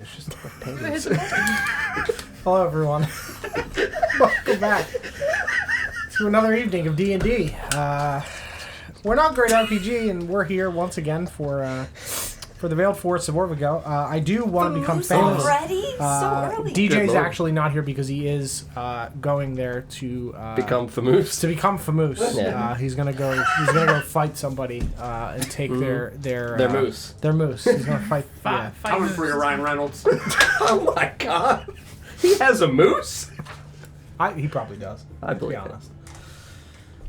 It's just like penguins. Hello, everyone. Welcome back to another evening of D&D. We're not Great RPG, and we're here once again for the Veiled Forest of Orvigo. I do want to become famous. Already? So early. DJ's actually not here because he is going there to become famous. To become famous. Yeah. He's gonna go fight somebody and take their moose. Their moose. He's gonna fight. Coming for you, Ryan Reynolds. Oh my God! He has a moose. He probably does. I believe to be honest.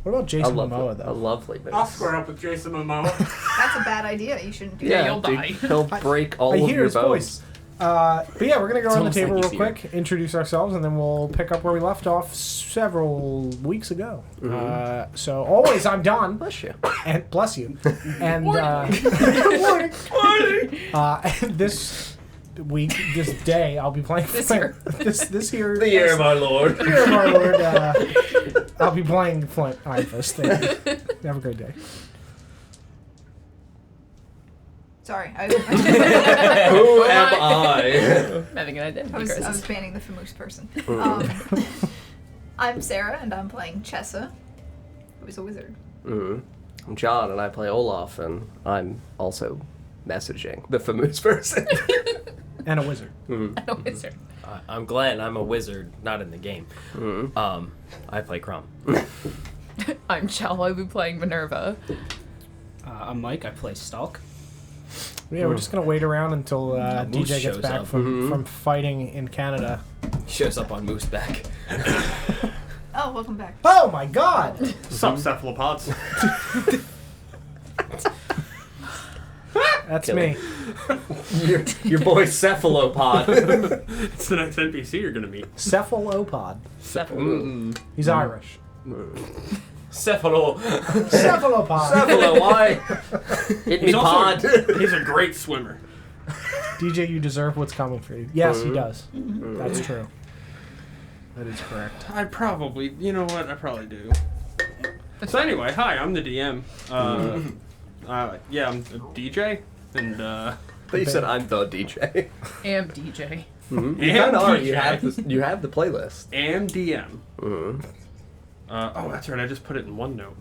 What about Jason Momoa, though? A lovely moose. I'll square up with Jason Momoa. That's a bad idea. You shouldn't do Yeah, that. you'll die. He'll break all I of hear your his bones. voice. But yeah, we're going to go around the table like real quick, introduce ourselves, and then we'll pick up where we left off several weeks ago. Mm-hmm. So always, I'm Don. Bless you. And bless you. And Morning. and this week, this day, I'll be playing This year. this year. The year of our Lord. The year of our Lord. I'll be playing Flint. All right, first. Thank you. Have a great day. Sorry. Who am I? Having an identity I was crisis. banning the famous person. I'm Sarah, and I'm playing Chessa, who is a wizard. I'm John, and I play Olaf, and I'm also messaging the famous person. And a wizard. I'm a wizard. I'm Glenn. I'm a wizard, not in the game. I play Crumb. I'm Chell. I'll be playing Minerva. I'm Mike. I play Stalk. Yeah, we're just gonna wait around until DJ gets shows back up. from fighting in Canada. Shows up on Mooseback. Oh, welcome back. Oh my God! Sup, cephalopods? That's Kill me. your boy Cephalopod. It's the next NPC you're gonna meet. Cephalopod. He's Irish. Cephalo. Cephalopod. Cephalo, why? Hit me, He's pod. also he's a great swimmer. DJ, you deserve what's coming for you. Yes, he does. That's true. That is correct. I probably, you know what? I probably do. So anyway, hi, I'm the DM. Yeah, I'm a DJ, and But you said I'm the DJ. Am DJ. You And kind of are. DJ. You have the playlist. and DM. Oh, that's right. I just put it in OneNote.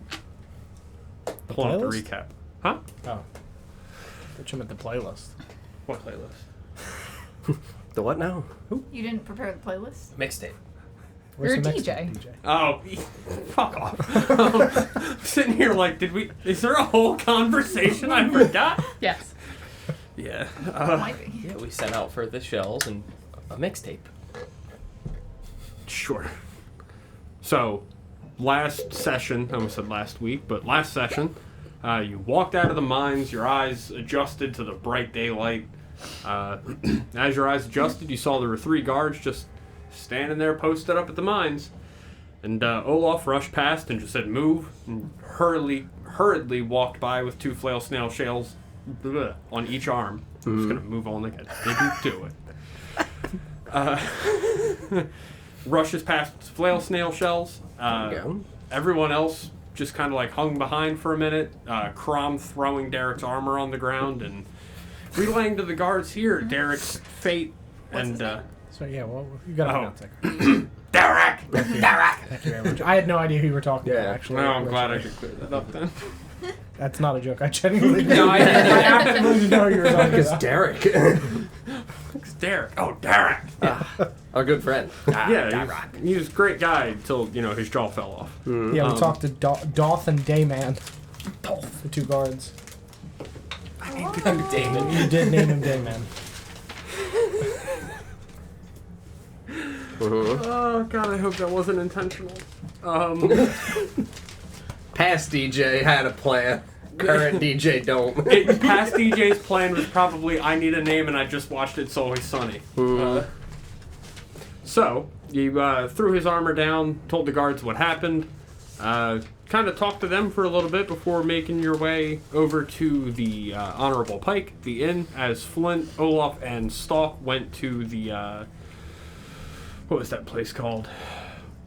Pull up the playlist? recap. Huh? Oh. Put him at the playlist. What playlist? The what now? You didn't prepare the playlist? Mixtape. Where's You're a the next DJ. DJ? Oh, fuck off. I'm sitting here like, is there a whole conversation I forgot? Yes. Yeah. Might be. Yeah, we sent out for the shells and a mixtape. Sure. So, last session, I almost said last week, but last session, you walked out of the mines, your eyes adjusted to the bright daylight. As your eyes adjusted, you saw there were 3 guards just standing there posted up at the mines. And Olaf rushed past and just said, move, and hurriedly walked by with 2 flail snail shells on each arm. I'm just going to move on like I didn't do it. Rushes past flail snail shells. Everyone else just kind of like hung behind for a minute. Crom throwing Derek's armor on the ground and relaying to the guards here Derek's fate. What's his name? So yeah, well, you got to Oh. announce it. Derek! Thank you very much. I had no idea who you were talking about, actually. Well, I'm glad I could clear that up then. That's not a joke. I genuinely No, I didn't. I absolutely didn't know who you were talking It's about. Derek. It's Derek. Oh, Derek! Our good friend. Yeah, he was a great guy until, his jaw fell off. Yeah, we talked to Doth and Dayman. The 2 guards. Damon. You did name him Dayman. Oh, God, I hope that wasn't intentional. Past DJ had a plan. Current DJ don't. Past DJ's plan was probably, I need a name and I just watched It's Always Sunny. So, he threw his armor down, told the guards what happened, kind of talked to them for a little bit before making your way over to the Honorable Pike, the inn, as Flint, Olaf, and Stalk went to the, what was that place called?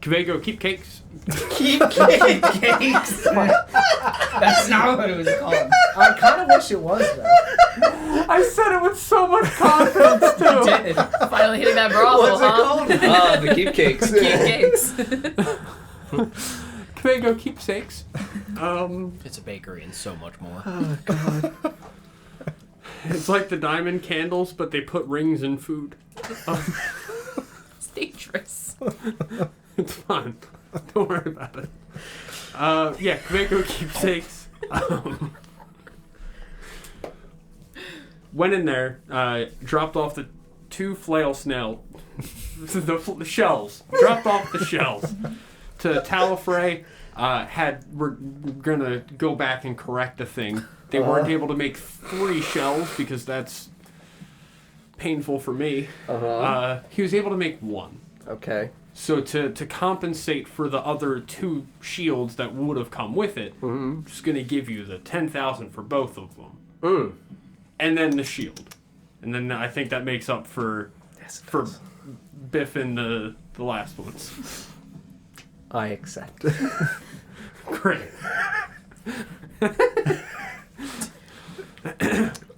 Kvego, keep cakes. Keep cakes. That's not what it was called. I kind of wish it was, though. I said it with so much confidence, too. You did. Finally hitting that brothel, huh? The keep cakes. Keep cakes. Kvego, keepsakes. It's a bakery and so much more. Oh, God. It's like the diamond candles, but they put rings in food. It's dangerous. It's fine. Don't worry about it. Yeah, Kvego keepsakes. Went in there, dropped off the 2 flail snail, the shells. Dropped off the shells to Talifrey. We're gonna go back and correct the thing. They weren't able to make 3 shells because that's painful for me. He was able to make 1. Okay. So to compensate for the other 2 shields that would have come with it, I'm just gonna give you the 10,000 for both of them, and then the shield, and then I think that makes up for Biff and the last ones. I accept. Great.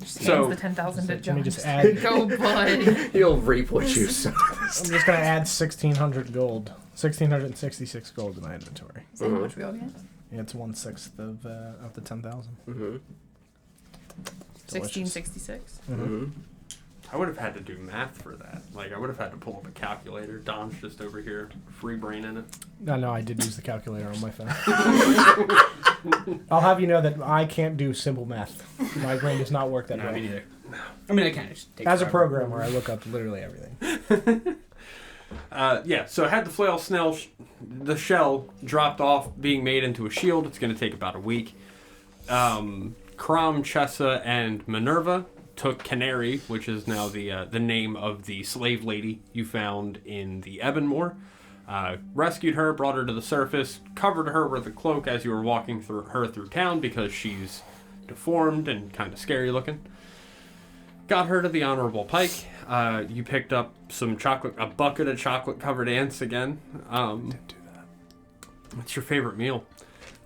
So the 10,000 to Let John. me just add. Go, bud. You'll reap what you sow. I'm just gonna add 1,600 gold, 1,666 gold to my inventory. Is that how much we all get? Yeah, it's 1/6 of the 10,000. 1666. I would have had to do math for that. Like, I would have had to pull up a calculator. Don's just over here, free braining it. No, I did use the calculator on my phone. I'll have you know that I can't do simple math. My brain does not work that No, me way. neither. I mean, I kind of take As a forever. programmer, I look up literally everything. Yeah, so I had the flail snail, the shell dropped off, being made into a shield. It's going to take about a week. Kram, Chessa, and Minerva took Canary, which is now the name of the slave lady you found in the Ebonmoor. Rescued her, brought her to the surface, covered her with a cloak as you were walking through town because she's deformed and kind of scary looking. Got her to the Honorable Pike. You picked up a bucket of chocolate-covered ants again. Didn't do that. What's your favorite meal?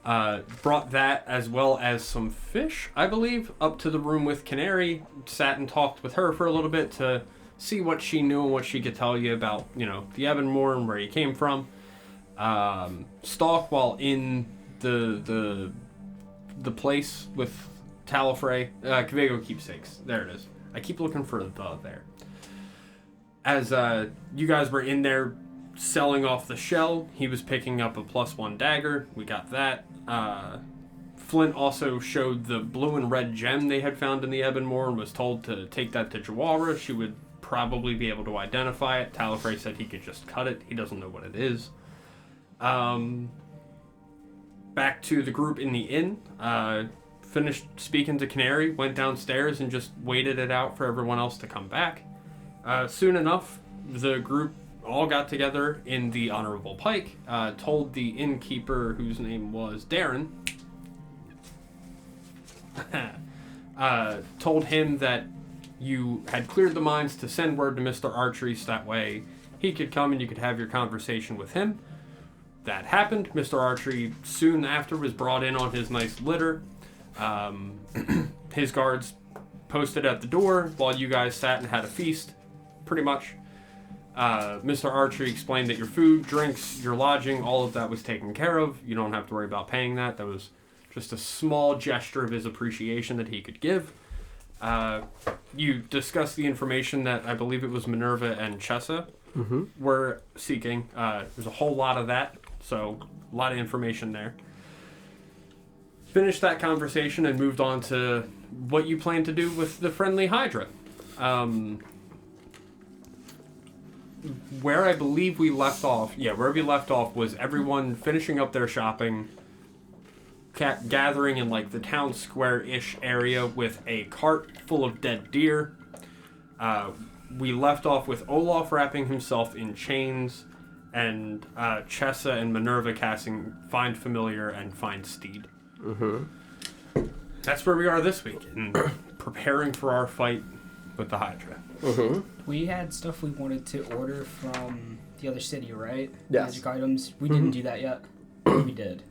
Brought that as well as some fish, I believe, up to the room with Canary. Sat and talked with her for a little bit to see what she knew and what she could tell you about, the Ebonmoor and where you came from. Stalk while in the place with Talifrey. Kvego keepsakes. There it is. I keep looking for the there. As you guys were in there selling off the shell, he was picking up a +1 dagger. We got that. Flint also showed the blue and red gem they had found in the Ebonmoor and was told to take that to Jawara. She would probably be able to identify it. Talifrey said he could just cut it. He doesn't know what it is. Back to the group in the inn. Finished speaking to Canary, went downstairs and just waited it out for everyone else to come back. Soon enough, the group all got together in the Honorable Pike, told the innkeeper, whose name was Darren, told him that you had cleared the mines to send word to Mr. Archery so that way he could come and you could have your conversation with him. That happened. Mr. Archery soon after was brought in on his nice litter. His guards posted at the door while you guys sat and had a feast, pretty much. Mr. Archery explained that your food, drinks, your lodging, all of that was taken care of. You don't have to worry about paying that. That was just a small gesture of his appreciation that he could give. You discussed the information that I believe it was Minerva and Chessa were seeking. There's a whole lot of that, so a lot of information there. Finished that conversation and moved on to what you plan to do with the friendly Hydra. Where I believe we left off, where we left off was everyone finishing up their shopping, gathering in like the town square-ish area with a cart full of dead deer. We left off with Olaf wrapping himself in chains and Chessa and Minerva casting Find Familiar and Find Steed. That's where we are this week, and preparing for our fight with the Hydra. We had stuff we wanted to order from the other city, right? Yes. Magic items. We didn't do that yet. We did.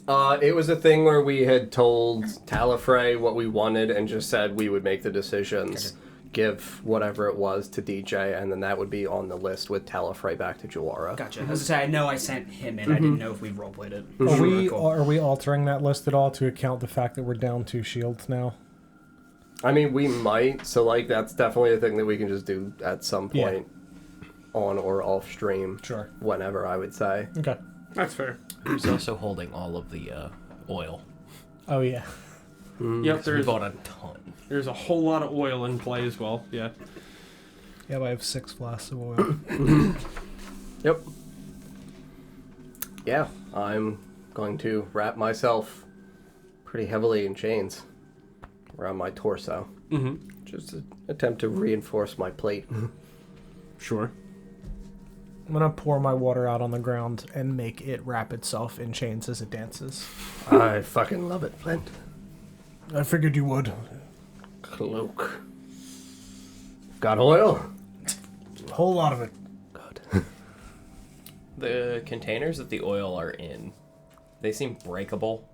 It was a thing where we had told Talifrey what we wanted and just said we would make the decisions, give whatever it was to DJ, and then that would be on the list with Talifrey back to Juara. Gotcha. As I say, I know I sent him in. I didn't know if we roleplayed it. Are we altering that list at all to account the fact that we're down 2 shields now? I mean, we might, so like that's definitely a thing that we can just do at some point on or off stream. Sure. Whenever, I would say. Okay. That's fair. He's also holding all of the oil. Oh, yeah. Yep, We bought a ton. there's a whole lot of oil in play as well. Yeah. Yeah, I have 6 flasks of oil. Yep. Yeah, I'm going to wrap myself pretty heavily in chains around my torso. Mm-hmm. Just to attempt to reinforce my plate. Sure. I'm gonna pour my water out on the ground and make it wrap itself in chains as it dances. I fucking love it, Flint. I figured you would. Cloak. Got oil? A whole lot of it. Good. The containers that the oil are in, they seem breakable.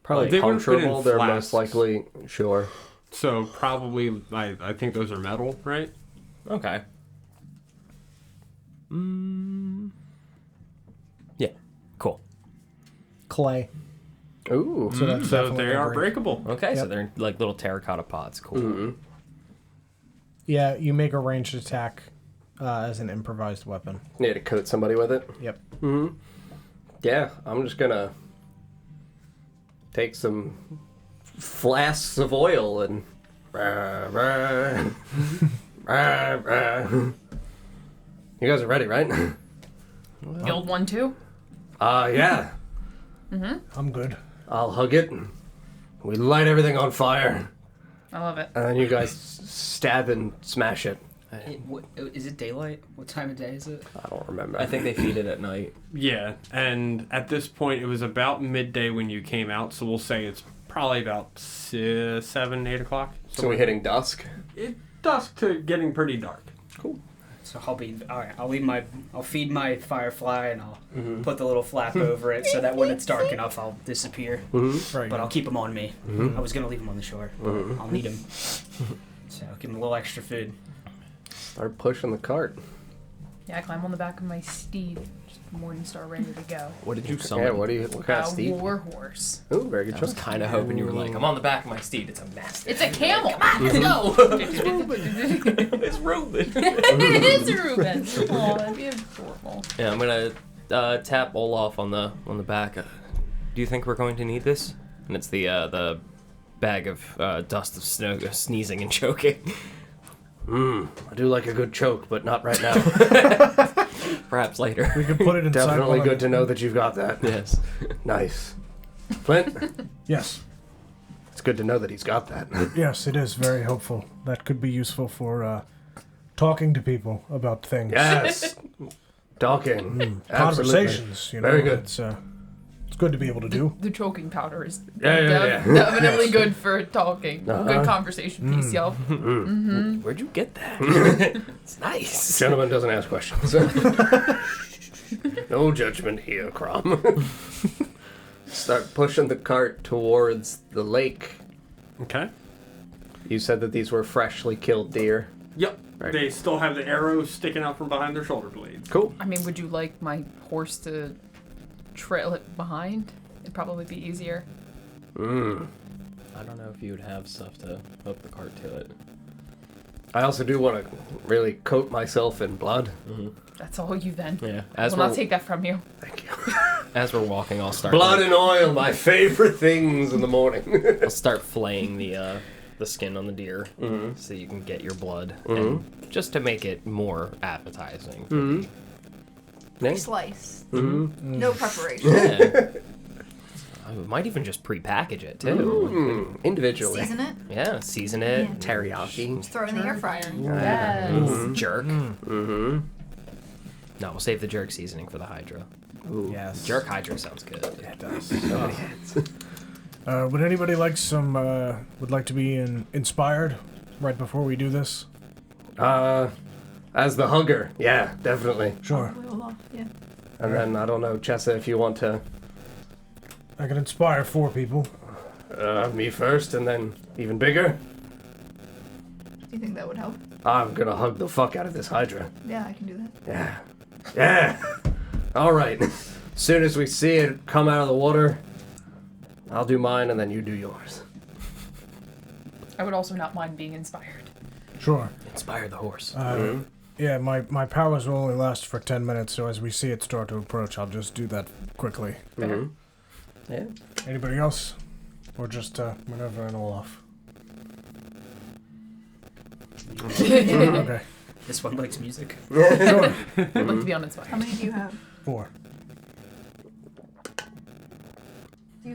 Probably They would've been in puncturable. They're flasks. most likely, sure. So probably, I think those are metal, right? Okay. Yeah. Cool. Clay. Ooh. So that's So definitely they are gonna break. breakable. Okay, so Yep. they're like little terracotta pots. Cool. Mm-hmm. Yeah, you make a ranged attack as an improvised weapon. Need to coat somebody with it? Yep. Mm-hmm. Yeah, I'm just gonna take some flasks of oil and... You guys are ready, right? Guild 1 too? Yeah. I'm good. I'll hug it. We light everything on fire. I love it. And then you guys stab and smash it. Is it daylight? What time of day is it? I don't remember. I think they feed it at night. Yeah, and at this point, it was about midday when you came out, so we'll say it's probably about 7, 8 o'clock. So we're hitting dusk? It dusk to getting pretty dark. Cool. So I'll be all right. I'll feed my firefly and I'll put the little flap over it so that when it's dark enough, I'll disappear. Right. But I'll keep him on me. I was gonna leave him on the shore. But I'll need him. So I'll give him a little extra food. Start pushing the cart. Yeah, I climb on the back of my steed. Just Morningstar ready to go. What did you summon? Yeah, what kind of A steed? war horse. Ooh, very good I was choice. kind of hoping you were like, I'm on the back of my steed. It's a mastiff. It's a camel! Let's go! It's It's Reuben. it is Reuben. Oh, that'd be adorable. Yeah, I'm gonna tap Olaf on the back. Do you think we're going to need this? And it's the bag of dust of snow, sneezing and choking. I do like a good choke, but not right now. Perhaps later. We could put it inside. Definitely one good of to know that you've got that. Yes. Nice. Flint, Yes. it's good to know that he's got that. Yes, it is very helpful. That could be useful for talking to people about things. Yes. Talking. Absolutely. Conversations, you know. Very good. It's good to be able to do. The choking powder is Yeah. definitely Yes. good for talking. Uh-huh. Good conversation piece, y'all. Where'd you get that? It's nice. Gentleman doesn't ask questions. No judgment here, Crom. Start pushing the cart towards the lake. Okay. You said that these were freshly killed deer. Yep. Right. They still have the arrows sticking out from behind their shoulder blades. Cool. I mean, would you like my horse to trail it behind? It'd probably be easier. I don't know if you would have stuff to hook the cart to it. I also do want to really coat myself in blood. That's all you then. Yeah. I will not take that from you. Thank you. As we're walking, I'll start. Blood and oil, my favorite things in the morning. I'll start flaying the skin on the deer, so you can get your blood, and just to make it more appetizing. Slice. No preparation. Yeah. I might even just pre-package it too. Individually. Season it. Yeah, season it. Yeah. Teriyaki. Throw it in the air fryer. Yes. Jerk. No, we'll save the jerk seasoning for the Hydra. Ooh. Yes. Jerk Hydra sounds good. It does. Would anybody like would like to be inspired right before we do this? As the hugger, yeah, definitely. Sure. Olaf, yeah. And then, I don't know, Chessa, if you want to... I can inspire 4 people. Me first, and then even bigger? Do you think that would help? I'm gonna hug the fuck out of this Hydra. Yeah, I can do that. Yeah. Yeah! Alright. As soon as we see it come out of the water, I'll do mine, and then you do yours. I would also not mind being inspired. Sure. Inspire the horse. Yeah, my powers will only last for 10 minutes, so as we see it start to approach, I'll just do that quickly. Mm-hmm. Yeah. Anybody else? Or just Minerva and Olaf? Okay. This one likes music. Sure. I'd like to be uninspired. How many do you have? 4. Do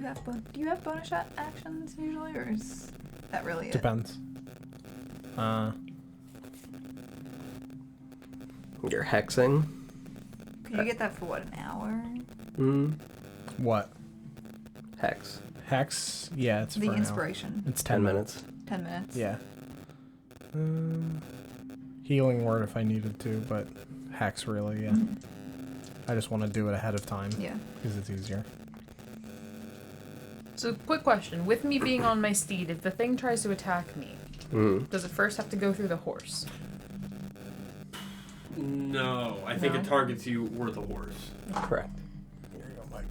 you have bonus shot actions usually, or is that really it? Depends. You're hexing. Can you get that for what, an hour? What? Hex. Hex? Yeah, it's The for an hour. inspiration. It's 10 minutes. 10 minutes. Yeah. Healing word if I needed to, but hex really, yeah. Mhm. I just want to do it ahead of time Yeah. because it's easier. So, quick question. With me being on my steed, if the thing tries to attack me, does it first have to go through the horse? No, I think No? it targets you or the horse. Correct. Here you go, Mike.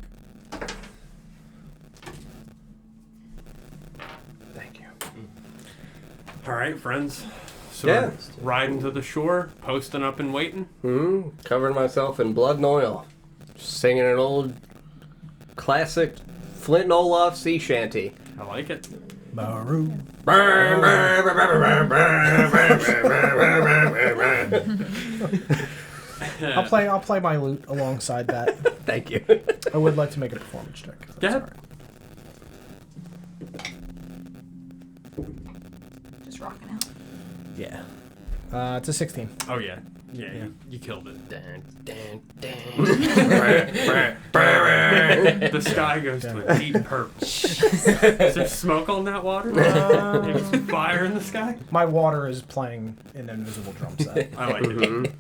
Thank you. All right, friends. So Yeah. riding to the shore, posting up and waiting. Covering myself in blood and oil. Singing an old classic Flint and Olaf sea shanty. I like it. Baru. I'll play my lute alongside that. Thank you. I would like to make a performance check. if that's Yeah. all right. Just rocking out. Yeah. It's a 16. Oh yeah, yeah. You killed it. The sky goes to a deep purple. Is there smoke on that water? Maybe some fire in the sky? My water is playing an invisible drum set. I like it.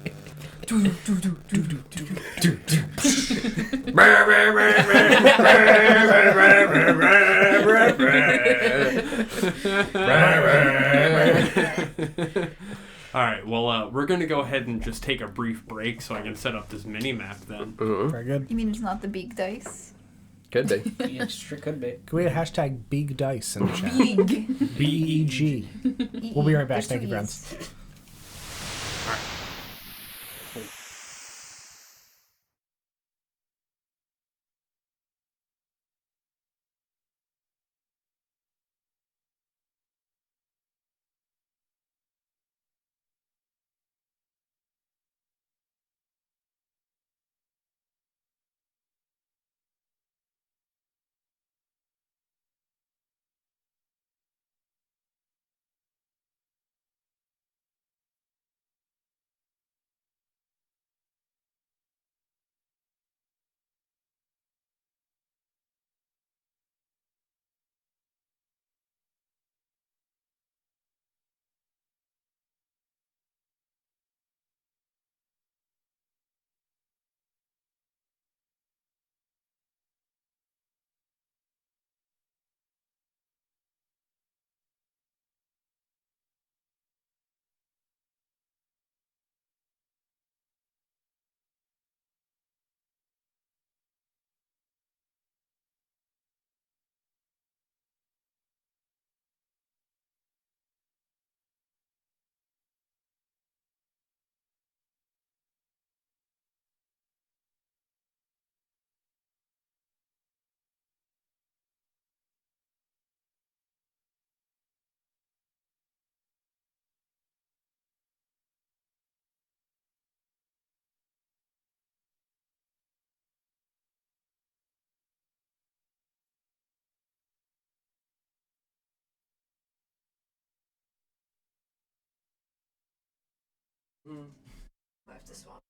All right, well, we're going to go ahead and just take a brief break so I can set up this mini-map then. Very good. You mean it's not the big dice? Could be. Yeah, sure could be. Can we have hashtag big dice in the chat? Big. B-E-G. We'll be right back. There's Thank you, two friends. E's. I have to swap.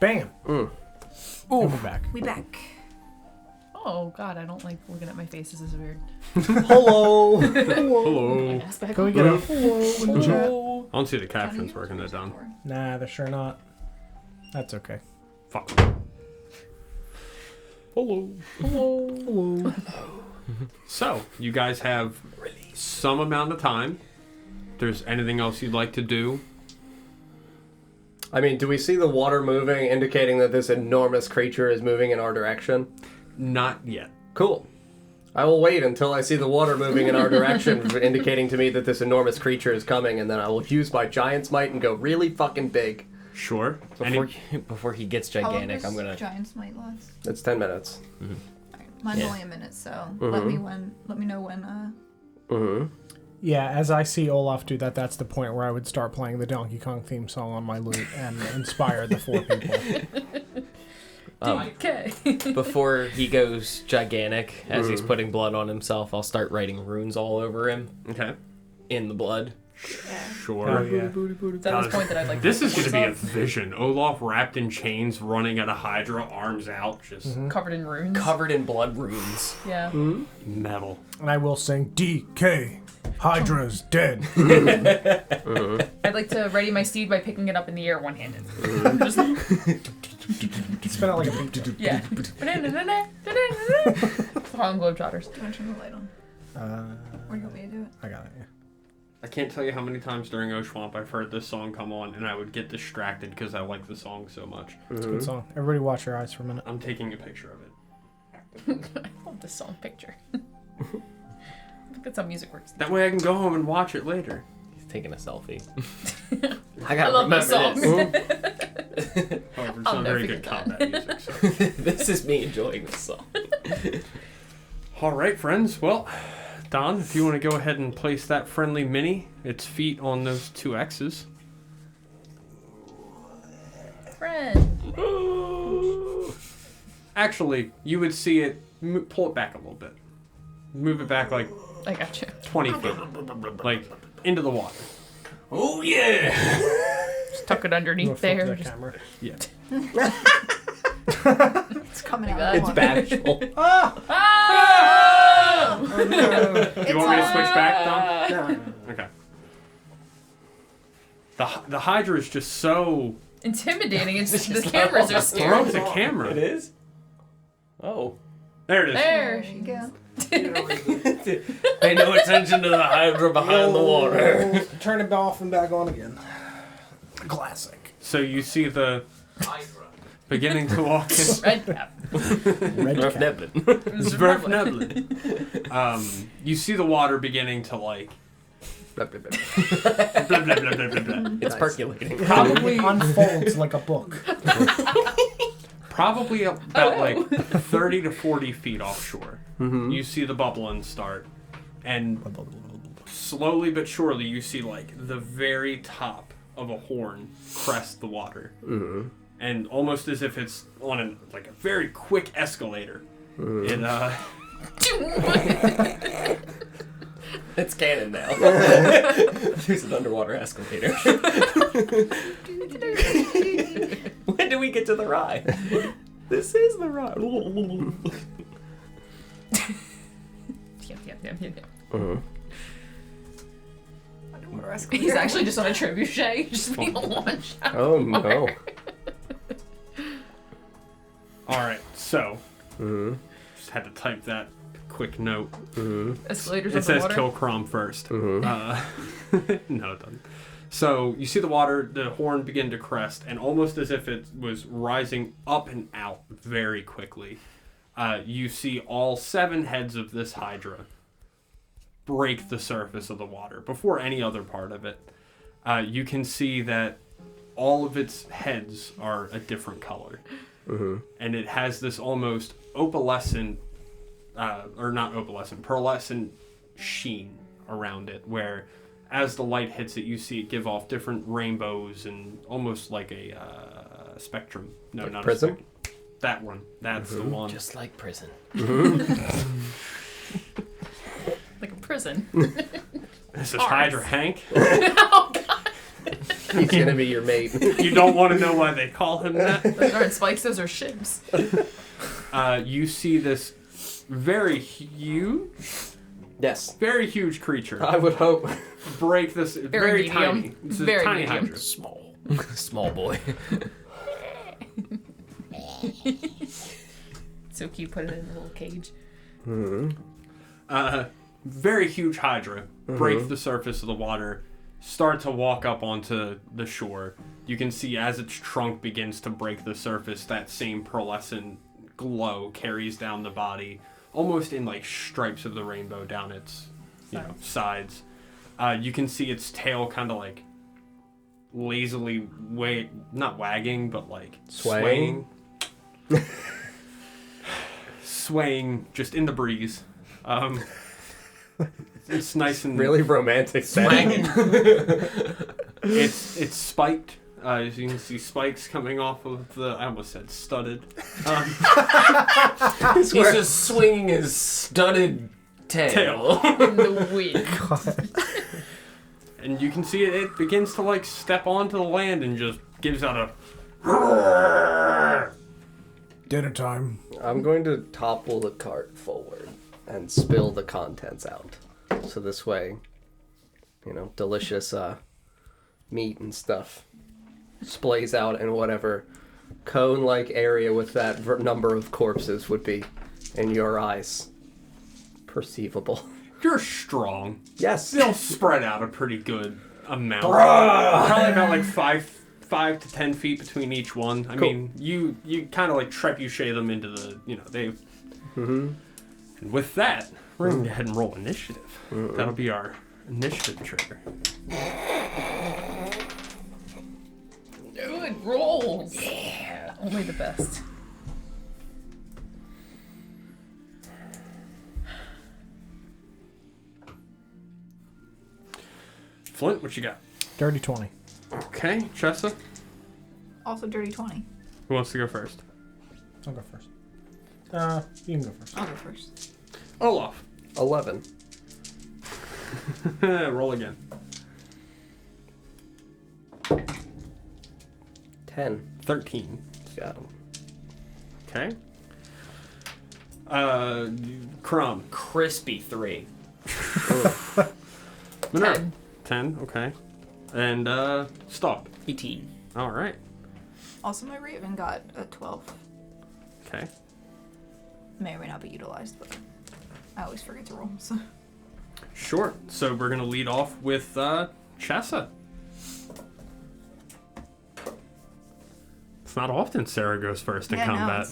Bam. Mm. And we're back. We back. Oh god, I don't like looking at my face. This is weird. Hello. Hello. Aspect. Can we get a hello in the chat? I don't see the captions working. They're done. Nah, they're sure not. That's okay. Fuck. Hello. Hello. So, you guys have some amount of time. If there's anything else you'd like to do? I mean, do we see the water moving, indicating that this enormous creature is moving in our direction? Not yet. Cool. I will wait until I see the water moving in our direction, indicating to me that this enormous creature is coming, and then I will use my giant's might and go really fucking big. Sure. Before he gets How long gigantic, does I'm gonna. Giant's Might last? It's 10 minutes. Alright, mine's Yeah. only a minute, so let me know when. Mm-hmm. Yeah, as I see Olaf do that, that's the point where I would start playing the Donkey Kong theme song on my lute and inspire the 4 people. Okay. Before he goes gigantic, as he's putting blood on himself, I'll start writing runes all over him Okay. in the blood. Sure. Oh, yeah. It's at this point that I'd like. This is going to be a myself vision. Olaf wrapped in chains, running at a Hydra, arms out, just covered in runes. Covered in blood runes. Yeah. metal. And I will sing DK. Hydra's dead. I'd like to ready my steed by picking it up in the air one-handed. Just, Spin it like a beat drum. yeah. Harlem Globetrotters. Do you want to turn the light on? Or do you want me to do it? I got it. Yeah. I can't tell you how many times during Oshwamp I've heard this song come on, and I would get distracted because I like the song so much. It's a good song. Everybody watch your eyes for a minute. I'm taking a picture of it. I love this song picture. I think that's how music works. That way I can go home and watch it later. He's taking a selfie. I love this song. However, it's I'll not never very good forget combat music. So. This is me enjoying this song. All right, friends. Well, Don, if you want to go ahead and place that friendly mini, its feet on those 2 X's. Friend. Actually, you would see it. Pull it back a little bit. Move it back like I got you. 20 feet, like into the water. Oh yeah! Just tuck it You underneath wanna flip there. that Just, camera? Yeah. It's coming Like out. that. It's bashful. ah! Do you want me to switch back, Don? Okay. The Hydra is just so. Intimidating. It's the cameras are Throw scary. the camera. It is? Oh. There it is. There. There you go. Pay no attention to the Hydra behind the water. Turn it off and back on again. Classic. So you see the beginning to walk in. Red cap. Red Nerf cap. Neblin. Zwerf Neblin. You see the water beginning to like. Blah, blah, blah. Blah, blah, blah, blah, blah, blah. It's percolating. Probably unfolds like a book. Probably about like 30 to 40 feet offshore. You see the bubbling start, and slowly but surely you see like the very top of a horn crest the water, and almost as if it's on a very quick escalator. It It's canon now. There's an underwater escalator. When do we get to the ride? This is the ride. Yep. Underwater He's escalator. actually just on a trebuchet, just being launched out. Oh no. all right. So just had to type that quick note. Escalators It on the says water. kill Crom first. No, it doesn't. So you see the horn begin to crest, and almost as if it was rising up and out very quickly, you see all 7 heads of this Hydra break the surface of the water before any other part of it. You can see that all of its heads are a different color. And it has this almost opalescent, pearlescent sheen around it, where as the light hits it, you see it give off different rainbows and almost like a spectrum. No, Like not prism? a spectrum. That one. That's the one. Just like prison. Like a prison. This is Hydra Hank. Oh god. He's gonna be your mate. You don't want to know why they call him that. Those aren't spikes, those are ships. You see this very huge Yes. very huge creature I would hope. break this very medium. tiny. This is Very tiny medium. Hydra. Small. Small boy. So cute, put it in a little cage. Very huge Hydra break the surface of the water, start to walk up onto the shore. You can see as its trunk begins to break the surface, that same pearlescent glow carries down the body, almost in like stripes of the rainbow down its sides. You can see its tail kind of like lazily not wagging, but like swaying. Swaying just in the breeze. It's nice and Really romantic setting. It's spiked. As you can see, spikes coming off of the. I almost said studded. He's just swinging his studded tail. In the wind. And you can see it begins to like step onto the land and just gives out a. Dinner time. I'm going to topple the cart forward and spill the contents out. So this way, delicious meat and stuff splays out in whatever cone-like area with that number of corpses would be, in your eyes, perceivable. You're strong. Yes. They'll spread out a pretty good amount. Probably about like 5 to 10 feet between each one. I mean, you kind of like trebuchet them into the, they. Mm-hmm. And with that, we're going to go ahead and roll initiative. That'll be our initiative trigger. Good rolls. Yeah. Only the best. Flint, what you got? Dirty 20. Okay, Chessa, Also dirty 20. who wants to go first? I'll go first. You can go first. I'll go first. Olaf. 11. Roll again. 10. 13. Got him. Okay. Crumb. Crispy 3. Minerva. 10, okay. And, Stalk. 18. Alright. Also, my Raven got a 12. Okay. May or may not be utilized, but I always forget to roll, so. Sure. So we're gonna lead off with, Chessa. It's not often Sarah goes first in Yeah, no, combat.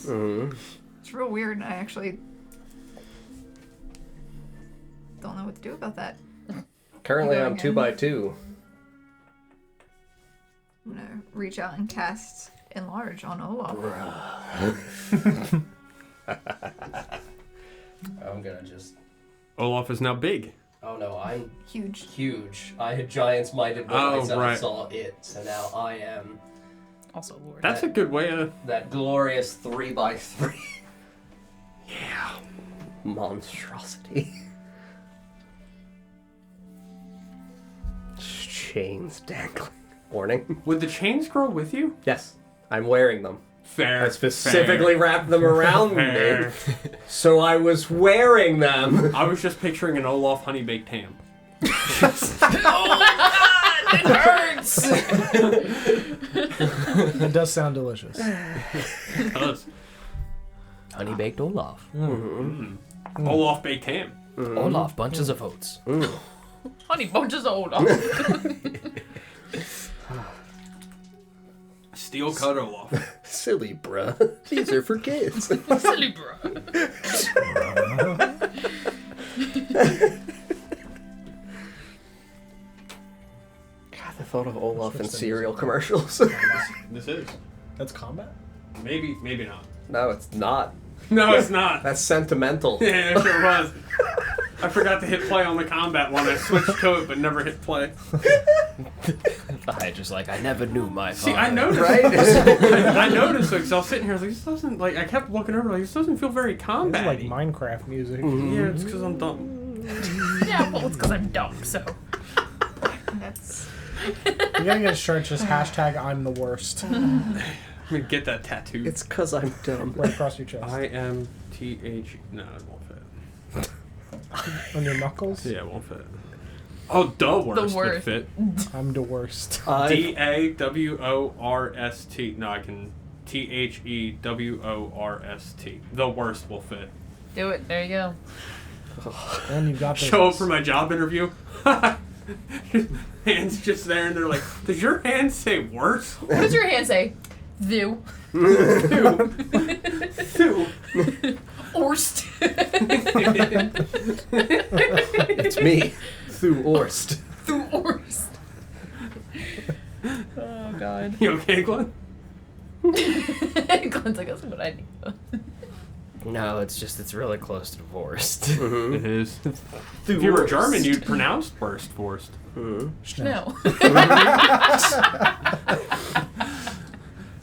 it's real weird. I actually don't know what to do about that. Currently, Go I'm again. 2x2. I'm gonna reach out and cast Enlarge on Olaf. I'm gonna just... Olaf is now big. Oh no, I'm Huge. huge. I had giants minded when Oh, I said I right. saw it, so now I am Also Lord. That's a good way to... that glorious 3x3. Yeah. Monstrosity. Chains dangling. Warning. Would the chains grow with you? Yes, I'm wearing them. Fair. I specifically wrapped them around Fair. me, so I was wearing them. I was just picturing an Olaf honey baked ham. It hurts! It does sound delicious. Does. Honey baked Olaf. Olaf baked ham. Olaf, bunches of oats. Honey bunches of old. Steel cut Olaf. Silly bruh. These are for kids. Silly bro. God, the thought of Olaf in cereal commercials. This is. That's combat? Maybe, maybe not. No, it's not. No, it's not. That's sentimental. Yeah, it sure was. I forgot to hit play on the combat one. I switched to it, but never hit play. I just like, I never knew my father. See, I noticed. Right? I noticed it because I was sitting here. I was like, this doesn't like. I kept looking over. Like, this doesn't feel very It's combat. like Minecraft music. Yeah, it's because I'm dumb. Yeah, well, it's because I'm dumb, so. That's You gotta get a shirt, just hashtag I'm the worst. I'm gonna get that tattooed. It's because I'm dumb. Right across your chest. IMTH. No, it won't fit. On your knuckles? Yeah, it won't fit. Oh, the worst would worst. fit. I'm the worst. DAWORST. No, I can. THEWORST. The worst will fit. Do it. There you go. And you've got Show up for my job interview. Hands just there, and they're like, "Does your hand say worse?" What does your hand say? Thu. Thu. Orst. It's me, Thu Orst. Thu Orst. Oh, God. You okay, Glenn? Glenn's like, that's what I need. No, it's really close to divorced. It is. If you were German, you'd pronounce worst forced. No.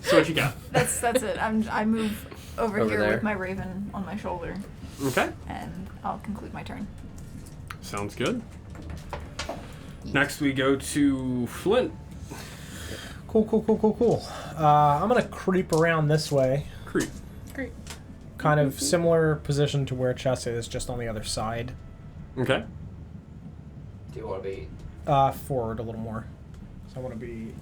So what you got? That's it. I move over Over here there. with my raven on my shoulder, Okay. and I'll conclude my turn. Sounds good. Next we go to Flint. Cool. I'm gonna creep around this way. Creep. Great. Kind of similar position to where Chess is, just on the other side. Okay. Do you want to be? Forward a little more. So I want to be...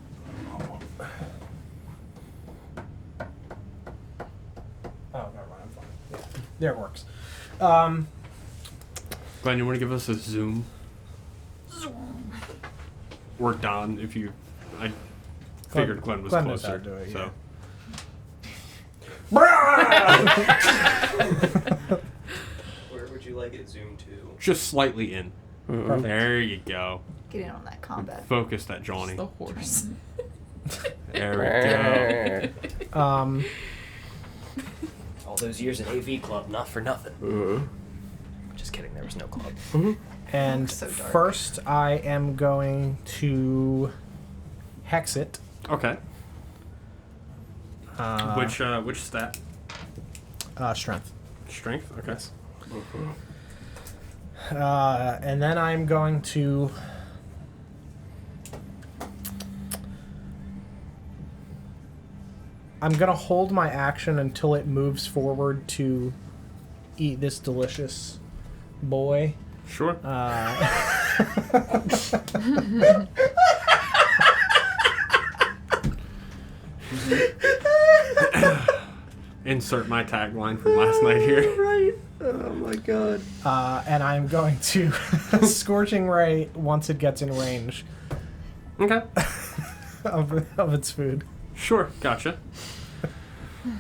Oh, never mind, I'm fine. Yeah. There it works. Glenn, you want to give us a zoom? Or Don, if you... I figured Glenn was Glenn knows closer. how to do it, so. Where would you like it zoomed to? Just slightly in. Perfect. There you go. Get in on that combat. Focus that, Johnny. The horse. There we go. All those years in AV club, not for nothing. Mm-hmm. Just kidding, there was no club. And So dark. first, I am going to hex it. Okay. Uh, Which stat? Strength. Strength? Okay. Yes. And then I'm going to... I'm going to hold my action until it moves forward to eat this delicious boy. Sure. Insert my tagline from last night here. Right. Oh my god. And I'm going to Scorching Ray once it gets in range Okay. of its food. Sure. Gotcha.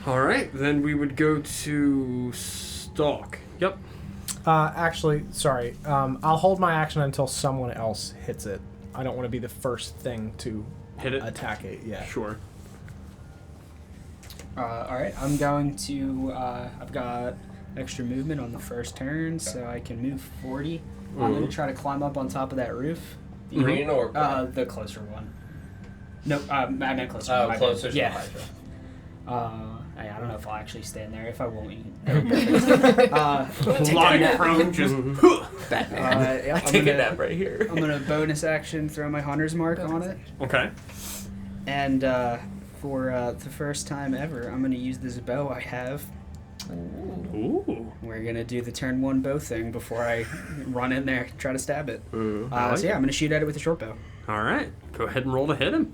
All right. Then we would go to Stalk. Yep. Actually, sorry. I'll hold my action until someone else hits it. I don't want to be the first thing to Hit it. attack it. Yeah. Sure. Alright, I'm going to, I've got extra movement on the first turn, so I can move 40. I'm going to try to climb up on top of that roof. Green or The closer one. Nope, I meant closer. Oh, my bad. closer to the Yeah. Hydra. I don't know if I'll actually stand there. If I won't, Lying prone, just. Batman. I Take a nap right here. I'm going to bonus action throw my hunter's mark on it. Okay. And for the first time ever, I'm going to use this bow I have. Ooh. We're going to do the turn one bow thing before I run in there, try to stab it. I like So yeah, I'm going to shoot at it with a short bow. All right. Go ahead and roll to hit him.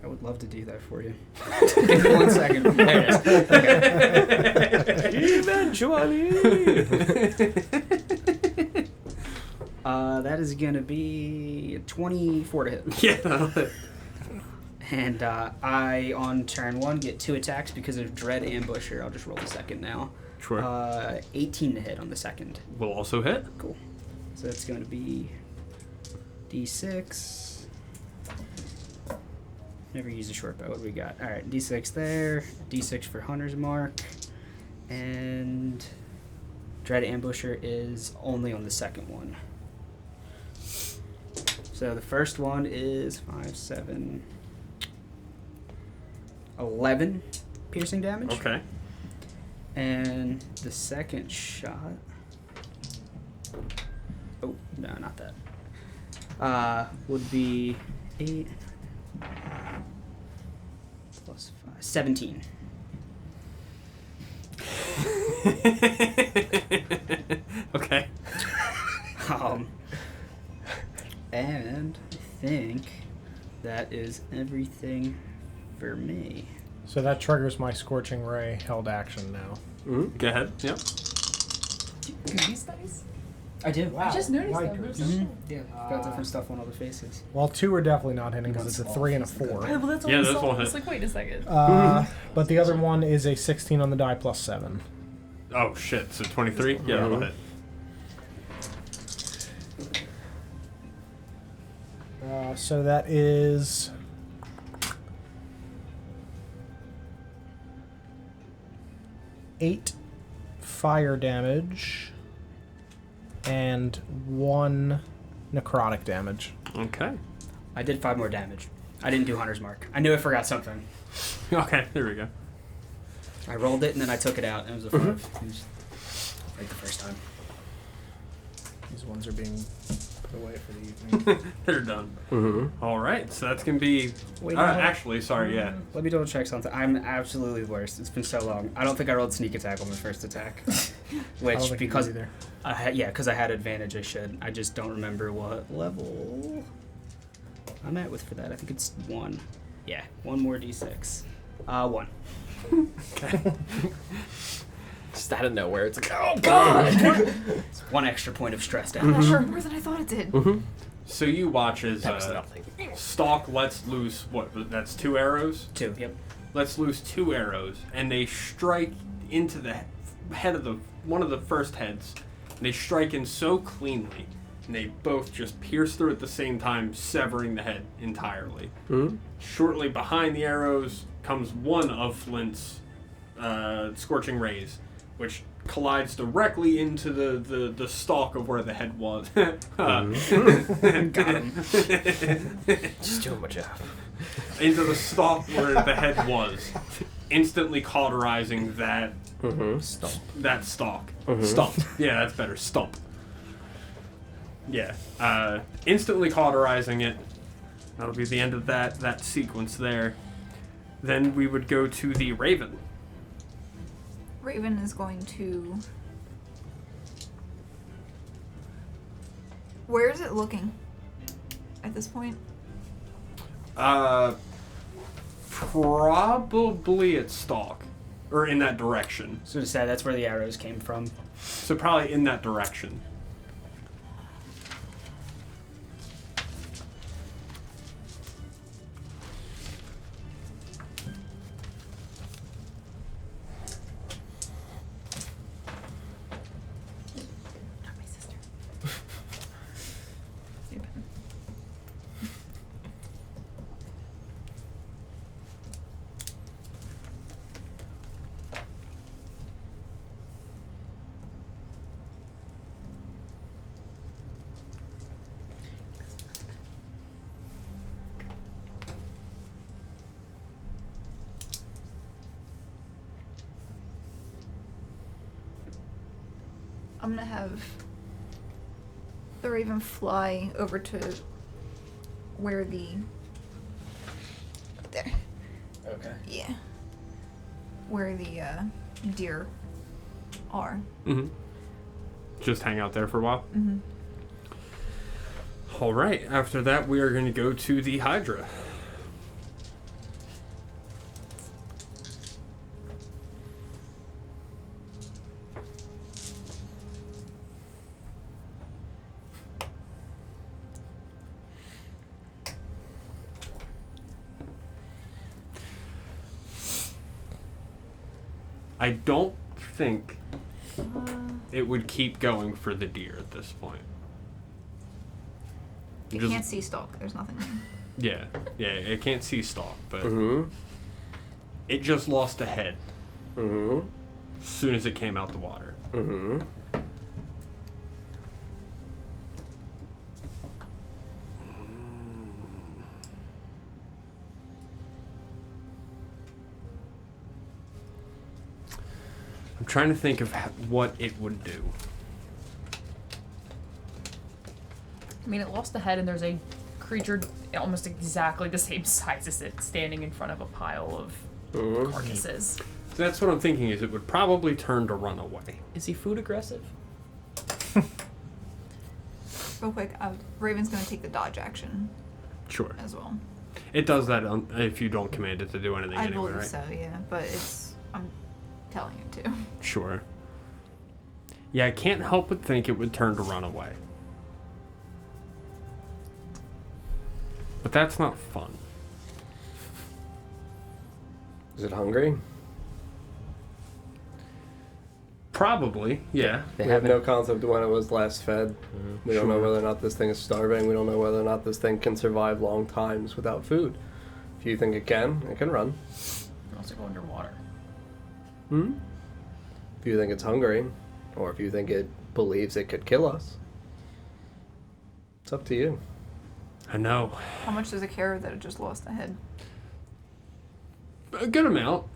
I would love to do that for you. Give me 1 second. There it is. Eventually. That is going to be 24 to hit. Yeah. That'll hit. And I, on turn one, get 2 attacks because of Dread Ambusher. I'll just roll the second now. Sure. 18 to hit on the second. Will also hit. Cool. So that's going to be D6. Never use a short bow. What do we got? Alright, D6 there. D6 for Hunter's Mark. And Dread Ambusher is only on the second one. So the first one is 5, 7, 11 piercing damage. Okay. And the second shot... Oh, no, not that. Would be 8 plus 5, 17. Okay. And I think that is everything for me. So that triggers my Scorching Ray held action now. Mm-hmm. Go ahead. Yep. These dice? I do. I just noticed them. Yikers. They're so cool. Yeah, got different stuff on all the faces. Well, 2 are definitely not hitting because it's a 3 and a 4. Well, that's all Yeah, I those saw. won't I was hit. like, wait a second. But the other one is a 16 on the die plus 7. Oh shit! So 23. Yeah, that'll hit. So that is 8 fire damage and 1 necrotic damage. Okay. I did 5 more damage. I didn't do Hunter's Mark. I knew I forgot something. Okay. There we go. I rolled it and then I took it out and it was a 5. It was like the first time. These ones are being put away for the evening. They're done. Mm-hmm. All right. So that's gonna be. Wait, Actually, sorry. Yeah. Let me double check something. I'm absolutely the worst. It's been so long. I don't think I rolled sneak attack on my first attack. I don't Which, think because either. because I had advantage, I should. I just don't remember what level I'm at with for that. I think it's 1. Yeah, 1 more d6. 1. Okay. Just out of nowhere, it's like, oh god! It's 1 extra point of stress I'm damage. not sure more than I thought it did. So you watch as That was nothing. Stalk lets loose what? That's 2 arrows. 2, yep. Lets loose 2 arrows, and they strike into the head of one of the first heads. And they strike in so cleanly, and they both just pierce through at the same time, severing the head entirely. Mm-hmm. Shortly behind the arrows comes one of Flint's scorching rays, which collides directly into the stalk of where the head was. Got him. Just doing my job. Into the stalk where the head was, instantly cauterizing that Stomp. that stalk. Mhm. Stump. Yeah, that's better. Stump. Yeah. Instantly cauterizing it. That'll be the end of that sequence there. Then we would go to the Raven. Raven is going to. Where is it looking at this point? Probably at stalk. Or in that direction. So to say, that's where the arrows came from. So probably in that direction. Not my sister. Stupid. I'm gonna have the Raven fly over to where the. There. Okay. Yeah. Where the deer are. Mm-hmm. Just hang out there for a while. Mm-hmm. All right. After that, we are going to go to the Hydra. I don't think it would keep going for the deer at this point. You Just- can't see stalk. There's nothing there. Yeah, it can't see stalk, but Mm-hmm. it just lost a head Mm-hmm. as soon as it came out the water. Mm-hmm. I'm trying to think of what it would do. mean, it lost a head, and there's a creature almost exactly the same size as it standing in front of a pile of carcasses. So that's what I'm thinking, is it would probably turn to run away. Is he food aggressive? Real quick, Raven's going to take the dodge action Sure. as well. It does that if you don't command it to do anything I anyway, believe right? so, yeah. But I'm telling it to. Sure. Yeah, I can't help but think it would turn to run away. But that's not fun. Is it hungry? Probably, yeah. We have no concept of when it was last fed. We don't know Sure. whether or not this thing is starving. We don't know whether or not this thing can survive long times without food. If you think it can run. And also go underwater. If you think it's hungry, or if you think it believes it could kill us, it's up to you. I know. How much does it care that it just lost a head? A good amount.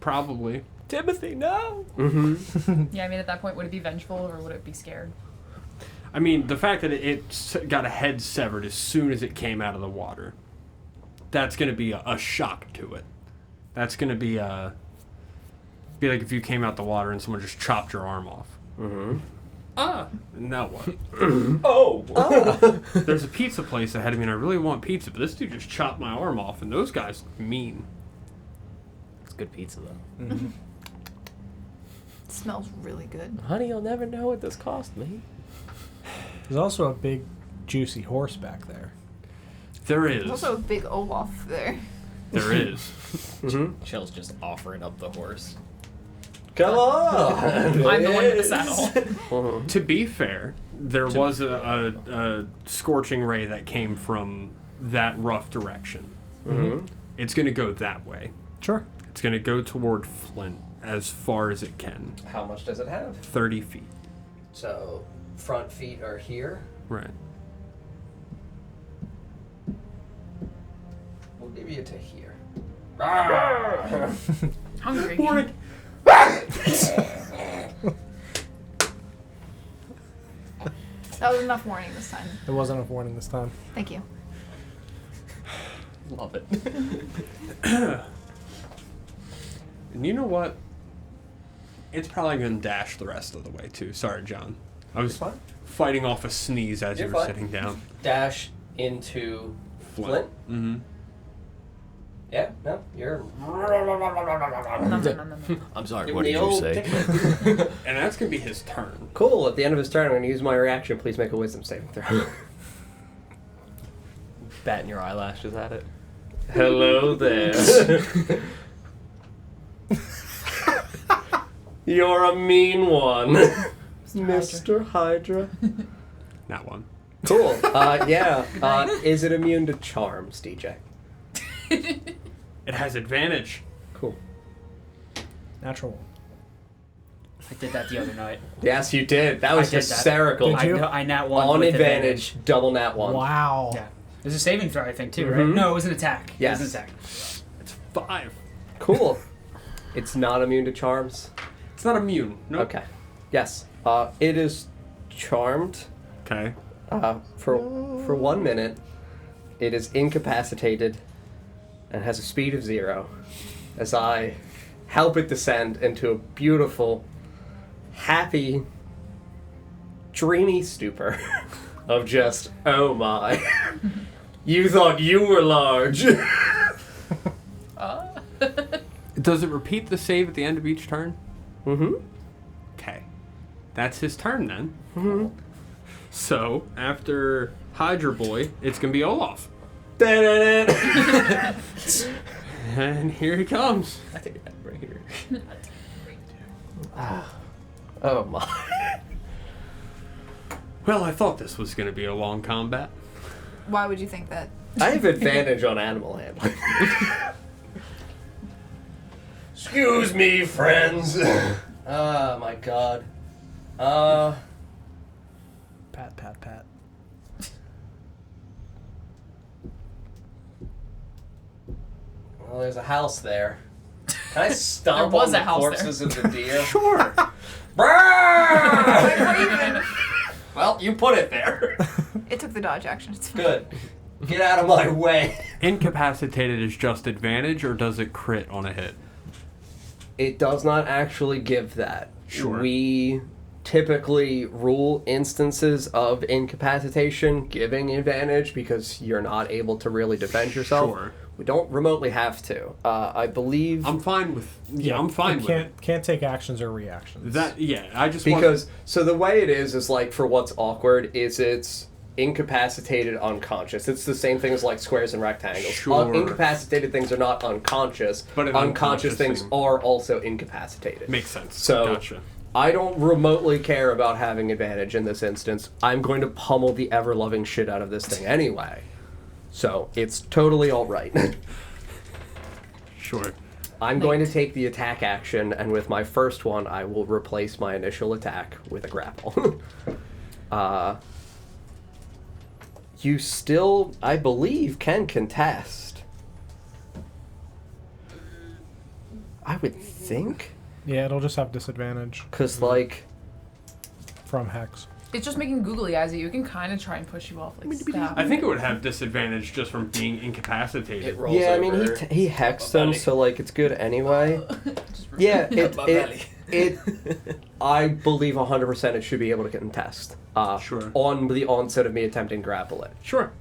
Probably. Timothy, no! Yeah, I mean, at that point, would it be vengeful or would it be scared? I mean, the fact that it got a head severed as soon as it came out of the water, that's going to be a shock to it. That's going to be like if you came out the water and someone just chopped your arm off. Ah, now what? Oh! There's a pizza place ahead of me and I really want pizza, but this dude just chopped my arm off and those guys mean. It's good pizza, though. It smells really good. Honey, you'll never know what this cost me. There's also a big, juicy horse back there. There is. There's also a big Olaf there. There is. Chill's just offering up the horse. Come on! I'm the one with the saddle. To be fair, there was a scorching ray that came from that rough direction. It's going to go that way. Sure. It's going to go toward Flint as far as it can. How much does it have? 30 feet. So, front feet are here. Right. We'll give you to here. Hungry. Morning. That was enough warning this time. There wasn't enough warning this time. Thank you. Love it. And you know what? It's probably going to dash the rest of the way, too. Sorry, John. I was fine. fighting off a sneeze as You're you were fine. sitting down. Dash into Flint. Mm-hmm. Yeah, no, you're. Nom, nom, nom, nom. I'm sorry, Give what me did the you old say? dick. And that's going to be his turn. Cool. At the end of his turn, I'm going to use my reaction. Please make a wisdom saving throw. Batting your eyelashes at it. Hello there. You're a mean one, Mr. Hydra. That one. Cool. Yeah. Is it immune to charms, DJ? It has advantage. Cool. Natural one. I did that the other night. Yes, you did. That was I did that. hysterical. Did you? I nat one On with advantage, double nat one. Wow. Yeah. It was a saving throw, I think, too, right? Mhm. No, it was an attack. Yes. It was an attack. It's 5. Cool. It's not immune to charms. It's not immune. Nope. Okay. Yes. It is charmed. Okay. For 1 minute. It is incapacitated and has a speed of 0 as I help it descend into a beautiful, happy, dreamy stupor of just, oh my, you thought you were large. Does it repeat the save at the end of each turn? Mm-hmm. Okay. That's his turn then. So, after Hydra Boy, it's going to be Olaf. And here he comes. I think that right here. Oh my. Well, I thought this was going to be a long combat. Why would you think that? I have advantage on animal handling. Excuse me, friends. Oh my god. Pat, pat, pat. Well, there's a house there. Can I stomp There was on a the house corpses of the deer? Sure. Brrrr! Well, you put it there. It took the dodge action. It's fine. Good. Get out of my way. Incapacitated is just advantage, or does it crit on a hit? It does not actually give that. Sure. We typically rule instances of incapacitation giving advantage because you're not able to really defend yourself. Sure. We don't remotely have to. I believe I'm fine with. Yeah, I'm fine with it. Can't take actions or reactions. That. Yeah, I just because so the way it is like for what's awkward is it's incapacitated unconscious. It's the same thing as like squares and rectangles. Sure. Incapacitated things are not unconscious, But an unconscious unconscious things thing. are also incapacitated. makes sense. So Gotcha. I don't remotely care about having advantage in this instance. I'm going to pummel the ever-loving shit out of this thing anyway. So it's totally alright. Sure. I'm going to take the attack action, and with my first one, I will replace my initial attack with a grapple. You still, I believe, can contest. I would think. Yeah, it'll just have disadvantage Because, like... from Hex. It's just making googly eyes at you. It can kind of try and push you off, like stab. I think it would have disadvantage just from being incapacitated. It rolls Yeah, I mean, over. he hexed My them, belly. so, like, it's good anyway. Yeah, My belly. I believe 100% it should be able to contest. Sure. On the onset of me attempting to grapple it. Sure.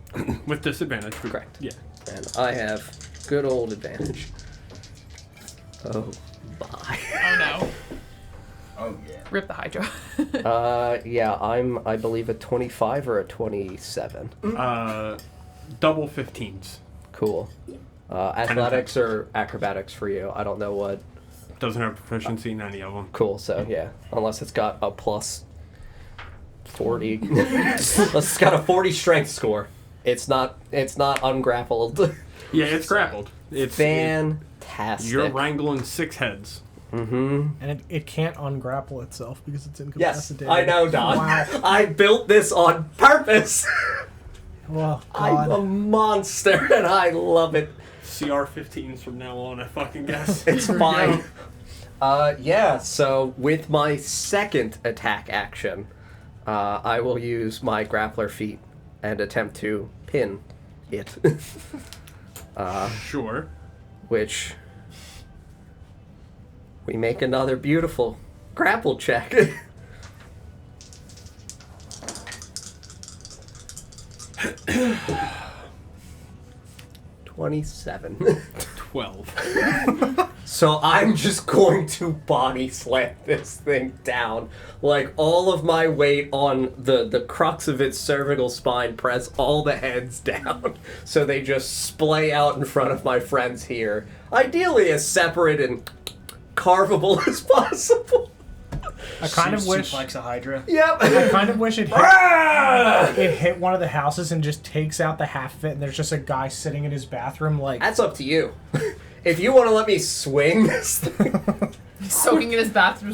With disadvantage. Correct. Yeah. And I have good old advantage. Oh, bye. Oh no. Oh yeah. Rip the Hydra. Yeah, I believe a 25 or a 27. Double 15s. Cool. Athletics or acrobatics for you? I don't know what. Doesn't have proficiency in any of them. Cool, so yeah. Unless it's got a plus 40. Unless it's got a 40 strength score. It's not ungrappled. Yeah, it's grappled. It's Fantastic. You're wrangling 6 heads. Mm-hmm. And it can't ungrapple itself because it's Yes, incapacitated. I know, Don. Wow. I built this on purpose. Well, I'm God. a monster, and I love it. CR 15s from now on, I fucking guess. It's fine. Yeah, so with my second attack action, I will use my grappler feat and attempt to pin it. Sure. Which we make another beautiful grapple check. $27. 12. So I'm just going to body slam this thing down. Like, all of my weight on the crux of its cervical spine, press all the heads down. So they just splay out in front of my friends here. Ideally as separate and carvable as possible. I kind of wish. Suplex a Hydra. Yep. I kind of wish it hit one of the houses and just takes out the half of it, and there's just a guy sitting in his bathroom like. That's up to you. If you want to let me swing this thing. Soaking in his bathroom.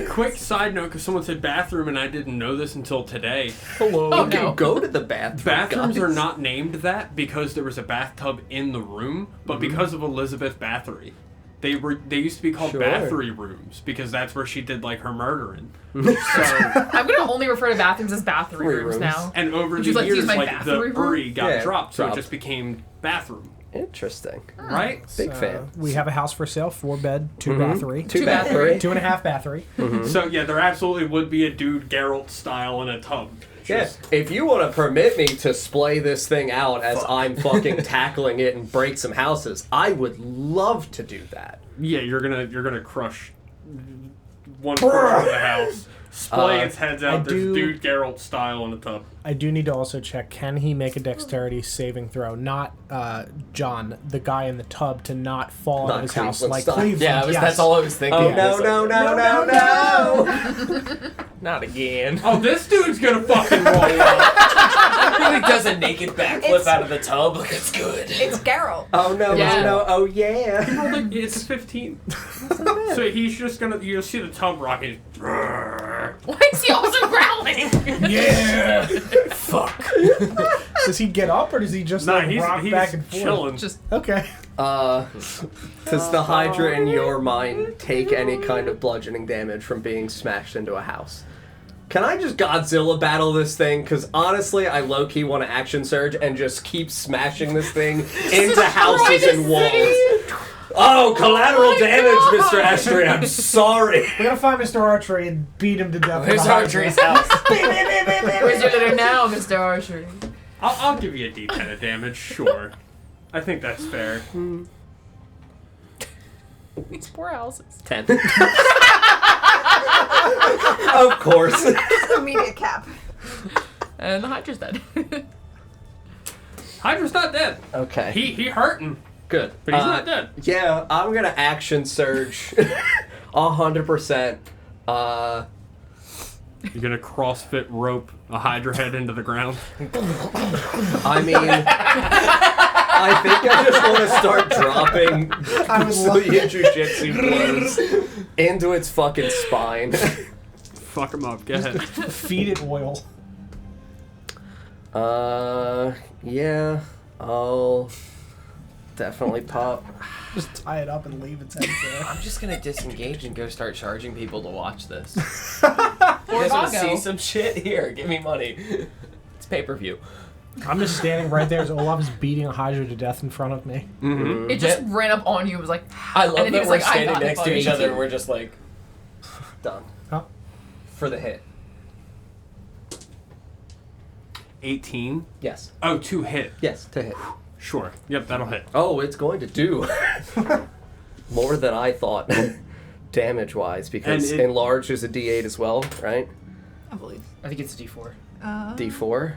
Quick side note, because someone said bathroom and I didn't know this until today. Hello. Oh, You can no. go to the bathroom. Bathrooms guys. are not named that because there was a bathtub in the room, but because of Elizabeth Bathory. They used to be called Sure. Bathory rooms because that's where she did like her murdering. So I'm gonna only refer to bathrooms as bathroom Three rooms rooms. now. and over Would the you like to use years, my like the Bathory room? Uri got Yeah, dropped, so dropped. it just became bathroom, Interesting. right? Big fan. We have a house for sale, 4-bed, 2 Mhm. bathery, Two bath bathroom. 2.5 bathery. So yeah, there absolutely would be a dude Geralt style in a tub. Yeah, Just- if you want to permit me to splay this thing out as I'm fucking tackling it and break some houses, I would love to do that. Yeah, you're gonna crush one portion of the house, splay its heads I out. There's do- dude Geralt style in a tub. I do need to also check, can he make a dexterity saving throw? Not John, the guy in the tub, to not fall out Not of his house Cleveland like style. Cleveland. Yeah, yes. that's all I was thinking. Oh, I no, was like, no, no, no, no! Not again. Oh, this dude's gonna fucking roll up. Really does a naked backflip It's- out of the tub. Look, it's good. It's Geralt. Oh, no, Yeah. no, no, oh, yeah. It's a 15. So he's just gonna, you'll see the tub rocket. Why is he also growling? Yeah! Fuck. Does he get up or does he just Nah, like he's rock back and forth? chilling. Just Okay. Does the Hydra in your mind take any kind of bludgeoning damage from being smashed into a house? Can I just Godzilla battle this thing? Because honestly, I low-key want to action surge and just keep smashing this thing into houses and walls. Oh, collateral damage, Mr. Astray. I'm sorry. We gotta find Mr. Archery and beat him to death. Where's Archery's house? Where's your letter now, Mr. Archery? I'll give you a D10 of damage, sure. I think that's fair. These poor houses. 10. Of course. Immediate cap. And the Hydra's dead. Hydra's not dead. Okay. He hurting, Good. but he's not dead. Yeah, I'm gonna action surge 100%. You're gonna CrossFit rope a Hydra head into the ground. I mean, I think I just want to start dropping Brazilian Jiu-Jitsu blows into its fucking spine. Fuck him up. Go ahead. Feed it oil. Yeah, I'll definitely pop. Just tie it up and leave its head there. I'm just gonna disengage and go start charging people to watch this. You guys wanna see some shit? Here, give me money. It's pay-per-view. I'm just standing right there as Olaf is beating a Hydra to death in front of me. It just ran up on you and was like, I love and then he that was we're like, I standing got it, next to buddy. each other and we're just like, Done. Huh? For the hit. 18. Yes. Oh, 2 hit. Yes, to hit. Sure. Yep, that'll hit. Oh, it's going to do more than I thought, damage-wise, because And it- enlarge is a D8 as well, right? I believe. I think it's a D4. D4.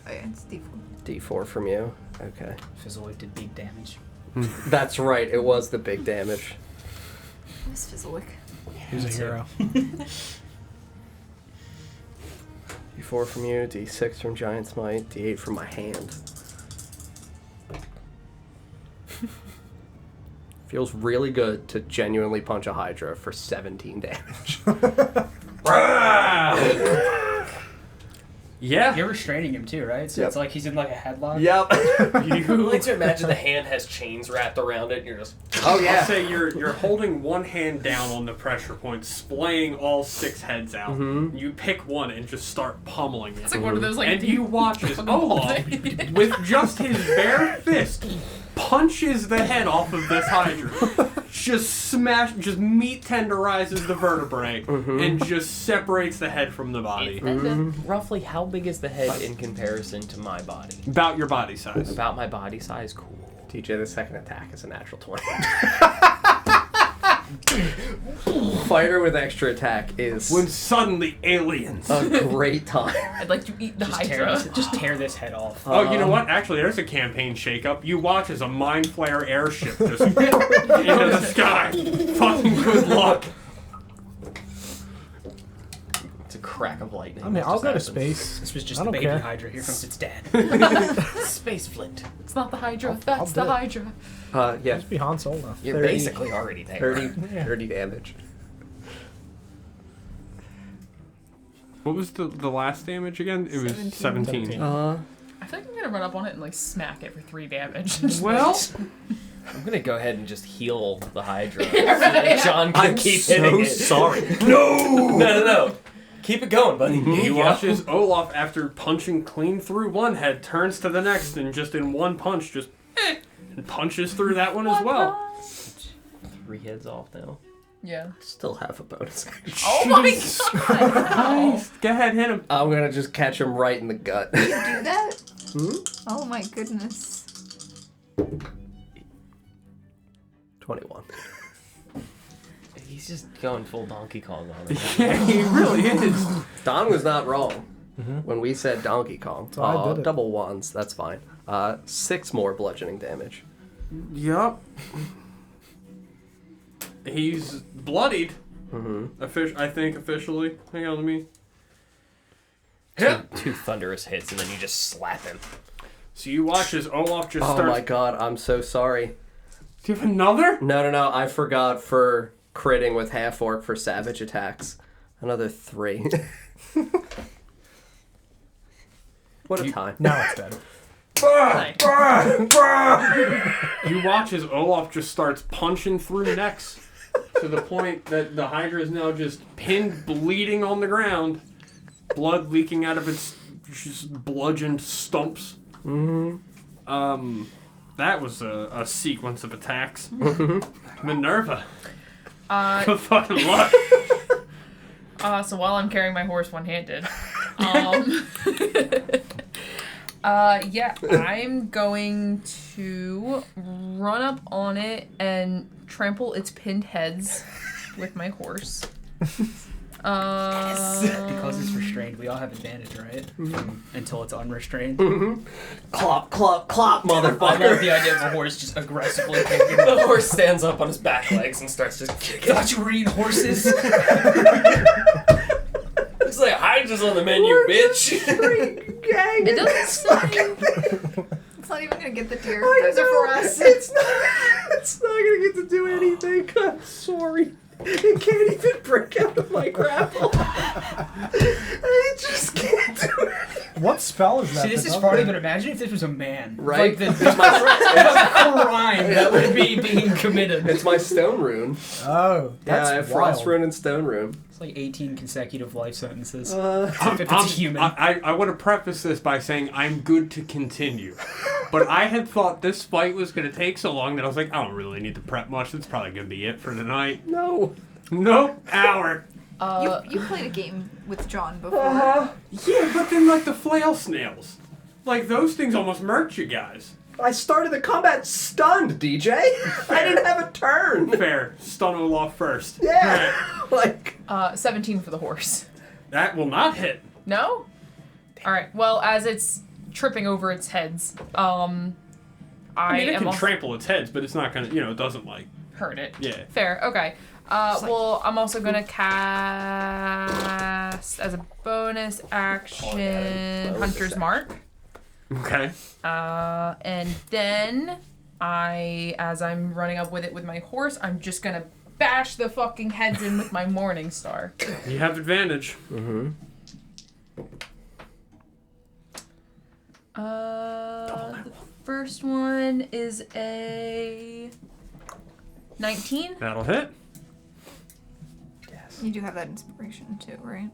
Oh yeah, it's D4. D4 from you. Okay. Fizzlewood did big damage. That's right, it was the big damage. Miss Fizzlewick. He's a hero. D4 from you, D6 from Giant Smite, D8 from my hand. Feels really good to genuinely punch a Hydra for 17 damage. Yeah. You're restraining him too, right? So Yep. it's like he's in like a headlock. Yep. I like to imagine the hand has chains wrapped around it and you're just... Oh I'll yeah. say you're holding one hand down on the pressure point, splaying all 6 heads out. Mhm. You pick one and just start pummeling it. It's like one of those like. And you watch as Olaf, with just his bare fist, punches the head off of this Hydra. Just meat tenderizes the vertebrae and just separates the head from the body. Roughly, how big is the head in comparison to my body? About your body size. About my body size? Cool. TJ, the second attack is a natural 20. Fighter with extra attack is When suddenly aliens. a great time. I'd like to eat the Just Hydra. tear this head off. Oh, you know what? Actually, there's a campaign shakeup. You watch as a Mind Flayer airship just into the sky. Fucking good luck. It's a crack of lightning. I mean, that I'll just go to happens. space. This was just I the don't baby care. Hydra. Here comes its dad. Space Flint. It's not the Hydra. I'll That's do the it. Hydra. Yeah, Just be Han Solo. You're 30. basically already there. 30 damage. What was the last damage again? It was 17. I feel like I'm gonna run up on it and like smack it for 3 damage. Just Well, I'm gonna go ahead and just heal the Hydra. right. John can I'm keep so hitting it. sorry. No. Keep it going, buddy. you watch as Olaf, after punching clean through one head, turns to the next and just in one punch, just and punches through that one as well. 3 heads off now. Yeah. Still have a bonus action. Oh my Jesus god! Christ. Go ahead, hit him. I'm gonna just catch him right in the gut. You do that? Hmm? Oh my goodness. 21. He's just going full Donkey Kong on it. Yeah, he really is. Don was not wrong when we said Donkey Kong. So I did it. Double ones, that's fine. 6 more bludgeoning damage. Yup. He's bloodied. I think officially. Hang on, let me. Two thunderous hits, and then you just slap him. So you watch as Olaf just Oh starts. my god, I'm so sorry. Do you have another? No, I forgot for critting with half orc for savage attacks. Another 3. What a time. Now it's dead. You watch as Olaf just starts punching through necks to the point that the Hydra is now just pinned, bleeding on the ground, blood leaking out of its just bludgeoned stumps. That was a sequence of attacks. Minerva. Good fucking luck. So while I'm carrying my horse one-handed, yeah, I'm going to run up on it and trample its pinned heads with my horse. Because it's restrained, we all have advantage, right? Until it's unrestrained. Clop, clop, clop, I love motherfucker. the idea of a horse just aggressively kicking. The horse stands up on his back legs and starts just kicking. Thought you were eating horses? It's like Hydra's on the menu, bitch. It doesn't say. It's not even gonna get the deer. Those are for us. It's not gonna get to do anything. I'm sorry. It can't even break out of my grapple. I just can't do it. What spell is that? See, this that's is up funny, there? but imagine if this was a man. Right? Like, the crime that would be being committed. It's my stone rune. Oh, that's I have wild. frost rune and stone rune. It's like 18 consecutive life sentences. I'm- if it's a human. I want to preface this by saying I'm good to continue. But I had thought this fight was going to take so long that I was like, I don't really need to prep much. That's probably going to be it for tonight. No. Nope, hour. You played a game with John before. Yeah, but then like the flail snails. Like those things almost murked you guys. I started the combat stunned, DJ. I didn't have a turn. Fair. Stun Olaf first. Yeah. Like. 17 for the horse. That will not hit. No? Alright, well, as it's tripping over its heads, I mean, it can also trample its heads, but it's not gonna, it doesn't like. hurt it. Yeah. Fair, okay. Well, I'm also gonna cast, as a bonus action, Hunter's Mark. Okay. And then as I'm running up with it with my horse, I'm just gonna bash the fucking heads in with my Morning Star. You have advantage. The first one is a 19. That'll hit. You do have that inspiration too, right?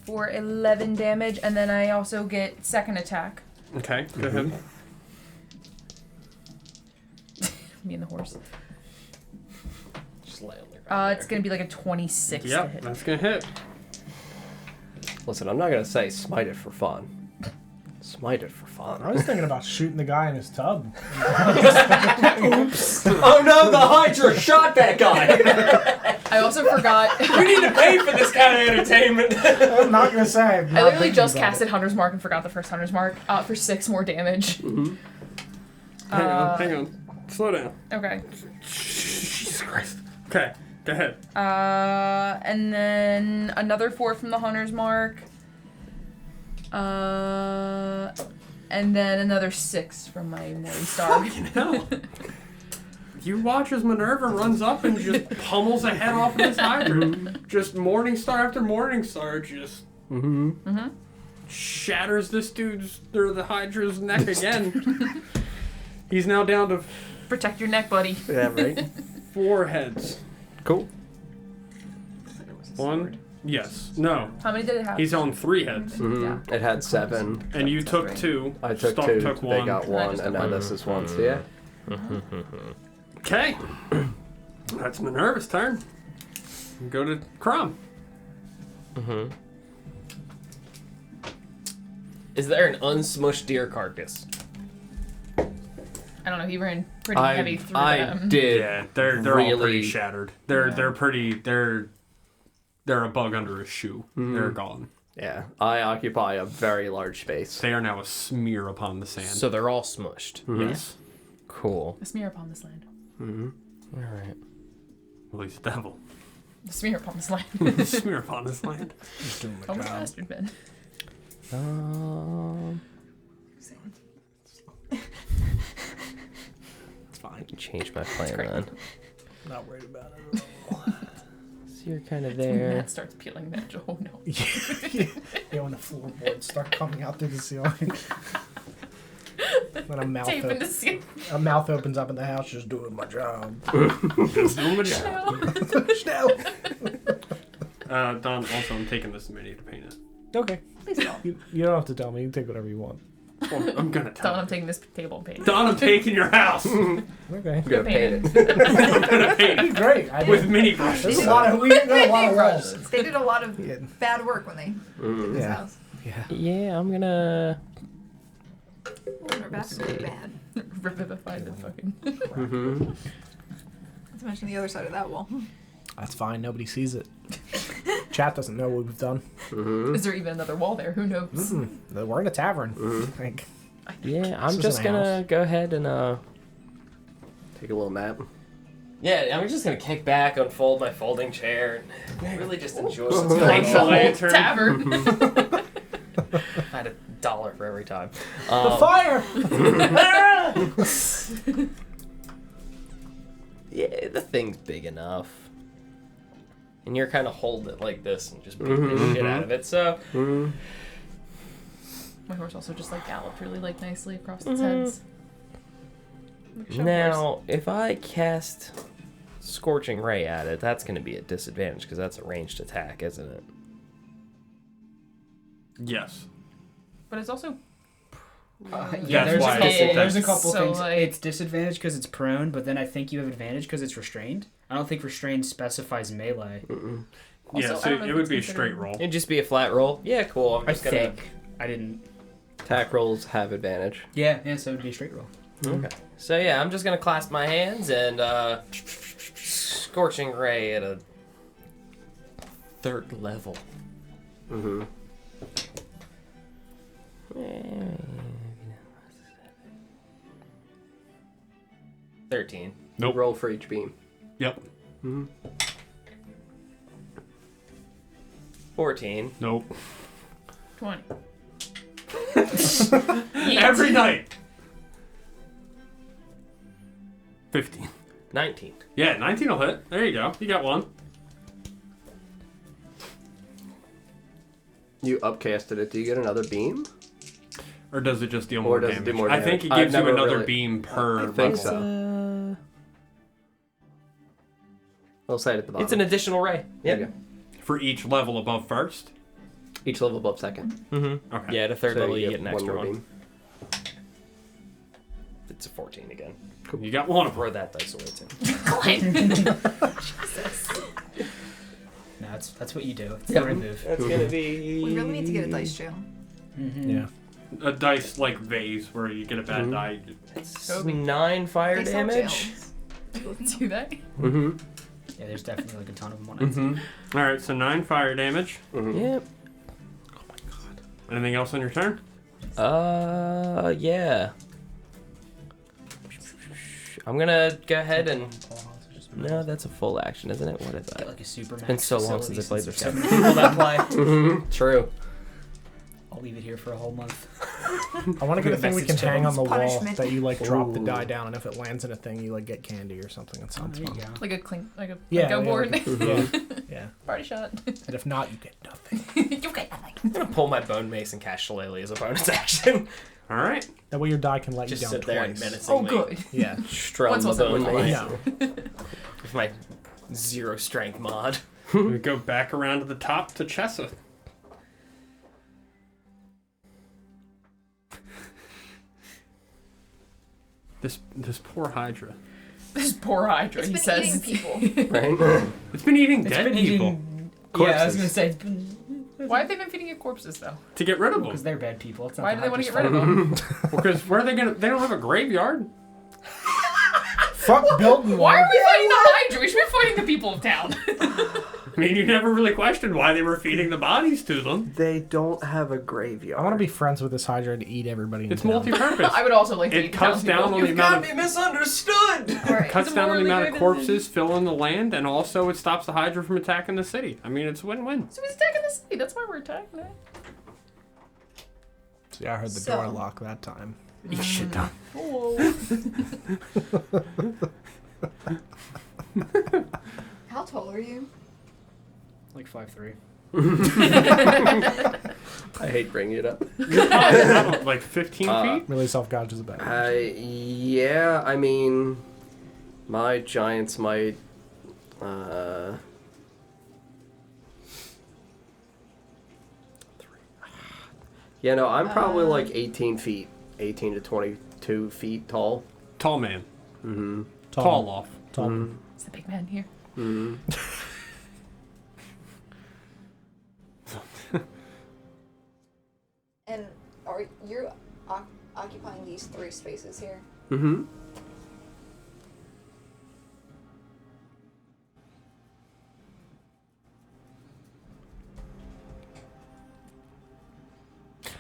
For 11 damage, and then I also get second attack. Okay, go ahead. Me and the horse. Just lay on the ground. It's gonna be like a 26 to Yep, hit. that's gonna hit. Listen, I'm not gonna say smite it for fun. Smite it for fun. I was thinking about shooting the guy in his tub. Oh no, the Hydra shot that guy! I also forgot. We need to pay for this kind of entertainment. I'm not gonna say. I'm I not literally thinking just about casted Hunter's Mark and forgot the first Hunter's Mark for 6 more damage. Hang on. Slow down. Okay. Jesus Christ. Okay, go ahead. And then another 4 from the Hunter's Mark. And then another 6 from my Morning Star. Fucking hell. You watch as Minerva runs up and just pummels a head off of this Hydra. Just Morning Star after Morning Star just shatters this the Hydra's neck again. He's now down to Protect your neck, buddy. Yeah, right? 4 heads. Cool. 1. Yes. No. How many did it have? He's on 3 heads. Yeah. It had 7. And you took 2. I took Stuck 2. took They 1. got 1, just and took now this is 1. So yeah. Okay. That's Minerva's turn. Go to Crom. Is there an unsmushed deer carcass? I don't know. He ran pretty heavy through I them. did. Yeah, they're all really- pretty shattered. They're pretty. They're a bug under a shoe. They're gone. Yeah, I occupy a very large space. They are now a smear upon the sand. So they're all smushed. Yes. Cool. A smear upon this land. All right. Well, he's the devil. A smear upon this land. Smear upon this land. Just doing my Almost job. bastard, Ben. It's fine. Change my plan then. Not worried about it at all. So you're kind of there. Matt starts peeling that. Oh no. Yeah, when the floorboards start coming out through the ceiling. When a mouth, Tape in the ceiling. a mouth opens up in the house, just doing my job. Just doing my job. Schnell. Don, also, I'm taking this mini to paint it. Okay. Please don't. You don't have to tell me. You can take whatever you want. Well, I'm gonna tell Don, I'm you. taking this table and painting. Don, I'm taking your house. Okay. I'm gonna paint it. I'm gonna paint it Great. with mini brushes. There's a lot of we got a lot of walls. They did a lot of Yeah. bad work when they built this Yeah. house. Yeah. Yeah, I'm gonna. Our bastards are bad. Revivify the fucking. Mm-hmm. Not to mention the other side of that wall. That's fine. Nobody sees it. Chat doesn't know what we've done. Mm-hmm. Is there even another wall there? Who knows? Mm-mm. We're in a tavern. Like, Yeah, I'm This just isn't a gonna house. go ahead and Take a little nap. Yeah, I'm just gonna kick back, unfold my folding chair, and really just enjoy Light what's the going on. lantern. Tavern. I had $1 for every time. the fire. Yeah, the thing's big enough. And you're kind of holding it like this and just beating the shit out of it, so... My horse also just like galloped really like nicely across its heads. Like a show horse. Now, if I cast Scorching Ray at it, that's going to be a disadvantage because that's a ranged attack, isn't it? Yes. But it's also Yeah, That's why it's there's a intense. couple So, things. like- It's disadvantage because it's prone, but then I think you have advantage because it's restrained. I don't think restrained specifies melee. Yeah, Also, I so don't know it if would it's be a considered- straight roll. It'd just be a flat roll. Yeah, cool. I'm I just gonna... think. I didn't. Attack rolls have advantage. Yeah, so it would be a straight roll. Okay. So yeah, I'm just gonna clasp my hands and Scorching Ray at a 3rd level. Mm-hmm. 13. Nope. Roll for each beam. Yep. 14. Nope. 20. Every night. 15. 19. Yeah, 19 will hit. There you go. You got one. You upcasted it. Do you get another beam? Or does it just deal Or more does it damage? do more I think it damage? gives I've you never another really- beam per I think level. so. I'll say it at the bottom. It's an additional ray. There you Yep. go. For each level above first? Each level above second. Mm-hmm. Okay. Yeah, at a 3rd So level you get an extra more one. beam. It's a 14 again. You got one of them. Throw that dice away too. No, that's what you do. It's Yep. the right move. That's gonna be... We really need to get a dice jail. Yeah. A dice like vase where you get a bad die. It's Toby. 9 fire They sell damage. jails. Do they? Mm-hmm. Yeah, there's definitely like a ton of them on it. Mm-hmm. Alright, so 9 fire damage. Mm-hmm. Yep. Anything else on your turn? Yeah. I'm gonna go ahead and... No, that's a full action, isn't it? What is Get that? like a super been so long since I played this So game. many people that play. Mm-hmm. True. I'll leave it here for a whole month. I want to get a thing we can Message to hang on the them. wall Punishment. that you like drop the Ooh. die down, and if it lands in a thing, you like get candy or something. It sounds There you fun. go. Like a clink, like a Yeah, go yeah, board. like- yeah, yeah. Party shot. And if not, you get nothing. You get nothing. I'm gonna pull my Bone Mace and cast Shillelagh as a bonus action. Alright. That way your die can let Just you down sit there and twice. menacingly... Oh, good. Yeah. Strum Once the wasn't bone worth mace. No. With my 0 strength mod. We go back around to the top to Chessa. This poor Hydra. This poor Hydra, It's he been says. eating people. Right? It's been eating It's dead been people eating. Yeah, I was gonna say Why have they been feeding it corpses, though? to get rid of because them. they're bad people. It's not Why the do they want to Hydra's get rid of fault. them? Because where are they gonna? They don't have a graveyard. Fuck building Why one. are we fighting the Hydra? We should be fighting the people of town. I mean, you never really questioned why they were feeding the bodies to them. They don't have a graveyard. I want to be friends with this Hydra and eat everybody in It's town. multi-purpose. I would also like to It eat cuts down townspeople. on the amount of misunderstood! Alright. cuts Is it down on the morally amount of good? corpses filling the land, and also it stops the Hydra from attacking the city. I mean, it's win-win. So he's attacking the city. That's why we're attacking it. See, I heard the So- door lock that time. You shit done. Oh. How tall are you? Like 5'3". I hate bringing it up. You're probably like 15 feet? Really self-conscious about it. Yeah, I mean, my giants might, yeah, no, I'm probably like 18 feet, 18 to 22 feet tall. Tall man. Mm-hmm. Tall off. Tall. Mm-hmm. It's the big man here. Mm-hmm. And are you occupying these 3 spaces here? Mm-hmm.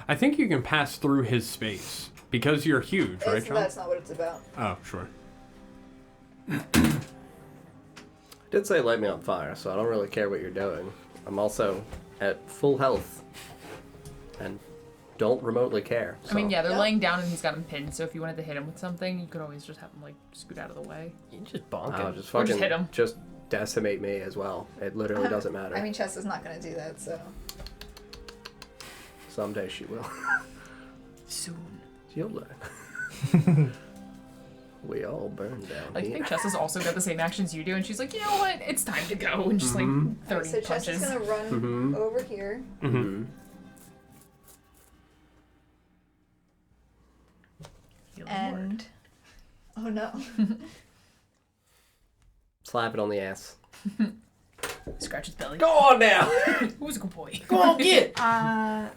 I think you can pass through his space because you're huge, right, John? That's not what it's about. Oh, sure. I did say light me on fire, so I don't really care what you're doing. I'm also at full health and don't remotely care. I mean, so. yeah, they're Yeah. laying down and he's got him pinned, so if you wanted to hit him with something, you could always just have him, like, scoot out of the way. You can just bonk I'll him. just Or fucking just hit him. just decimate me as well. It literally doesn't matter. I mean, Chess is not going to do that, so. Someday she will. Soon. You'll learn. We all burn down Like, I here. think Chessa's also got the same actions you do, and she's like, you know what, it's time to go, and just, like, 30 So Chess punches. is going to run Mhm. over here. Mm-hmm. Healing word. And. Oh no. Slap it on the ass. Scratch his belly. Go on now! Who's a good boy? Go on, get! I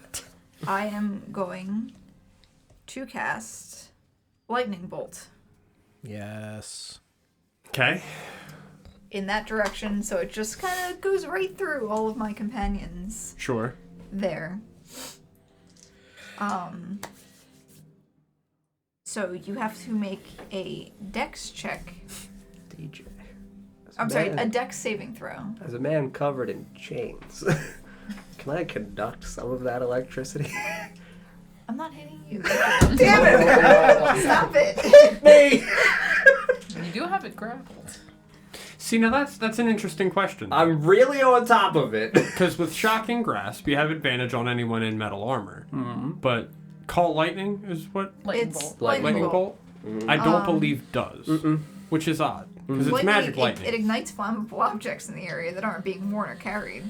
am going to cast Lightning Bolt Yes. Okay. in that direction, so it just kind of goes right through all of my companions Sure. there. So you have to make a dex check. DJ. I'm sorry, a dex saving throw. As a man covered in chains, can I conduct some of that electricity? I'm not hitting you. Damn it! Stop it! Me! You do have it grappled. See, now that's an interesting question. I'm really on top of it. Because with Shocking Grasp, you have advantage on anyone in metal armor. Mm-hmm. But Call Lightning is what Lightning It's bolt. lightning Lightning bolt. Bolt? I don't believe does. Which is odd. Because it's magic lightning. It ignites flammable objects in the area that aren't being worn or carried.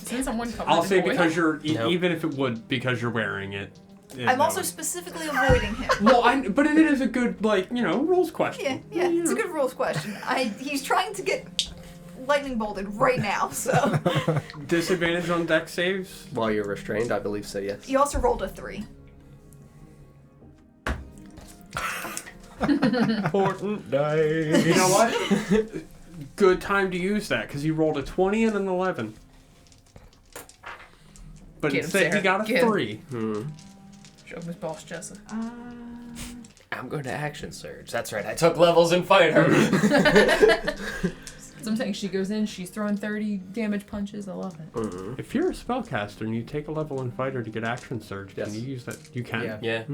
Isn't someone covered I'll in say oil? because you're... Nope. Even if it would, because you're wearing it. I'm also specifically avoiding him. Well, but it is a good, rules question. Yeah, it's a good rules question. He's trying to get lightning bolted right now, so. Disadvantage on deck saves? While you're restrained, I believe so, yes. You also rolled a 3. Important day. You know what? Good time to use that, because he rolled a 20 and an 11. But Get him, instead he Sarah. got a Get him. 3. Show him his boss, Jessa. I'm going to action surge. That's right. I took levels in fighter. So I'm saying she goes in, she's throwing 30 damage punches. I love it. Mm-hmm. If you're a spellcaster and you take a level in fighter to get action surge, Yes. can you use that? You can. Yeah. Yeah.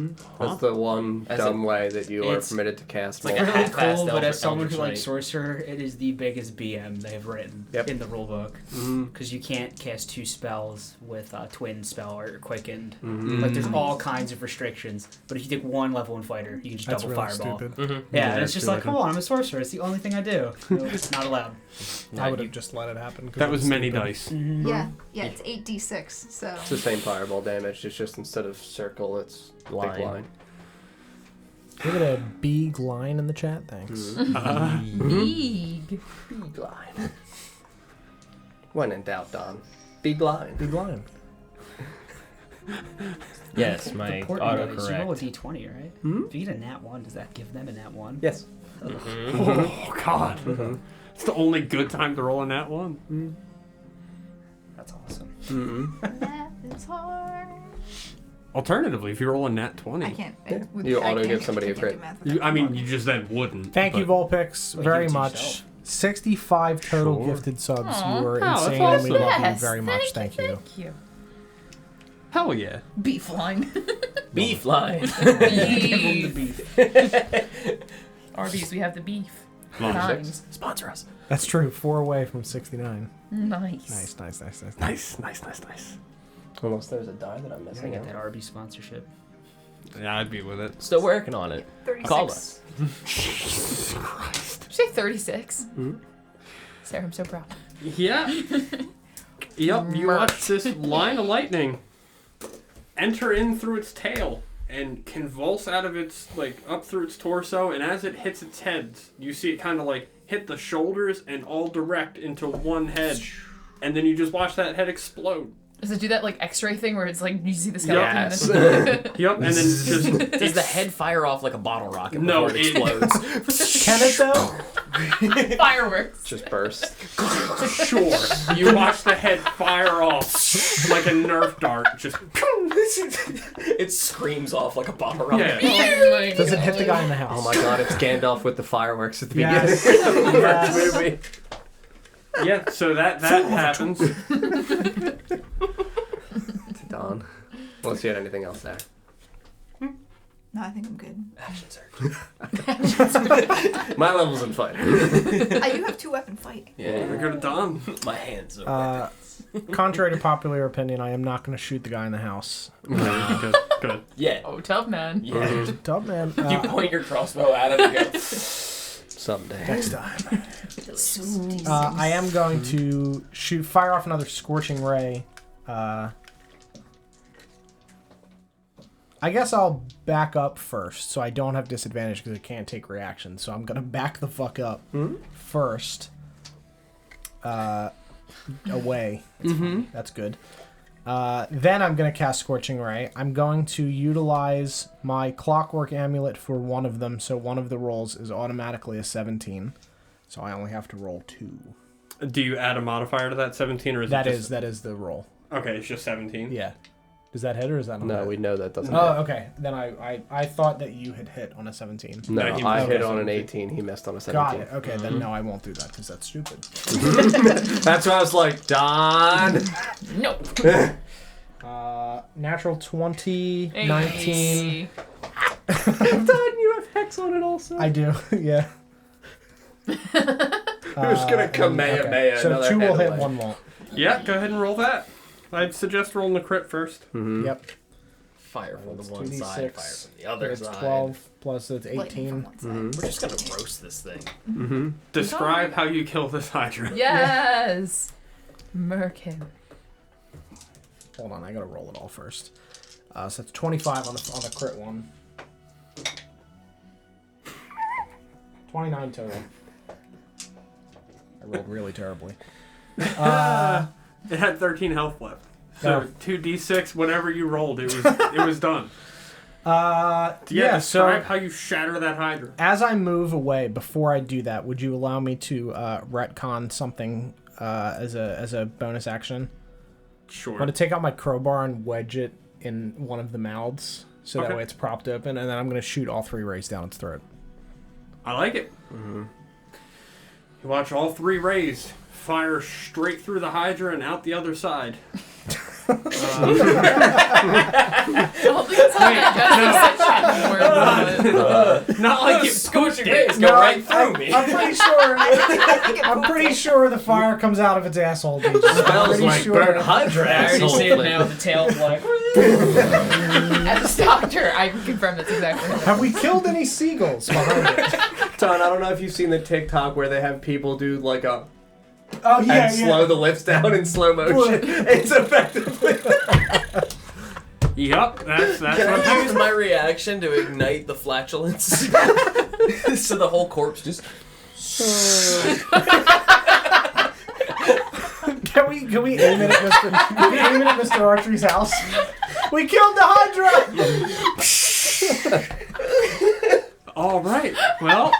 That's the one As dumb way that you are it's- permitted to cast like more. a Really half-assed cool, but as Eldritch someone who likes Knight. sorcerer, it is the biggest BM they've written Yep. in the rulebook. Mm-hmm. Because you can't cast 2 spells with twin spell or quickened. Mm-hmm. Like there's all kinds of restrictions. But if you take 1 level in fighter, you can just That's double really fireball. stupid. Mm-hmm. Yeah, Yeah, and that's it's just too like, much. come on, I'm a sorcerer. It's the only thing I do. No, it's not allowed. I would have just let it happen. 'cause That was it's many stupid. dice. Yeah, it's 8d6, so. It's the same fireball damage, it's just instead of circle, it's Line. big line. Look at a big line in the chat. Thanks. Big. Big line. When in doubt, Don. Big line. Big line. Yes, my Important though is you roll a autocorrect. d20, right? Hmm? If you get a nat 1, does that give them a nat 1? Yes. Oh, God. It's the only good time to roll a nat 1. That's awesome. Mm-hmm. Math is hard. Alternatively, if you roll a nat 20. I can't. Yeah. With, You I auto can't- give somebody I a can't crit. do math with that. I mean, you just then wouldn't. Thank you, but- Volpix, Well, very give it to much. yourself. 65 total Sure. gifted subs. Aw, You were that's insane, and we awesome. love you Yes, very much. Thank you. Thank you. Hell yeah. Beef line. Beef line. Give them the beef. Arby's, we have the beef. Nines. Sponsor us. That's true. 4 away from 69. Nice. Nice. Unless there's a die that I'm Gotta missing get out. that Arby sponsorship. Yeah, I'd be with it. Still working on it. 36. Call us. Jesus Christ. Did you say 36? Hmm? Sarah, I'm so proud. Yeah. Yep, you watch this line of lightning enter in through its tail and convulse out of its, up through its torso, and as it hits its head, you see it kind of, hit the shoulders and all direct into one head. And then you just watch that head explode. Does it do that X-ray thing where it's you see the skeleton? Yes. And then... Yep, and then just... Does the head fire off like a bottle rocket No, before it explodes? Can it though? Fireworks. Just burst. Sure. You watch the head fire off like a Nerf dart. Just... It screams off like a bottle rocket. Yeah. Oh my Does it hit the God. guy in the house? Oh my god, it's Gandalf with the fireworks at the Yes. beginning of the Yes. first movie. Yeah, so that happens. To Dawn. Unless you had anything else there. No, I think I'm good. Action surge. My level's in fight. You have 2-weapon fight. We're Yeah. gonna Dom. My hands are Contrary to popular opinion, I am not going to shoot the guy in the house. Good. Yeah. Oh, tough man. Yeah. Tough man. You point your crossbow at him and go. Someday. Next time. I am going to fire off another scorching ray. I guess I'll back up first, so I don't have disadvantage because I can't take reactions. So I'm gonna back the fuck up first. Away. That's good. Then I'm gonna cast Scorching Ray. I'm going to utilize my Clockwork Amulet for one of them, so one of the rolls is automatically a 17. So I only have to roll 2. Do you add a modifier to that 17, or is it just... That is the roll. Okay, it's just 17? Yeah. Does that hit or is that not No, hit? we know that doesn't Oh, hit. okay. Then I thought that you had hit on a 17. No, No, he I missed hit on on an 17. 18. He missed on a 17. Got it. Okay, then no, I won't do that because that's stupid. That's why I was like, Don. Nope. Natural 20, Hey. 19. Don, you have hex on it also. I do, yeah. Who's gonna Kamehameha So another 2 will head hit, away? 1 won't. Yeah, go ahead and roll that. I'd suggest rolling the crit first. Yep. Fire from the It's one 2d6. side, fire from the other It's side. 12 plus it's Lightning 18. from one side. We're just gonna roast this thing. Describe how you kill this Hydra. Yes. Murk him. Hold on, I gotta roll it all first. So it's 25 on the crit one. 29 total. I rolled really terribly. It had 13 health left. So Oh. 2d6, whatever you rolled, it was done. Yeah, so describe how you shatter that Hydra. as I move away, before I do that, would you allow me to retcon something as a bonus action? Sure. I'm going to take out my crowbar and wedge it in one of the mouths, so that Okay. way it's propped open, and then I'm going to shoot all 3 rays down its throat. I like it. You watch all 3 rays fire straight through the Hydra and out the other side. I don't think that's how I adjust this Not like it Scorching pooped it. rays go right through me. I'm pretty sure. I'm pretty sure the fire comes out of its asshole. Dude. I'm Smells pretty like sure. burnt Hydra. I already asshole see it flavor. now. The tail like. As a doctor, I can confirm that's exactly what Have we killed any seagulls behind it? Don, I don't know if you've seen the TikTok where they have people do like a Oh yeah, and slow the lips down in slow motion. It's effectively. Yep, that's Can what I happens. use my reaction to ignite the flatulence? So the whole corpse just... Can we aim it at Mr. Archery's house? We killed the Hydra. All right, well,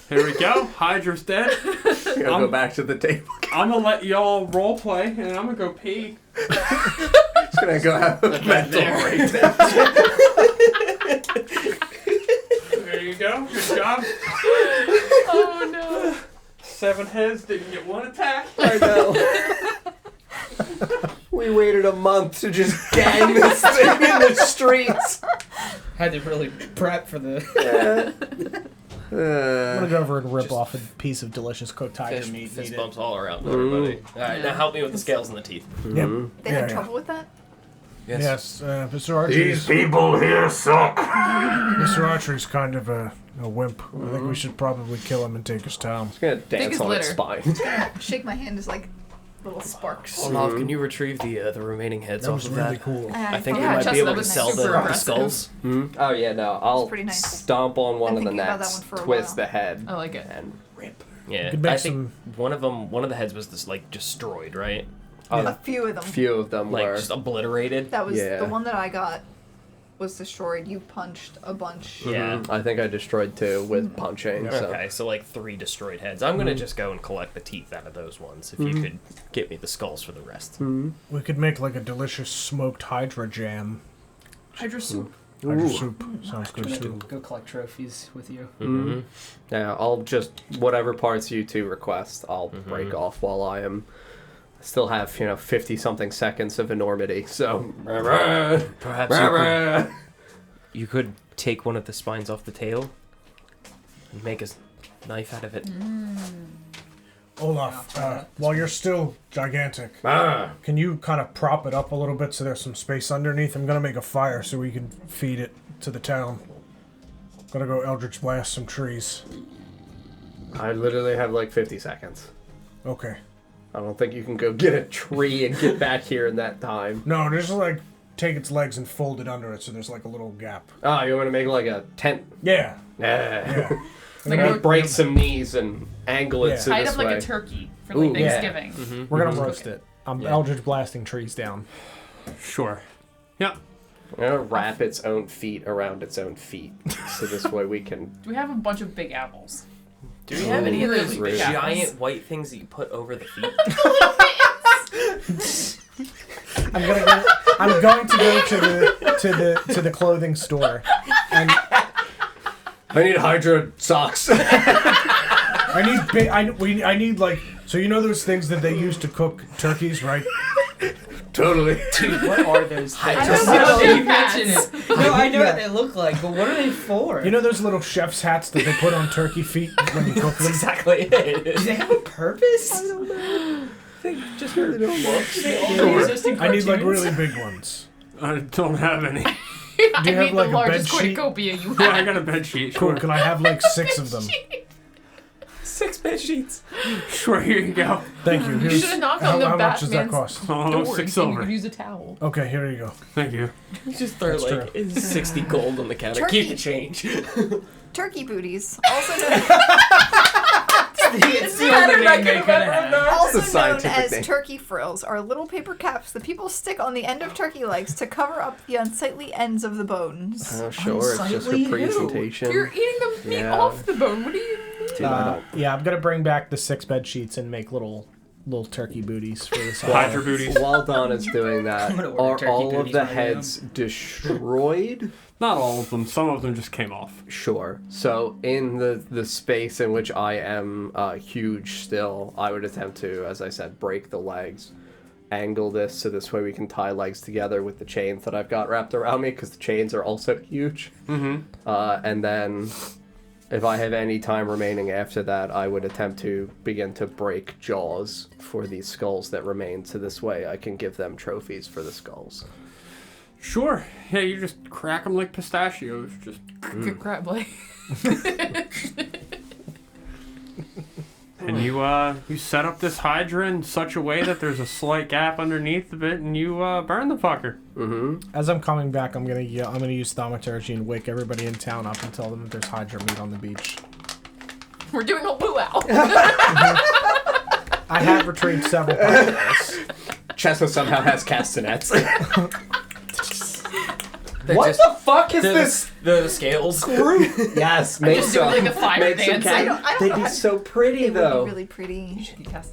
here we go. Hydra's dead. Gotta go back to the table. I'm gonna let y'all role play, and I'm gonna go pee. Just gonna go have a mental breakdown. There you go. Good job. Oh no. 7 heads didn't get 1 attack. I know. We waited a month to just gang this thing in the streets. Had to really prep for the. Yeah. gonna go over and rip off a piece of delicious cooked Hydra Fist, meat. and fist eat bumps all around everybody. All right, now help me with the scales and the teeth. it. Yep. They had trouble with that? Yes, Mr. Archer's, people here suck. Mr. Archer's kind of a wimp. I think we should probably kill him and take his town. It's gonna dance his on its litter. spine. Shake my hand as like little sparks. Olaf, can you retrieve the remaining heads That off was of really that? cool. I think Yeah, we might Chester, be able that to was sell super the aggressive. skulls. Oh yeah, no, I'll pretty nice. stomp on one of the thinking about that necks, one for a twist while. the head, I like it. and rip. Yeah, could make I think one of the heads was just like destroyed, right? A few of them. Few of them Like were. just obliterated. That was Yeah. the one that I got was destroyed. You punched a bunch. Yeah. I think I destroyed 2 with punching. So. Okay, so like 3 destroyed heads. I'm gonna just go and collect the teeth out of those ones. If you could get me the skulls for the rest. We could make like a delicious smoked Hydra jam. Hydra soup. Hydra soup sounds good I'm too. gonna go collect trophies with you. Mm-hmm. Yeah, I'll just whatever parts you 2 request, I'll break off while I am. Still have 50 something seconds of enormity. So Perhaps you could take one of the spines off the tail and make a knife out of it. Olaf, while you're still gigantic, can you kind of prop it up a little bit so there's some space underneath? I'm gonna make a fire so we can feed it to the town. Gotta go Eldritch Blast some trees. I literally have like 50 seconds. Okay. I don't think you can go get a tree and get back here in that time. No, just like take its legs and fold it under it so there's like a little gap. Oh, you want to make like a tent? Yeah. Yeah. Yeah. Like We're gonna a- break some knees and angle it Yeah. so Tied this up like way. a turkey for like Ooh, yeah. Thanksgiving. We're gonna roast it. I'm Eldritch Blasting trees down. Sure. Yeah. I'm gonna wrap its own feet around its own feet, so this way we can. Do we have a bunch of big apples? Do we have any of Really those big apples. giant white things that you put over the feet? I'm going to go to the clothing store, and I need Hydra socks. I need big. I need like, so you know those things that they use to cook turkeys, right? Totally. Dude, what are those things? I don't don't know. know. You mention it. No, I know what they look like, but what are they for? You know those little chef's hats that they put on turkey feet when you cook them? Exactly do it. they have a purpose? Just really don't look. I need like really big ones. I don't have any. Do you I have need like the a bed largest sheet? cornucopia you Yeah, I have. got a bed sheet. Cool. Sure. Can I have like 6 of them? 6 bed sheets. Sure, here you go. Thank you. You Here's- should have knocked how, on the how much does that Batman's cost? Oh, door 6 and seen you silver. could use a towel. Okay, here you go. Thank you. You just throw That's like 60 gold on the counter. Turkey. Keep the change. Turkey booties, also known, It's the only name they could have. also That's a known scientific as name. turkey frills, are little paper caps that people stick on the end of turkey legs to cover up the unsightly ends of the bones. Oh, sure, it's just Unsightly a who? presentation. You're eating the meat Yeah. off the bone. What do you mean? Dude, I don't. Yeah, I'm gonna bring back the 6 bed sheets and make little turkey booties for this. Hydra booties. While Don is doing that, I'm gonna order are turkey all of booties the when I get 'em. heads destroyed? Not all of them. Some of them just came off. Sure. So in the space in which I am huge still, I would attempt to, as I said, break the legs, angle this so this way we can tie legs together with the chains that I've got wrapped around me, because the chains are also huge. Mm-hmm. And then, if I have any time remaining after that, I would attempt to begin to break jaws for these skulls that remain, so this way I can give them trophies for the skulls. Sure. Yeah, you just crack them like pistachios. Just. Good crab leg. And you set up this Hydra in such a way that there's a slight gap underneath of it, and you burn the fucker. Mm-hmm. As I'm coming back, I'm gonna use thaumaturgy and wake everybody in town up and tell them that there's Hydra meat on the beach. We're doing a luau. I have retrieved several particles. Chestnut somehow has castanets. What the fuck is this The scales. group? Yes, make Just doing some. like a fire make some dance. cat- They'd be so pretty It would though. be really pretty.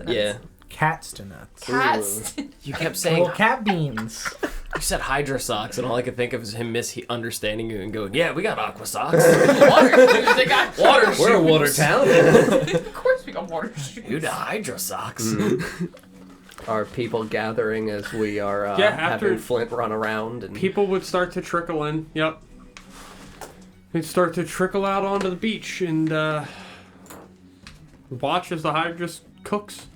Yeah. Cats to nuts. Cats. You kept saying Little cat beans. you said Hydra socks, and all I could think of is him misunderstanding you and going, "Yeah, we got aqua socks. Water. They got water. We're a water shoes. town. Of course we got water shoes. Dude, Hydra socks." Are people gathering as we are Yeah, after- having Flint run around and People would start to trickle in. Yep. They start to trickle out onto the beach and watch as the Hydra cooks.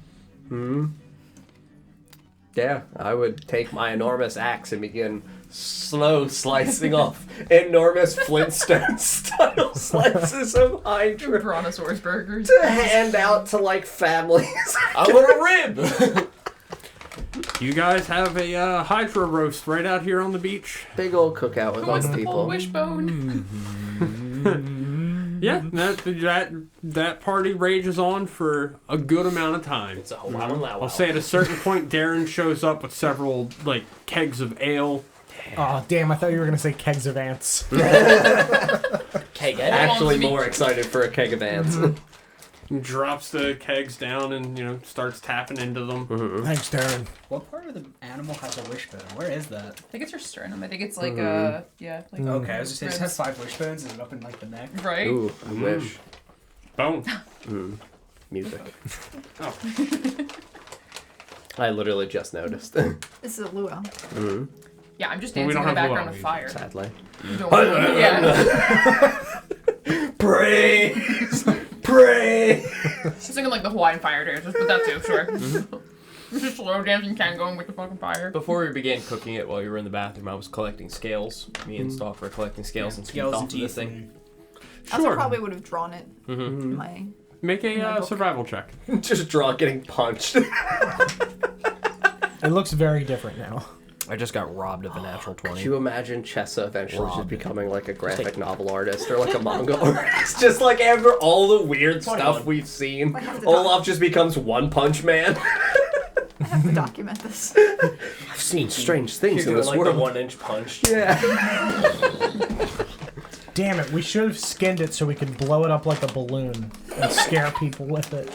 Yeah, I would take my enormous axe and begin slow slicing off enormous Flintstone-style slices of Hydra Brontosaurus burgers. to hand out to, like, families. I want a rib! You guys have a Hydra roast right out here on the beach. Big old cookout with Who all wants the the full people. wishbone? Yeah, that party rages on for a good amount of time. It's a wow and wow. I'll say at a certain point, Darren shows up with several, like, kegs of ale. Oh, damn, I thought you were going to say kegs of ants. Keg Actually more excited for a keg of ants. Drops the kegs down and, starts tapping into them. Thanks, Darren. What part of the animal has a wishbone? Where is that? I think it's your sternum. I think it's like yeah, like Okay, I was just saying, it ribs. has 5 wishbones. Is it up in like the neck? Right. Ooh, I wish. Boom. Music. Oh. I literally just noticed. This is a luau. Yeah, I'm just Well, we dancing in don't the have background luau of fire. Sadly. You don't yeah. Praise! Praise! Just thinking like the Hawaiian fire dancers, but that too, sure. Just slow dancing going with the fucking fire. Before we began cooking it, while you were in the bathroom, I was collecting scales. Me and Stalk were collecting scales and Scales off and of this teeth. thing. And I also Sure. probably would have drawn it in my... Make My a book. survival check. Just draw getting punched. It looks very different now. I just got robbed of a natural Could 20. you imagine Chessa eventually just Robbed. becoming like a graphic novel artist or like a manga artist? Just like after all the weird stuff 21. we've seen, I have to Olaf just becomes One Punch Man. I have to document this. I've seen strange things You're in doing this like the world. 1-inch punch. Yeah. Damn it, we should have skinned it so we could blow it up like a balloon and scare people with it.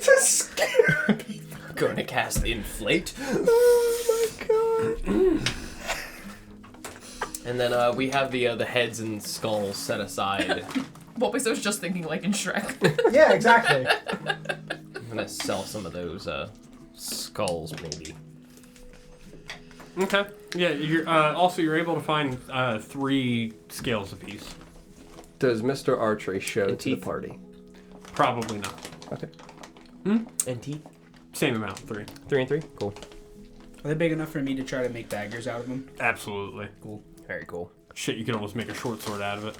To scare. Going to cast Inflate. Oh my god. And then we have the heads and skulls set aside. What was I was just thinking like in Shrek. Yeah, exactly. I'm gonna sell some of those skulls, maybe. Okay. Yeah. You're able to find 3 scales apiece. Does Mr. Archery show And to the teeth? party? Probably not. Okay. And teeth. Same amount, 3. 3 and 3. Cool. are they big enough for me to try to make daggers out of them? Absolutely. Cool. Very cool. Shit, you could almost make a short sword out of it.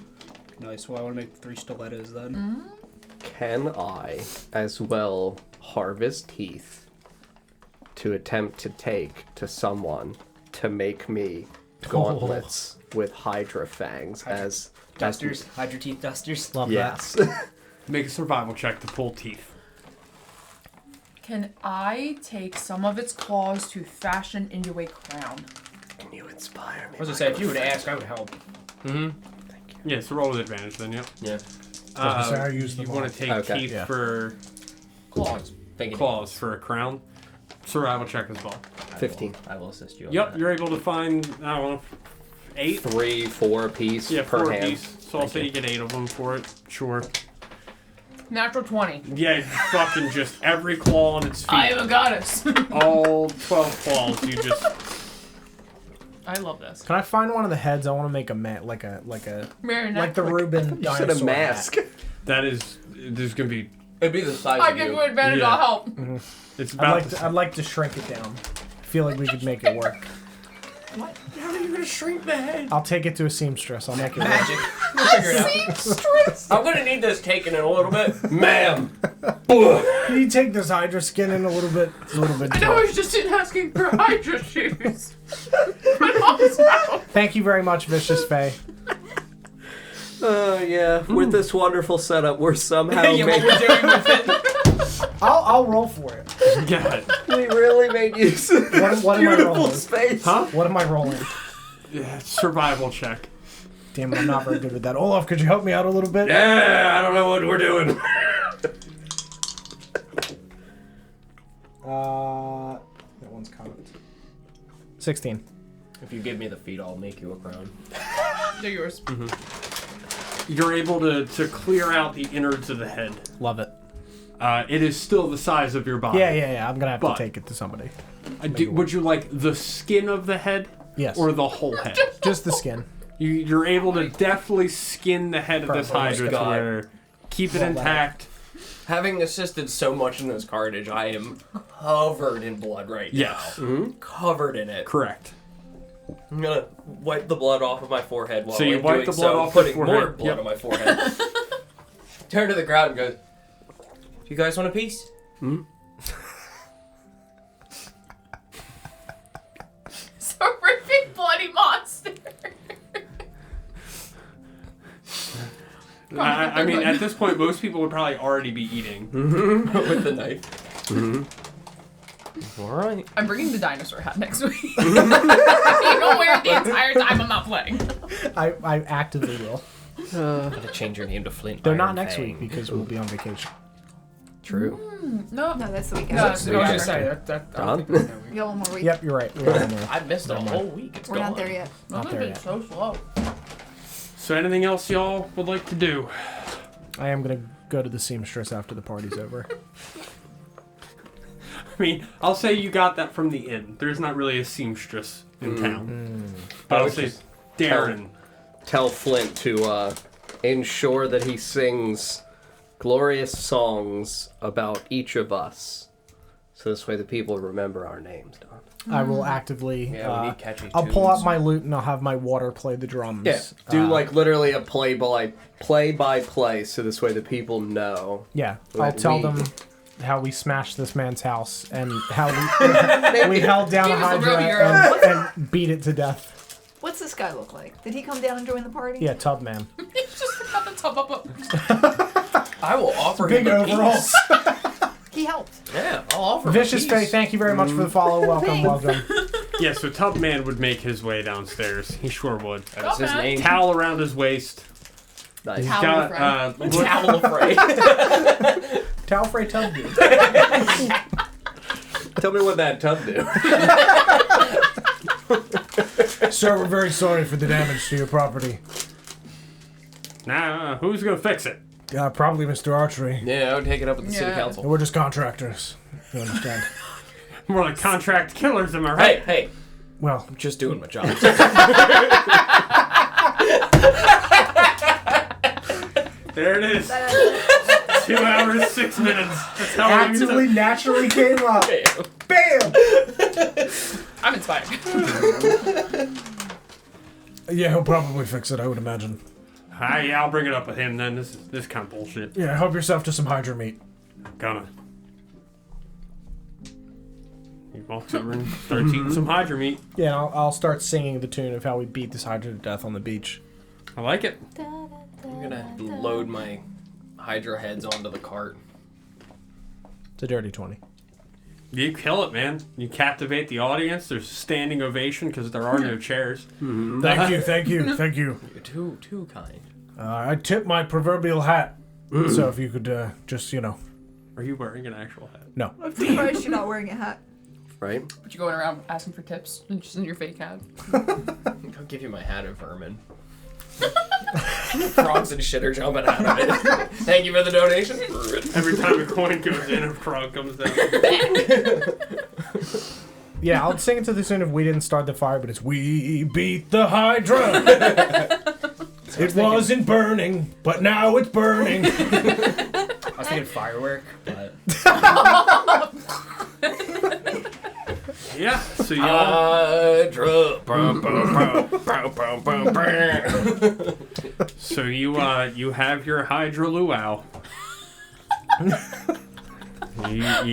Nice. Well, I want to make 3 stilettos then. Can I as well harvest teeth to attempt to take to someone to make me gauntlets with Hydra fangs as Dusters. Hydra teeth dusters. Love Yes. Make a survival check to pull teeth. Can I take some of its claws to fashion into a crown? Can you inspire me? I was gonna say, if you would ask, I would help. Yeah, so roll with advantage then, yep. Yeah. say I use them you all. want to take Okay, teeth yeah. for Claws. Thinking claws for a crown. Survival check as well. 15. I will assist you on Yep, that. you're able to find, I don't know, 8? 3, 4 apiece Yeah, per 4 hand. apiece. So I'll say you get 8 of them for it. Sure. Natural 20. Yeah, fucking just every claw on its feet. I am a goddess. All 12 claws, you just... I love this. Can I find one of the heads? I want to make a like the Reuben You dinosaur said a mask. hat. That is... There's gonna be... It'd be the size I of give you. you advantage, Yeah. I'll help. It's about I'd like to shrink it down. I feel like we could make it work. What? How are you gonna shrink the head? I'll take it to a seamstress. I'll make it work. Magic. We'll figure it out. I'm gonna need this taken in a little bit. Ma'am! Can you take this Hydra skin in a little bit? It's a little bit. I know I dark. was just asking for Hydra shoes. My mom's house. Thank you very much, Vicious Faye. Oh, yeah. With this wonderful setup, we're somehow Yeah, what making... we're doing with it. I'll roll for it. God. We really made use of this What am I beautiful rolling? space. Huh? What am I rolling? Yeah, survival check. Damn it, I'm not very good with that. Olaf, could you help me out a little bit? Yeah, I don't know what we're doing. That one's cocked. 16. If you give me the feet, I'll make you a crown. They're yours. You're able to clear out the innards of the head. Love it. It is still the size of your body. Yeah. I'm gonna have But- to take it to somebody. Would you like the skin of the head? Yes. Or the whole head? Just the skin. You're able to definitely skin the head of this Hydra to God. where keep it intact. Having assisted so much in this carnage, I am covered in blood right Yes. now. Covered in it. Correct. I'm gonna wipe the blood off of my forehead while So you I'm wipe doing the blood so, off your putting more forehead. blood Yep. on my forehead. Turn to the crowd and goes, "Do you guys want a piece?" It's a horrific bloody monster. I mean, at this point, most people would probably already be eating. With the knife. All right. I'm bringing the dinosaur hat next week. You don't wear it the entire time I'm not playing. I actively will. Gotta change your name to Flint. They're Iron not next Fang. week because we'll be on vacation. True. No. No, that's the weekend. No, I was gonna say that. I don't think it's no We got one more week. Yep, you're right. We got one more. I missed a whole week. It's We're gone. not there yet. Not there yet. so slow. So anything else y'all would like to do? I am gonna go to the seamstress after the party's over. I mean, I'll say you got that from the inn. There's not really a seamstress in town. But I I'll would say just Darren. Tell Flint to ensure that he sings glorious songs about each of us. So this way the people remember our names, Don. I will actively. Yeah, we need catchy I'll pull out tunes. my lute and I'll have my water play the drums. Yeah, do like literally a play-by-play, so this way the people know. Yeah, I'll Like tell we- them how we smashed this man's house and how we held down a Give us a Hydra Romeo. and beat it to death. What's this guy look like? Did he come down and join the party? Yeah, Tub Man. He's just got the tub up. I will offer Big him a overalls. piece. He helped. Yeah, I'll offer him Vicious a Faye, piece. thank you very much for the follow. Welcome, Thanks. welcome. Yeah, so Tubman would make his way downstairs. He sure would. That is his Tubman. name. Towel around his waist. Nice. He's Towel got afraid. Towel afraid. Towel Frey Tub Dude. Tell me what that tub do. Sir, we're very sorry for the damage to your property. Nah, who's gonna fix it? Probably Mr. Archery. Yeah, I would take it up with the city Yeah. council. We're just contractors. You understand? More like contract killers, am I right? Hey, Well, I'm just doing my job. There it is. 2 hours, 6 minutes. That's how long it actively, took. naturally came up. Bam! I'm inspired. Yeah, he'll probably fix it, I would imagine. Yeah, I'll bring it up with him then. This kind of bullshit. Yeah, help yourself to some Hydra meat. Gonna. He walks over and starts eating some Hydra meat. Yeah, and I'll start singing the tune of how we beat this Hydra to death on the beach. I like it. I'm gonna load my Hydra heads onto the cart. It's a dirty 20. You kill it, man. You captivate the audience. There's a standing ovation because there are no chairs. Thank you, thank you, thank you. You're too kind. I tip my proverbial hat. So if you could just, Are you wearing an actual hat? no. I'm surprised you're not wearing a hat. Right? But you going around asking for tips and just in your fake hat. I'll give you my hat of vermin. Frogs and shit are jumping out of it. Thank you for the donation. Every time a coin goes in, a frog comes down. Yeah, I'll sing it to the tune of We Didn't Start the Fire, but it's We Beat the Hydra. It wasn't burning, but now it's burning. I was thinking firework, but Yeah, so y'all. Hydra. Bum, bum, bum, bum, bum, bum. So you have your Hydra luau. you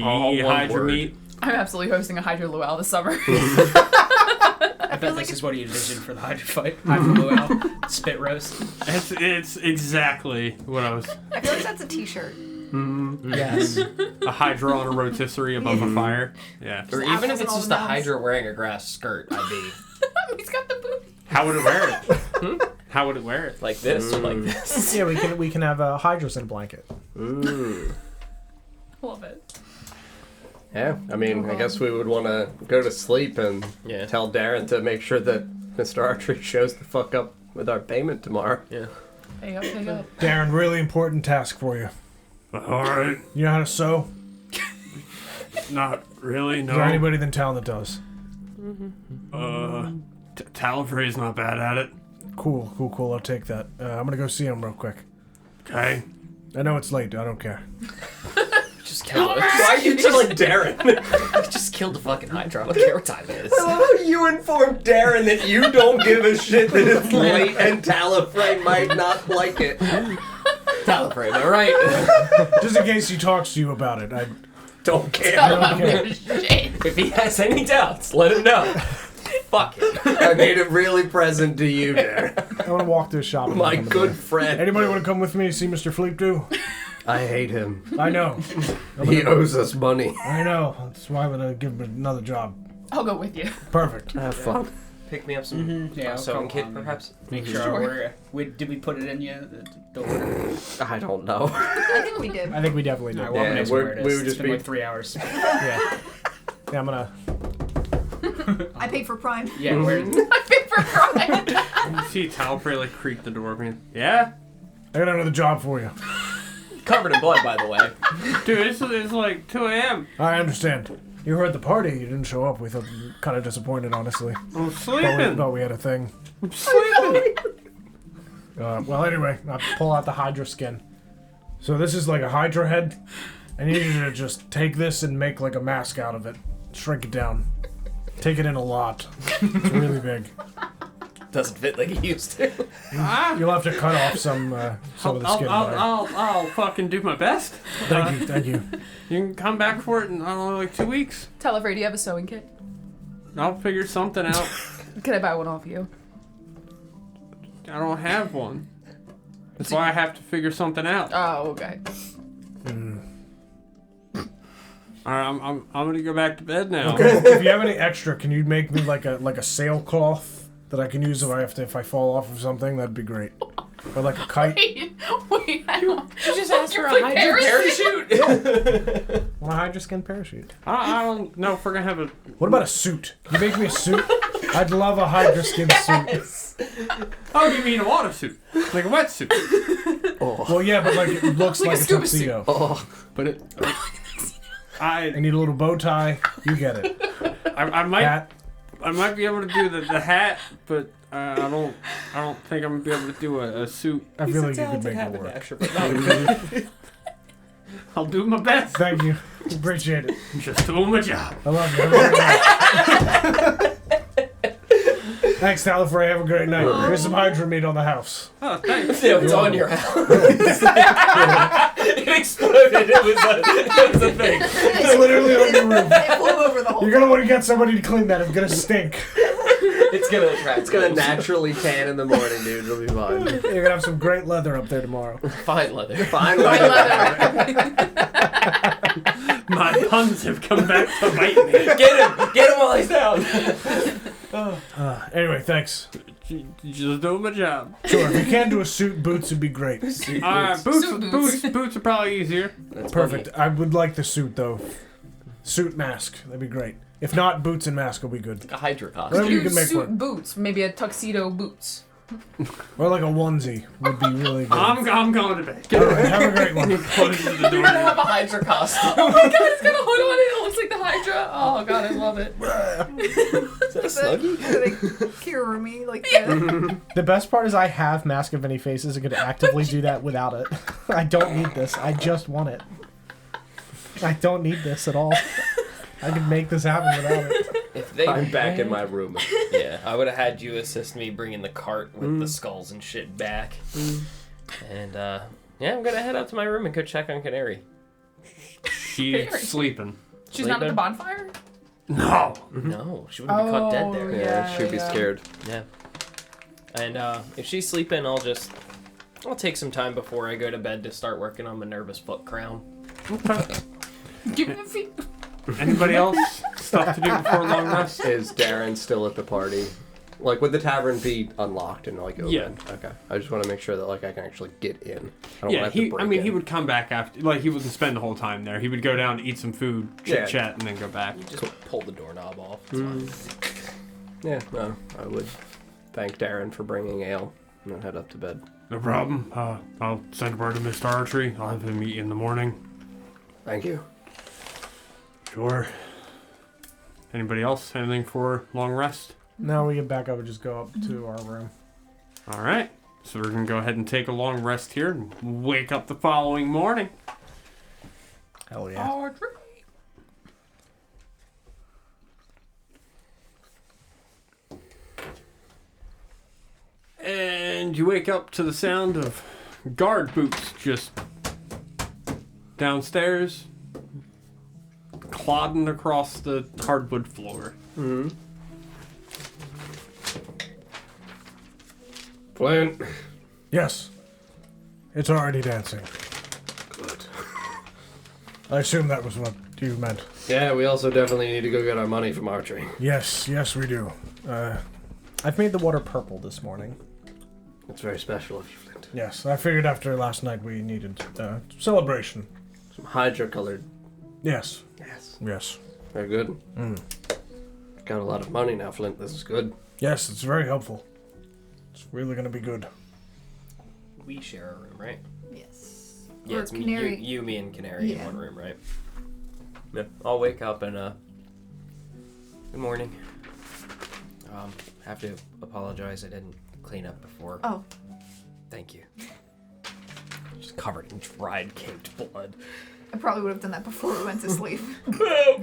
All eat one Hydra word. meat. I'm absolutely hosting a Hydra luau this summer. I bet this is what he envisioned for the Hydra fight. Hydra luau, spit roast. It's exactly what I was. I feel like that's a t-shirt. Yes. A Hydra on a rotisserie above a fire. Yeah. Or Just even if apples it's and all just the a mounds. Hydra wearing a grass skirt, I'd be He's got the booty. How would it wear it? How would it wear it? like this or like this. Yeah, we can have Hydras in a blanket. Love it. Yeah, I mean, I guess we would want to go to sleep and Yeah. tell Darren to make sure that Mr. Archery shows the fuck up with our payment tomorrow. Yeah. Pay up, pay up. Darren, really important task for you. All right. You know how to sew? Not really. Is there No. anybody in town that does? Talifrey's not bad at it. Cool. I'll take that. I'm gonna go see him real quick. Okay. I know it's late. I don't care. Just killed it. Why are you killing Darren? Just killed the fucking Hydra. I don't care what time it is. I love how you informed Darren that you don't give a shit that it's late and Talifrey might not like it. Talifrey, am I right? Just in case he talks to you about it. I Don't care. don't care. If he has any doubts, let him know. Fuck it. I made it really present to you, Darren. I want to walk to a shop. My good friend. Anybody want to come with me to see Mr. Fleep do? I hate him. I know. He owes us money. I know. That's why I'm gonna give him another job. I'll go with you. Perfect. Have fun. Pick me up some Yeah, I'll sewing come kit, on. perhaps. Make sure Sure. did we put it in yet? The order. I don't know. I think we did. I think we definitely did. Alright, well, I'm Yeah, gonna we're- where it we is. would It's just been be- like 3 hours. Yeah. Yeah, I'm gonna. I paid for Prime. Yeah, where? I paid for Prime. You see Talifrey like creak the door, man. Yeah? I got another job for you. Covered in blood, by the way. Dude, it's like 2 a.m. I understand. You were at the party. You didn't show up. We thought kind of disappointed, honestly. I'm Thought we, sleeping. thought we had a thing. I'm sleeping. Well, anyway, I pull out the Hydra skin. So this is like a Hydra head. I need you to just take this and make like a mask out of it. Shrink it down. Take it in a lot. It's really big. Doesn't fit like he used to. You'll have to cut off some of the skin. there. I'll fucking do my best. Thank you. You can come back for it in, I don't know, like 2 weeks. Talifrey, do you have a sewing kit? I'll figure something out. Can I buy one off you? I don't have one. That's why I have to figure something out. Oh, okay. Alright, I'm gonna go back to bed now. Okay. If you have any extra, can you make me like a sailcloth that I can use if I fall off of something? That'd be great. Or like a kite. Wait, I don't. You just asked for a Like Hydra parachute. Want a Hydra skin parachute? I don't know if we're gonna have a. What about a suit? Can you make me a suit? I'd love a Hydra skin suit. Oh, you mean a water suit? Like a wetsuit. Well, yeah, but like it looks Like like, a a scuba suit. tuxedo. Oh, But it. I I need a little bow tie. You get it. might Hat. I might be able to do the hat, but I don't think I'm gonna be able to do a suit. I feel like you could make it work. I'll do my best. Thank you. Appreciate it. Just doing my job. I love you. Have a great night. Thanks, Talifrey. Have a great night. Here's some Hydra meat on the house. Oh, thanks. Yeah, it's on your house. It exploded. It was a thing. It's literally on your roof. It flew over the whole You're gonna want to get somebody to clean that. It's gonna stink. It's gonna attract. it's gonna wolves. naturally tan in the morning, dude. It'll be fine. You're gonna have some great leather up there tomorrow. Fine leather. Fine. White leather. leather. My puns have come back to bite me. Get him while he's down. Anyway, thanks. Just doing my job. Sure, if you can do a suit, boots would be great. Boots Suit boots. are probably easier. That's Perfect. I would like the suit though. Suit mask. That'd be great. If not, boots and mask will be good. A Hydra costume. Whatever you Do can make suit work. boots, maybe a tuxedo boots. Or like a onesie would be really good. I'm going to bed. All right, have a great one. Closes the door. You're gonna have a Hydra costume. Oh my god, it's got a hood on it. It looks like the Hydra. Oh god, I love it. Is that a Snuggie? Like Kirumi, like that. The best part is I have Mask of Many Faces and could actively do that without it. I don't need this. I just want it. I don't need this at all. I could make this happen without it. If they I'm back in my room. Yeah, I would have had you assist me bringing the cart with the skulls and shit back. And yeah, I'm gonna head up to my room and go check on Canary. She's sleeping. She's not at the bonfire? No. No, she wouldn't be caught dead there. Yeah, she'd be scared. Yeah. And if she's sleeping, I'll take some time before I go to bed to start working on Minerva's foot crown. Okay. Give me the feet. Anybody else stuff to do before long rest? Is Darren still at the party? Like, would the tavern be unlocked and like open? Yeah. Okay. I just want to make sure that like I can actually get in. I don't Yeah, want to have to break in. he would come back after. Like, he wouldn't spend the whole time there. He would go down, eat some food, chit Yeah. chat, and then go back. Just pull the doorknob off. It's fine. Yeah. No, I would thank Darren for bringing ale and then head up to bed. No problem. I'll send word to Mr. Archery. I'll have him meet you in the morning. Thank you. Sure. Anybody else? Anything for long rest? Now we get back, I would just go up to our room. All right. So we're going to go ahead and take a long rest here and wake up the following morning. Hell yeah. Audrey. And you wake up to the sound of guard boots just downstairs, clodding across the hardwood floor. Mm-hmm. Flint. Yes. It's already dancing. Good. I assume that was what you meant. Yeah, we also definitely need to go get our money from archery. Yes, we do. I've made the water purple this morning. It's very special of you, Flint. Yes, I figured after last night we needed celebration. Some Hydra colored. Yes. Yes. Very good. Got a lot of money now, Flint. This is good. Yes, it's very helpful. It's really gonna be good. We share a room, right? Yes. Yeah, Or it's Canary. me, you, me, and Canary in Yeah. one room, right? Yep. I'll wake up and good morning. Have to apologize. I didn't clean up before. Oh, Thank you. Just covered in dried, caked blood. I probably would have done that before we went to sleep. Oh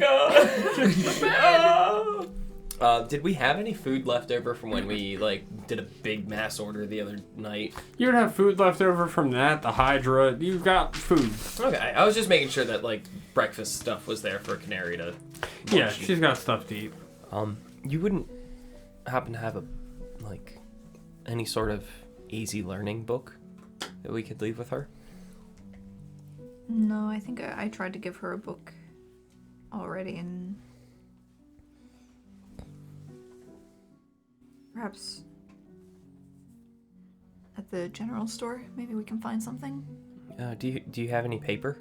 god! Did we have any food left over from when we did a big mass order the other night? You would have food left over from that, the Hydra. You've got food. Okay, I was just making sure that breakfast stuff was there for Canary to. Yeah, munch. she's got stuff to eat. You wouldn't happen to have any sort of easy learning book that we could leave with her? No, I think I tried to give her a book already, and perhaps at the general store, maybe we can find something. Do you have any paper?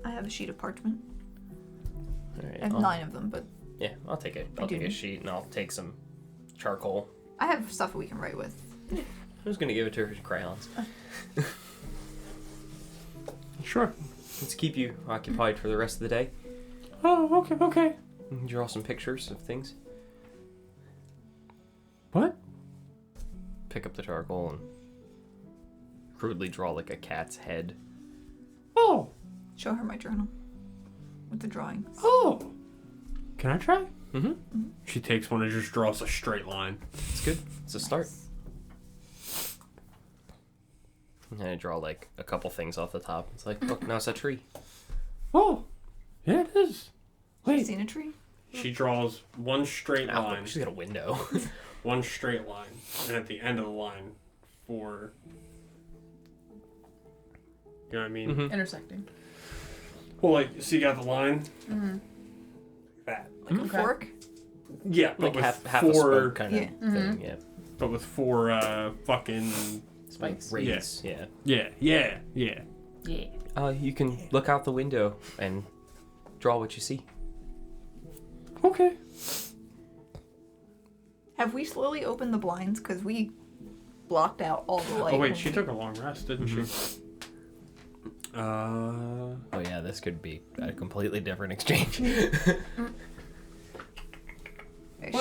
I have a sheet of parchment. All right, I have 9 of them, but Yeah, I'll take it. I'll take a sheet and I'll take some charcoal. I have stuff we can write with. I was gonna give it to her as crayons. Sure. Let's keep you occupied for the rest of the day. Oh, okay. You can draw some pictures of things. What? Pick up the charcoal and crudely draw a cat's head. Oh, Show her my journal with the drawings. oh. Can I try? Mm-hmm. She takes one and just draws a straight line. It's good. It's a start. And I draw a couple things off the top. It's look, now it's a tree. Oh, yeah, it is. You Wait. seen a tree? Mm-hmm. She draws one straight Ow, line. she's got a window. One straight line. And at the end of the line for... You know what I mean? Mhm. Intersecting. Well, so you got the line? Mm-hmm. That. Like a Okay. fork? Yeah, but with half four... a spoke kind of Yeah. thing, yeah. But with 4 fucking... Spikes. Rays, yeah. Yeah. Yeah. You can look out the window and draw what you see. Okay. Have we slowly opened the blinds? Because we blocked out all the light. Oh, wait, when she we- took a long rest, didn't she? Oh yeah, this could be a completely different exchange.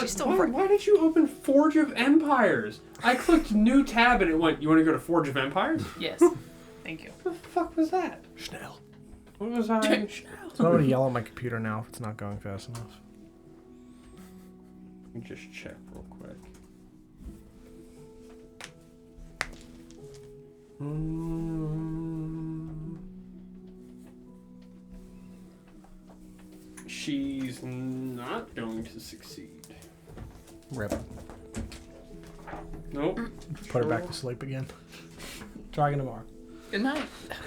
She's still Why did you open Forge of Empires? I clicked new tab and it went, you want to go to Forge of Empires? Yes. Thank you. What the fuck was that? Schnell. What was I? So I'm gonna yell at my computer now if it's not going fast enough. Let me just check real quick. She's not going to succeed. Rip. Nope. Put her back to sleep again. Try again tomorrow. Good night.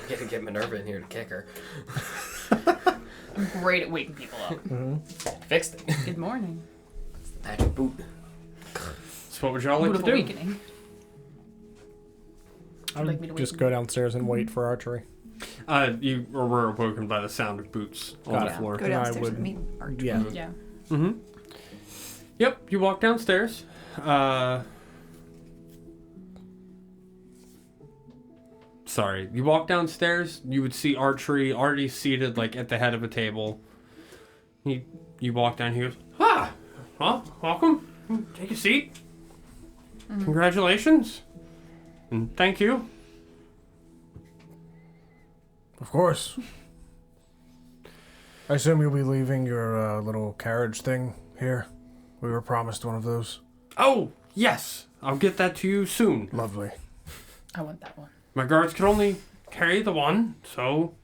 You gotta get Minerva in here to kick her. I'm great at waking people up. Fixed it. Good morning. Magic boot. So what would y'all like Mood to of do? awakening. I like me would to just wait? go downstairs and wait for archery. You were awoken by the sound of boots on Got the it. floor. Go And I downstairs would- and meet Archie. Yeah. Yeah. Mm-hmm. Yep, you walk downstairs. Sorry, you walk downstairs, you would see Archery already seated at the head of a table. He you walk down. He goes, well, welcome. Take a seat. Congratulations. And thank you. Of course. I assume you'll be leaving your little carriage thing here. We were promised one of those. Oh, yes. I'll get that to you soon. Lovely. I want that one. My guards can only carry the one, so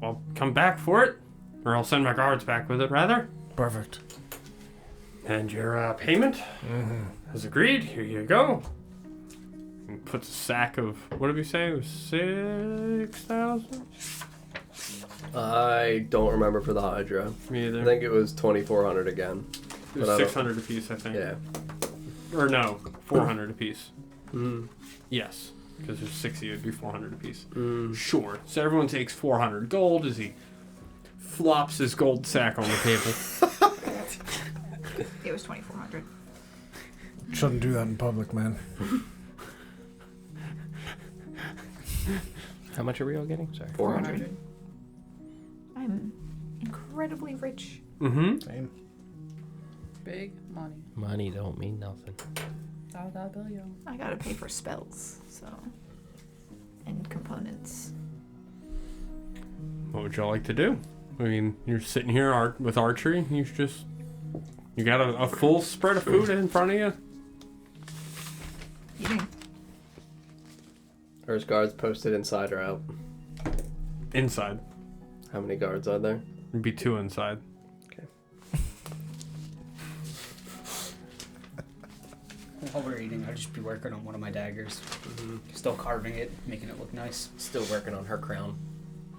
I'll come back for it. Or I'll send my guards back with it, rather. Perfect. And your payment, as agreed, here you go. And puts a sack of, what did we say? It was 6,000? I don't remember for the Hydra. Me either. I think it was 2,400 again. It was but I don't- 600 apiece, I think. Yeah. Or no, 400 apiece. Mm. Yes, because there's 60, it'd be 400 apiece. Mm. Sure. So everyone takes 400 gold as he flops his gold sack on the table. It was 2,400. Shouldn't do that in public, man. How much are we all getting? Sorry. 400. I'm incredibly rich. Mm-hmm. Same. Big money. Money don't mean nothing. $1 billion. I gotta pay for spells, so. And components. What would y'all like to do? I mean, you're sitting here with archery. You got a full spread of food in front of you. Eating. Are his guards posted inside or out? Inside. How many guards are there? It'd be 2 inside. While we're eating, I'll just be working on one of my daggers. Still carving it, making it look nice. Still working on her crown.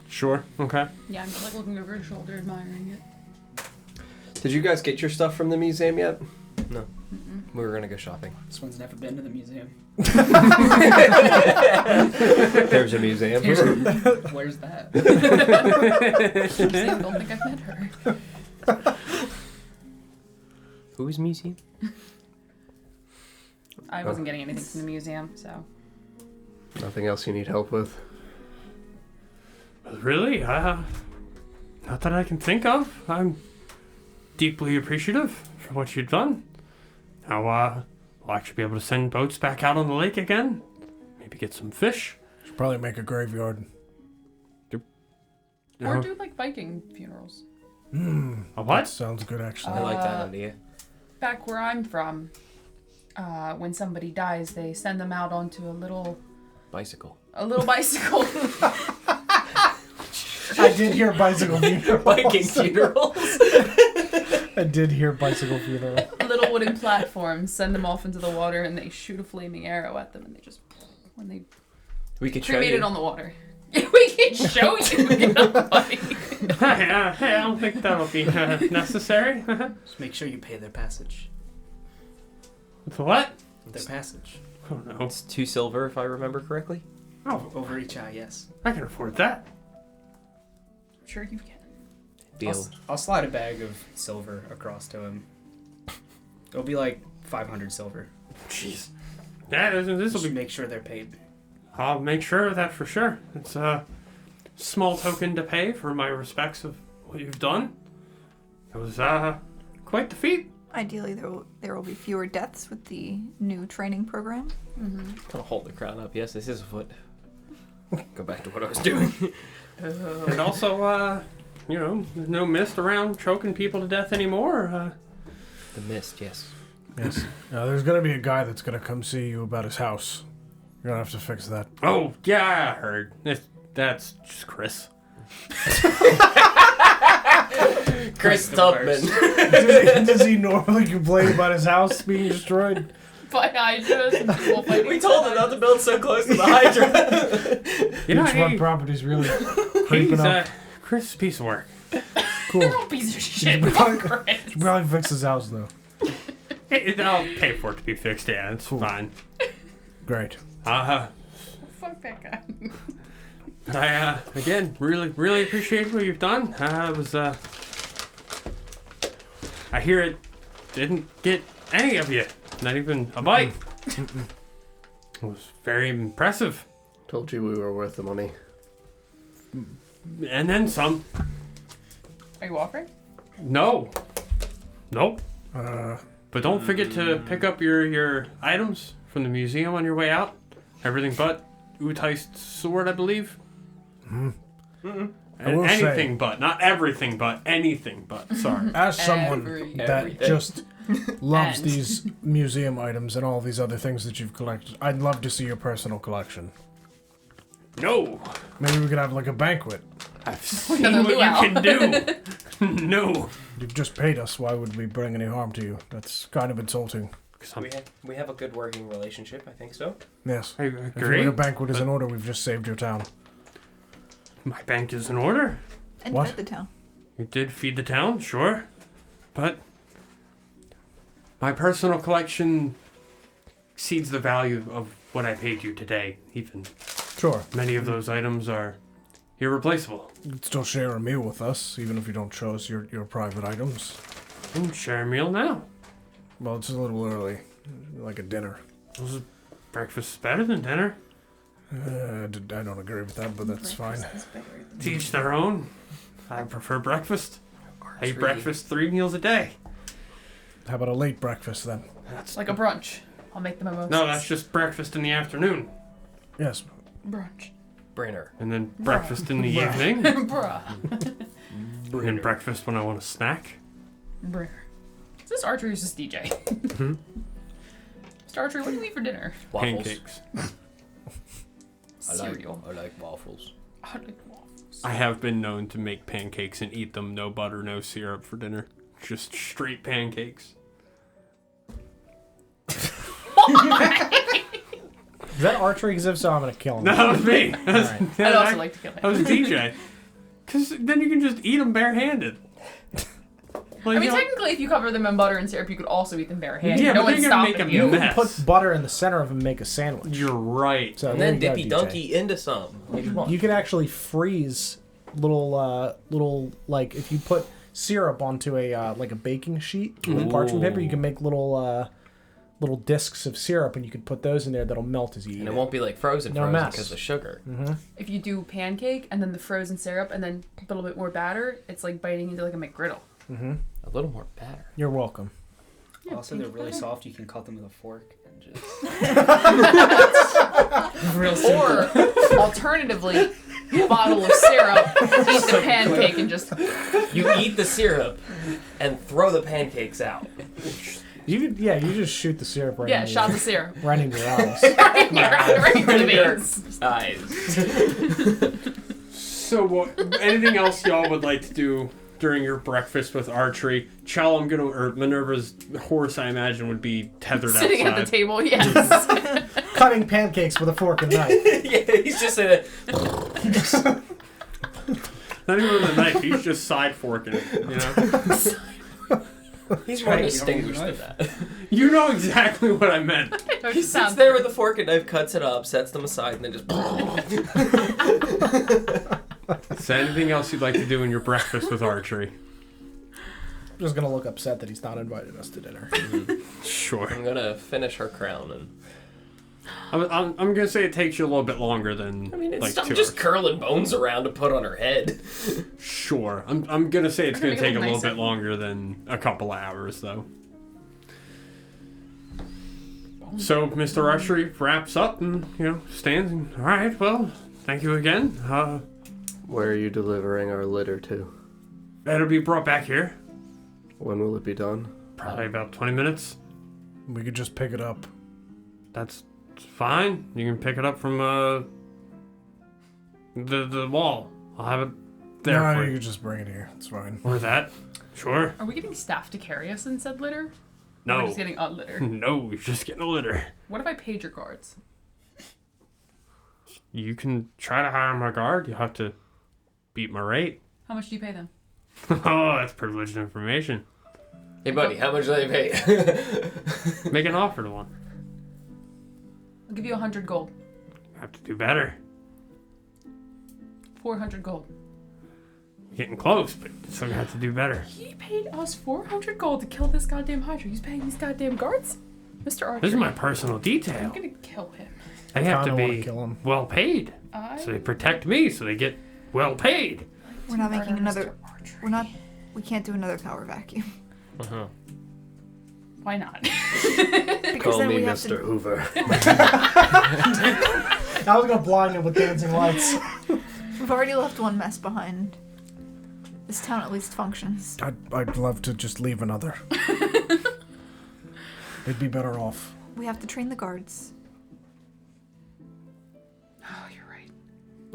Sure. Okay. Yeah, I'm just like looking over her shoulder, admiring it. Did you guys get your stuff from the museum yet? No. We were gonna go shopping. This one's never been to the museum. There's a museum. Where's that? I don't think I've met her. Who's museum? I wasn't getting anything from the museum, so. Nothing else you need help with? Really? Not that I can think of. I'm deeply appreciative for what you've done. Now, we'll actually be able to send boats back out on the lake again. Maybe get some fish. Should probably make a graveyard. Or do like Viking funerals. A That what? sounds good, actually. I like that idea. Back where I'm from, when somebody dies, they send them out onto a little Bicycle. bicycle. I did hear bicycle funeral. Viking funerals. I did hear bicycle funeral. Little wooden platforms, send them off into the water, and they shoot a flaming arrow at them, and they just, when they We could show cremate you. it on the water. We can show you. Hey, I don't think that'll be necessary. Just make sure you pay their passage. For what? Their passage. Oh no. It's 2 silver, if I remember correctly. Oh, Over each eye, yes. I can afford that. Sure you can. Deal. I'll slide a bag of silver across to him. It'll be like 500 silver. Jeez. Yeah, this will Just be. make sure they're paid. I'll make sure of that for sure. It's a small token to pay for my respects of what you've done. It was quite the feat. Ideally, there will be fewer deaths with the new training program. I'll hold the crown up. Yes, this is a foot. Go back to what I was doing. And also, there's no mist around choking people to death anymore. The mist, yes. Yes. There's gonna be a guy that's gonna come see you about his house. You're gonna have to fix that. Oh, yeah, I heard. That's just Chris. Chris Tubman. Does he normally complain about his house being destroyed? By Hydra, some people fighting. We told him not to build so close to the Hydra. Beachfront property's really creeping He's up. Chris' piece of work. Cool. You're a piece of shit. Should Fuck probably, Chris. should probably fix his house though. I'll pay for it to be fixed. Yeah, it's fine. Great. Fuck that guy. I again really appreciate what you've done. It was I hear it didn't get any of you, not even a bite. It was very impressive, Told you we were worth the money. and then some. Are you offering? No. Nope. Uh, But don't forget to pick up your items from the museum on your way out. Everything but Utai's sword, I believe. I And will anything say- but, not everything but, anything but. Sorry. as someone that Everything. just loves And- these museum items and all these other things that you've collected, I'd love to see your personal collection. No. Maybe we could have like a banquet. I've seen Another what you luau. can do. No. You've just paid us. Why would we bring any harm to you? That's kind of insulting. We have a good working relationship, I think so. Yes. I If agree. your banquet is in order, we've just saved your town. My bank is in order. And What? fed the town. You did feed the town, sure. But my personal collection exceeds the value of what I paid you today. Even Sure. many of those items are irreplaceable. You can still share a meal with us, even if you don't show us your private items. And share a meal now. Well, it's a little early. Like a dinner. Breakfast is better than dinner. I don't agree with that, but that's fine. To each their own. I prefer breakfast. I eat Archery. breakfast 3 meals a day. How about a late breakfast then? That's Like a brunch. I'll make the mimosas. no, that's just breakfast in the afternoon, Yes. brunch. Brinner. and then breakfast in the Bruh. evening, Bruh. and then breakfast when I want a snack. Brinner. Is this Archery or is this DJ? Hmm? Mr. Archery, what do you eat for dinner? Waffles. Pancakes. Cereal. I like waffles. I like waffles. I have been known to make pancakes and eat them, no butter, no syrup for dinner. Just straight pancakes. Is that archery? Because if so, I'm gonna kill him. No, that was me. That was, Alright. I'd also like to kill that him. was DJ. Because then you can just eat them barehanded. Like, I mean, you know- technically, if you cover them in butter and syrup, you could also eat them barehanded. Yeah, no but one's they're gonna make stopping a you. You can mess. put butter in the center of them and make a sandwich. You're right. So And there then you go, dippy DJ. donkey into some. Like, come on. You can actually freeze little like if you put syrup onto a like a baking sheet with parchment paper, you can make little discs of syrup, and you can put those in there that'll melt as you eat And it it. won't be like frozen No mess. because of sugar. If you do pancake and then the frozen syrup and then a little bit more batter, it's like biting into like a McGriddle. A little more batter. You're welcome. Also, they're really soft. You can cut them with a fork and just. Real simple. Or alternatively, bottle of syrup, eat the pancake, and just You eat the syrup and throw the pancakes out. You just shoot the syrup right. yeah, into shots your, of syrup. right into your eyes. right in the veins. Eyes. So, anything else y'all would like to do during your breakfast with archery? Chal, or Minerva's horse, I imagine, would be tethered Sitting outside. at the table, yes. Cutting pancakes with a fork and knife. Yeah, he's just in it. Not even with a knife, he's just side forking it, you know? He's more Right, distinguished you than don't that. You know exactly what I meant. He sits there with a fork and knife, cuts it up, sets them aside, and then just. Is there anything else you'd like to do in your breakfast with archery? I'm just gonna look upset that he's not invited us to dinner. Sure. I'm gonna finish her crown and. I'm gonna say it takes you a little bit longer than I mean, it's like I'm 2 just hours. curling bones around to put on her head. Sure. I'm gonna say it's We're gonna gonna take a make it little nicer. bit longer than a couple hours, though. So Mr. Archery wraps up and stands and all right. Well, thank you again. Where are you delivering our litter to? It'll be brought back here. When will it be done? Probably about 20 minutes. We could just pick it up. That's fine. You can pick it up from the wall. I'll have it there No, for you you. could just bring it here. It's fine. Or that. Sure. Are we getting staff to carry us in said litter? Or No. we're just getting a litter. No, you're just getting a litter. What if I paid your guards? You can try to hire my guard. You'll have to beat my rate. How much do you pay them? Oh, that's privileged information. Hey, buddy, how much do they pay? Make an offer to one. I'll give you 100 gold. You have to do better. 400 gold. You're getting close, but you still have to do better. He paid us 400 gold to kill this goddamn Hydra. He's paying these goddamn guards? Mr. Archer. This is my personal detail. I'm gonna kill him. They have to Kinda wanna be kill him. well paid. So they protect me, so they get well paid. We're not making Murder another. Mr. Archer. We're not We can't do another power vacuum. Uh-huh. Why not? Because Call then me we have Mr. to. Hoover. I was gonna blind him with dancing lights. We've already left one mess behind. This town at least functions. I'd love to just leave another. They'd be better off. We have to train the guards. Oh, you're right.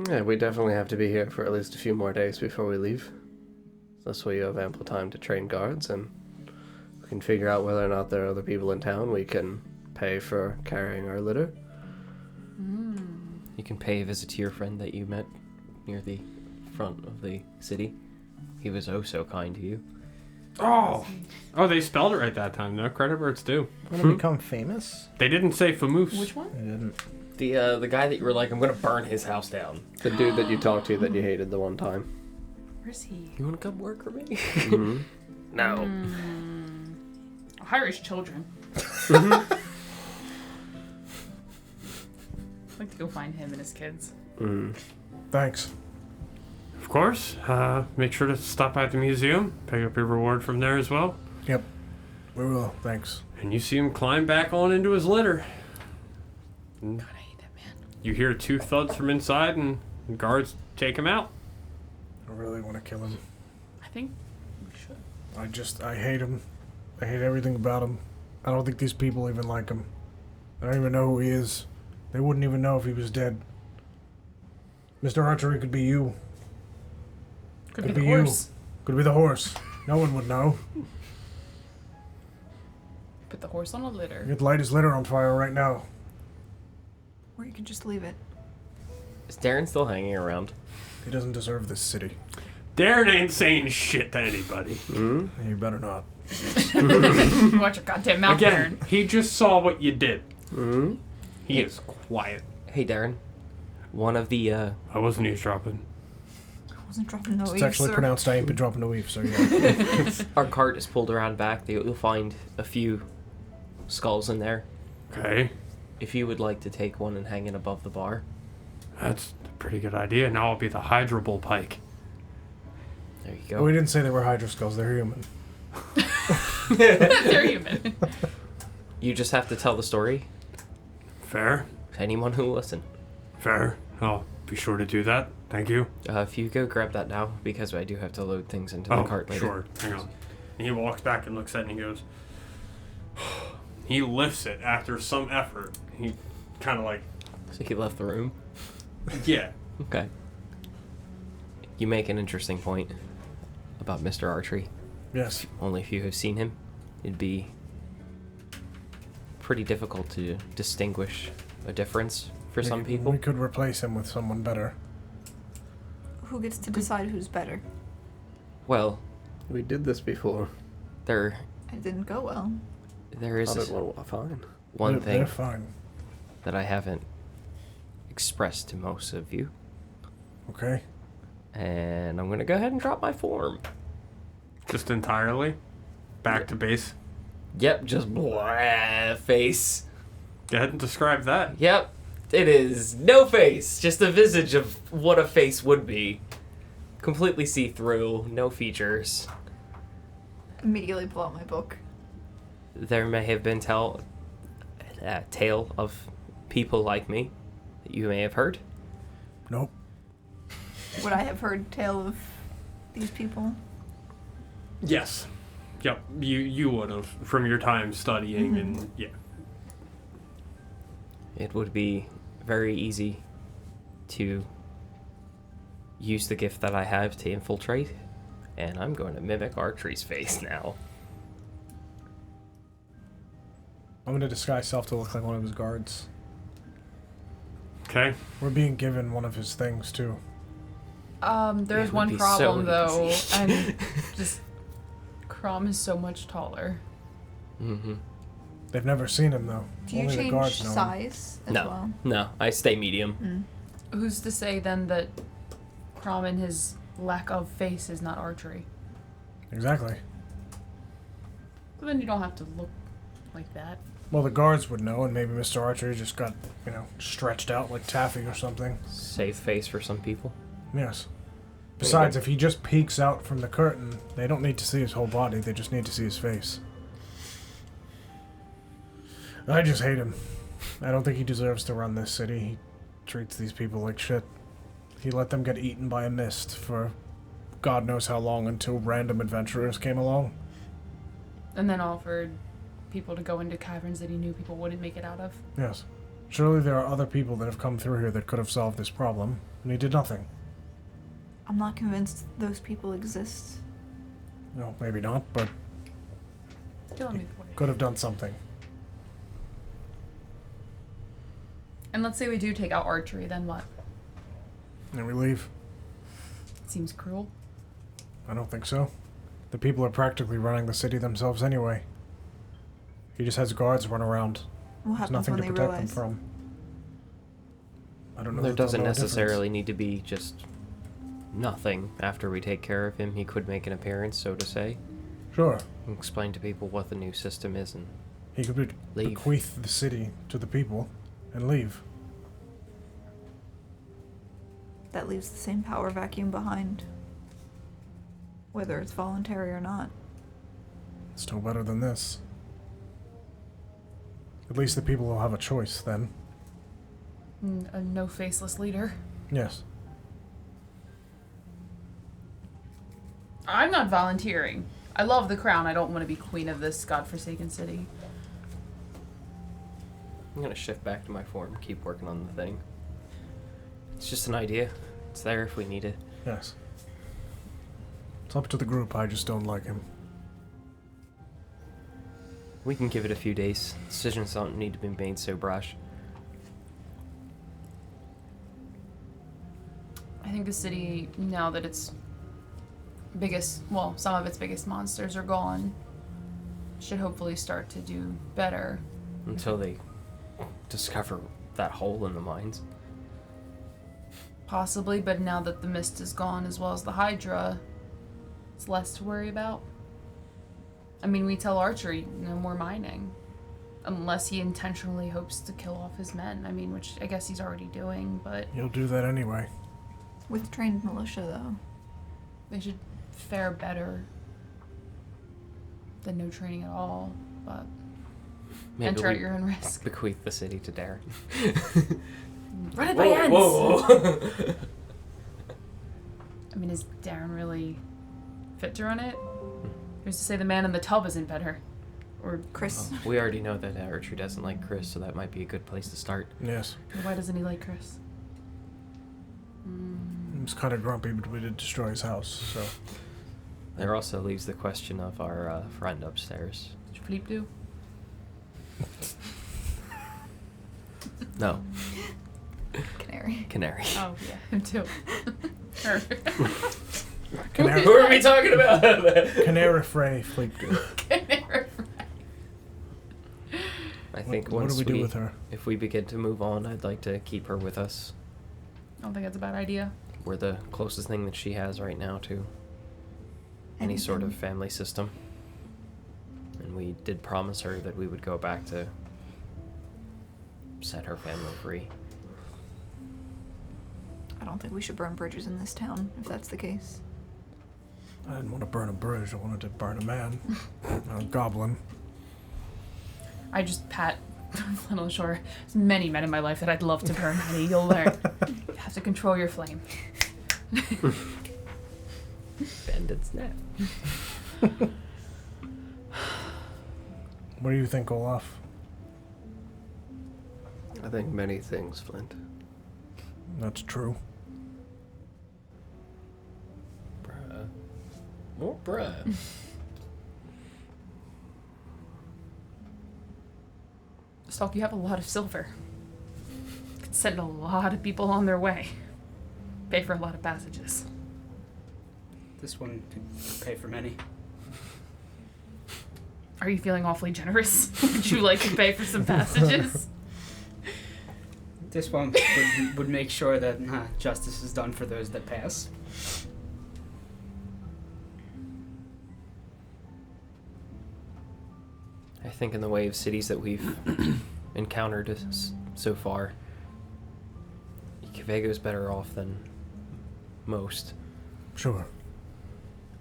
Yeah, we definitely have to be here for at least a few more days before we leave. This way you have ample time to train guards, and we can figure out whether or not there are other people in town we can pay for carrying our litter. You can pay a visit to your friend that you met near the front of the city. He was oh so kind to you. Oh, they spelled it right that time. No credit where it's due. Wanna become famous? They didn't say Famoose. Which one? I didn't. The guy that you were like, I'm gonna burn his house down. The dude that you talked to that you hated the one time. Where's he? You wanna come work for me? Mm-hmm. No. I'll hire his children. I'd like to go find him and his kids. Mm. Thanks. Of course. Make sure to stop by the museum. Pick up your reward from there as well. Yep. We will. Thanks. And you see him climb back on into his litter. God, I hate that man. You hear 2 thuds from inside, and guards take him out. I really want to kill him. I think we should. I hate him. I hate everything about him. I don't think these people even like him. I don't even know who he is. They wouldn't even know if he was dead. Mr. Archery could be you. Could Could be be the you. horse. Could be the horse. No one would know. Put the horse on a litter. You'd light his litter on fire right now. Or you can just leave it. Is Darren still hanging around? He doesn't deserve this city. Darren ain't saying shit to anybody. Mm? You better not. Watch your goddamn mouth, Again, Darren. he just saw what you did. Mm? He is quiet. Hey, Darren. One of the, I wasn't eavesdropping. I wasn't dropping no It's eaves, actually sir. pronounced I ain't been dropping a weave, so yeah. our cart is pulled around back. You'll find a few skulls in there. Okay, If you would like to take one and hang it above the bar. that's a pretty good idea. Now I'll be the Hydra bull pike. There you But go. we didn't say they were Hydra skulls, they're human. They're human. You just have to tell the story Fair, to anyone who will listen. fair. I'll be sure to do that. Thank you. If you go grab that now, because I do have to load things into the Oh, cart later. sure. Hang on. And he walks back and looks at it and he goes. He lifts it after some effort. He kind of like, So he left the room. yeah. Okay. You make an interesting point about Mr. Archery. Yes. Only if you have seen him, it'd be pretty difficult to distinguish a difference for some people. We could replace him with someone better. Who gets to decide who's better? Well, We did this before. there It didn't go well. is Thought it went fine. one They're thing fine. that I haven't expressed to most of you, Okay. and I'm gonna go ahead and drop my form. Just entirely back to base. Yep, just blah face. Go ahead and describe that. Yep, it is no face, just a visage of what a face would be. Completely see-through, no features. Immediately pull out my book. There may have been tale of people like me that you may have heard. Nope. Would I have heard tale of these people? Yes. Yep. You would have from your time studying and yeah. It would be very easy to use the gift that I have to infiltrate, and I'm going to mimic Archery's face now. I'm gonna disguise self to look like one of his guards. Okay. We're being given one of his things too. There's It would one be problem so though, easy. and just Crom is so much taller. Mm-hmm. They've never seen him though. Do you Only the change guards know him. size as No, well? no, I stay medium. Who's to say then that Crom and his lack of face is not archery? Exactly. But then you don't have to look like that. Well, the guards would know, and maybe Mr. Archer just got, stretched out like taffy or something. Safe face for some people. Yes. Besides, if he just peeks out from the curtain, they don't need to see his whole body, they just need to see his face. I just hate him. I don't think he deserves to run this city. He treats these people like shit. He let them get eaten by a mist for God knows how long until random adventurers came along. And then offered people to go into caverns that he knew people wouldn't make it out of. Yes. Surely there are other people that have come through here that could have solved this problem, and he did nothing. I'm not convinced those people exist. No, maybe not, but Still on me the way. could have done something. And let's say we do take out archery, then what? And we leave. Seems cruel. I don't think so. The people are practically running the city themselves anyway. He just has guards run around. What There's happens nothing when to they protect them realize? from. I don't know. There that they'll doesn't know a difference. necessarily need to be just nothing after we take care of him. He could make an appearance, so to say. Sure. And explain to people what the new system is and He could leave. bequeath the city to the people and leave. That leaves the same power vacuum behind. Whether it's voluntary or not. Still better than this. At least the people will have a choice then. A no faceless leader. Yes. I'm not volunteering. I love the crown. I don't want to be queen of this godforsaken city. I'm gonna shift back to my form, keep working on the thing. It's just an idea. It's there if we need it. Yes. It's up to the group, I just don't like him. We can give it a few days. Decisions don't need to be made so brash. I think the city, now that its some of its biggest monsters are gone, should hopefully start to do better. Until they discover that hole in the mines. Possibly, but now that the mist is gone as well as the Hydra, it's less to worry about. I mean, we tell Archery no more mining. Unless he intentionally hopes to kill off his men. I mean, which I guess he's already doing, but He'll do that anyway. With trained militia, though. they should fare better than no training at all. But Maybe enter at we your own risk. bequeath the city to Darren. Run it by ends! Whoa. I mean, is Darren really fit to run it? Who's to say the man in the tub isn't better? Or Chris. We already know that Archery doesn't like Chris, so that might be a good place to start. Yes. why doesn't he like Chris? He was kind of grumpy, but we did destroy his house, so... There also leaves the question of our friend upstairs. Did Philippe do? No, Canary. Canary. Oh, yeah, him too. Her. Canary, Who are we talking about? Canary Frey, Fleet do. Canary. I think What once do we do with her? if we begin to move on, I'd like to keep her with us. I don't think that's a bad idea. We're the closest thing that she has right now to any sort of family system. And we did promise her that we would go back to set her family free. I don't think we should burn bridges in this town, if that's the case. I didn't want to burn a bridge, I wanted to burn a man. A goblin. I just pat Flynn on the shoulder. There's many men in my life that I'd love to burn, honey. You'll learn. You have to control your flame. Bend and snap. What do you think, Olaf? I think many things, Flint. That's true. Bruh. More bruh. Stalk, you have a lot of silver. Could send a lot of people on their way. Pay for a lot of passages. This one could pay for many. Are you feeling awfully generous? Would you like to pay for some passages? This one would make sure that justice is done for those that pass. I think in the way of cities that we've encountered so far, Orvigo's better off than most. Sure.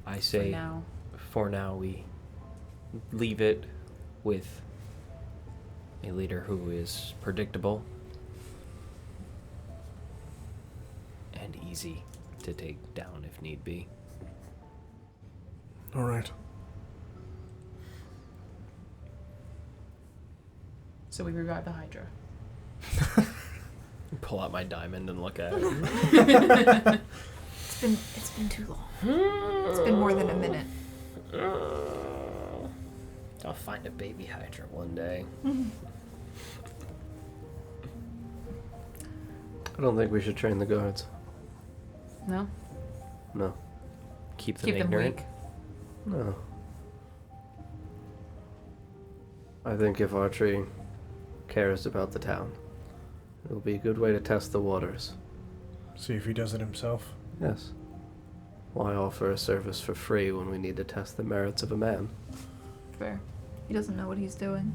I say, now. for now, we leave it with a leader who is predictable and easy to take down if need be. All right. So we revive the Hydra. Pull out my diamond and look at it. It's been too long. It's been more than a minute. I'll find a baby Hydra one day. I don't think we should train the guards. No? No. Keep them Keep them ignorant. weak. No. I think if Archie cares about the town, it will be a good way to test the waters. See if he does it himself. Yes. Why offer a service for free when we need to test the merits of a man? Fair. He doesn't know what he's doing.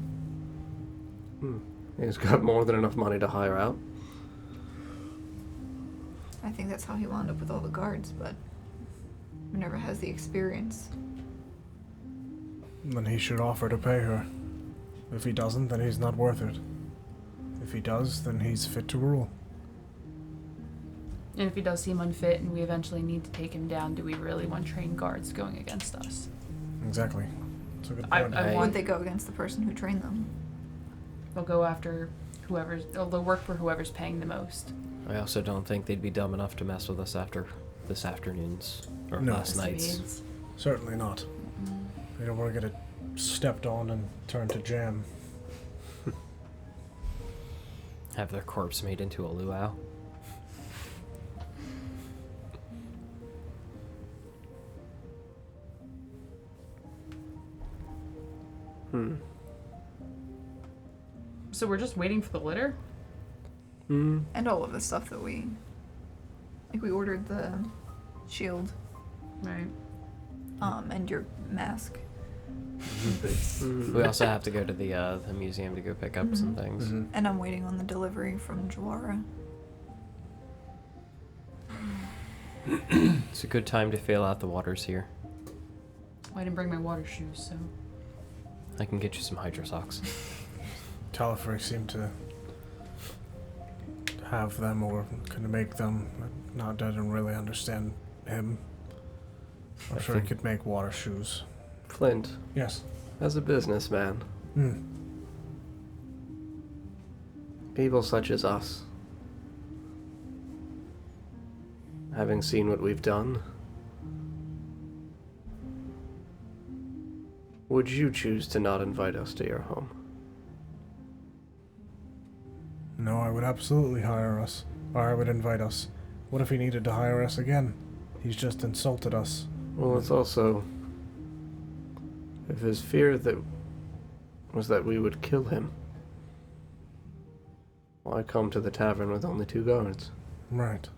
He's got more than enough money to hire out. I think that's how he wound up with all the guards, but he never has the experience. Then he should offer to pay her. If he doesn't, then he's not worth it. If he does, then he's fit to rule. And if he does seem unfit and we eventually need to take him down, do we really want trained guards going against us? Exactly. That's a good I point. want- Would they go against the person who trained them? They'll go after they'll work for whoever's paying the most. I also don't think they'd be dumb enough to mess with us after this afternoon's or No. last night's. Estimates. Certainly not. They don't want to get it stepped on and turned to jam. Have their corpse made into a luau. So we're just waiting for the litter? And all of the stuff that we ordered the shield, Right. and your mask. We also have to go to the museum to go pick up some things. And I'm waiting on the delivery from Jawara. It's a good time to feel out the waters here. I didn't bring my water shoes, so I can get you some Hydra socks. Talifrey seemed to have them or can make them. I didn't really understand him. I'm I sure he think- could make water shoes. Flint, Yes. as a businessman, people such as us, having seen what we've done, would you choose to not invite us to your home? No, I would absolutely hire us. Or I would invite us. What if he needed to hire us again? He's just insulted us. Well, it's also, if his fear was that we would kill him, why come to the tavern with only 2 guards? Right.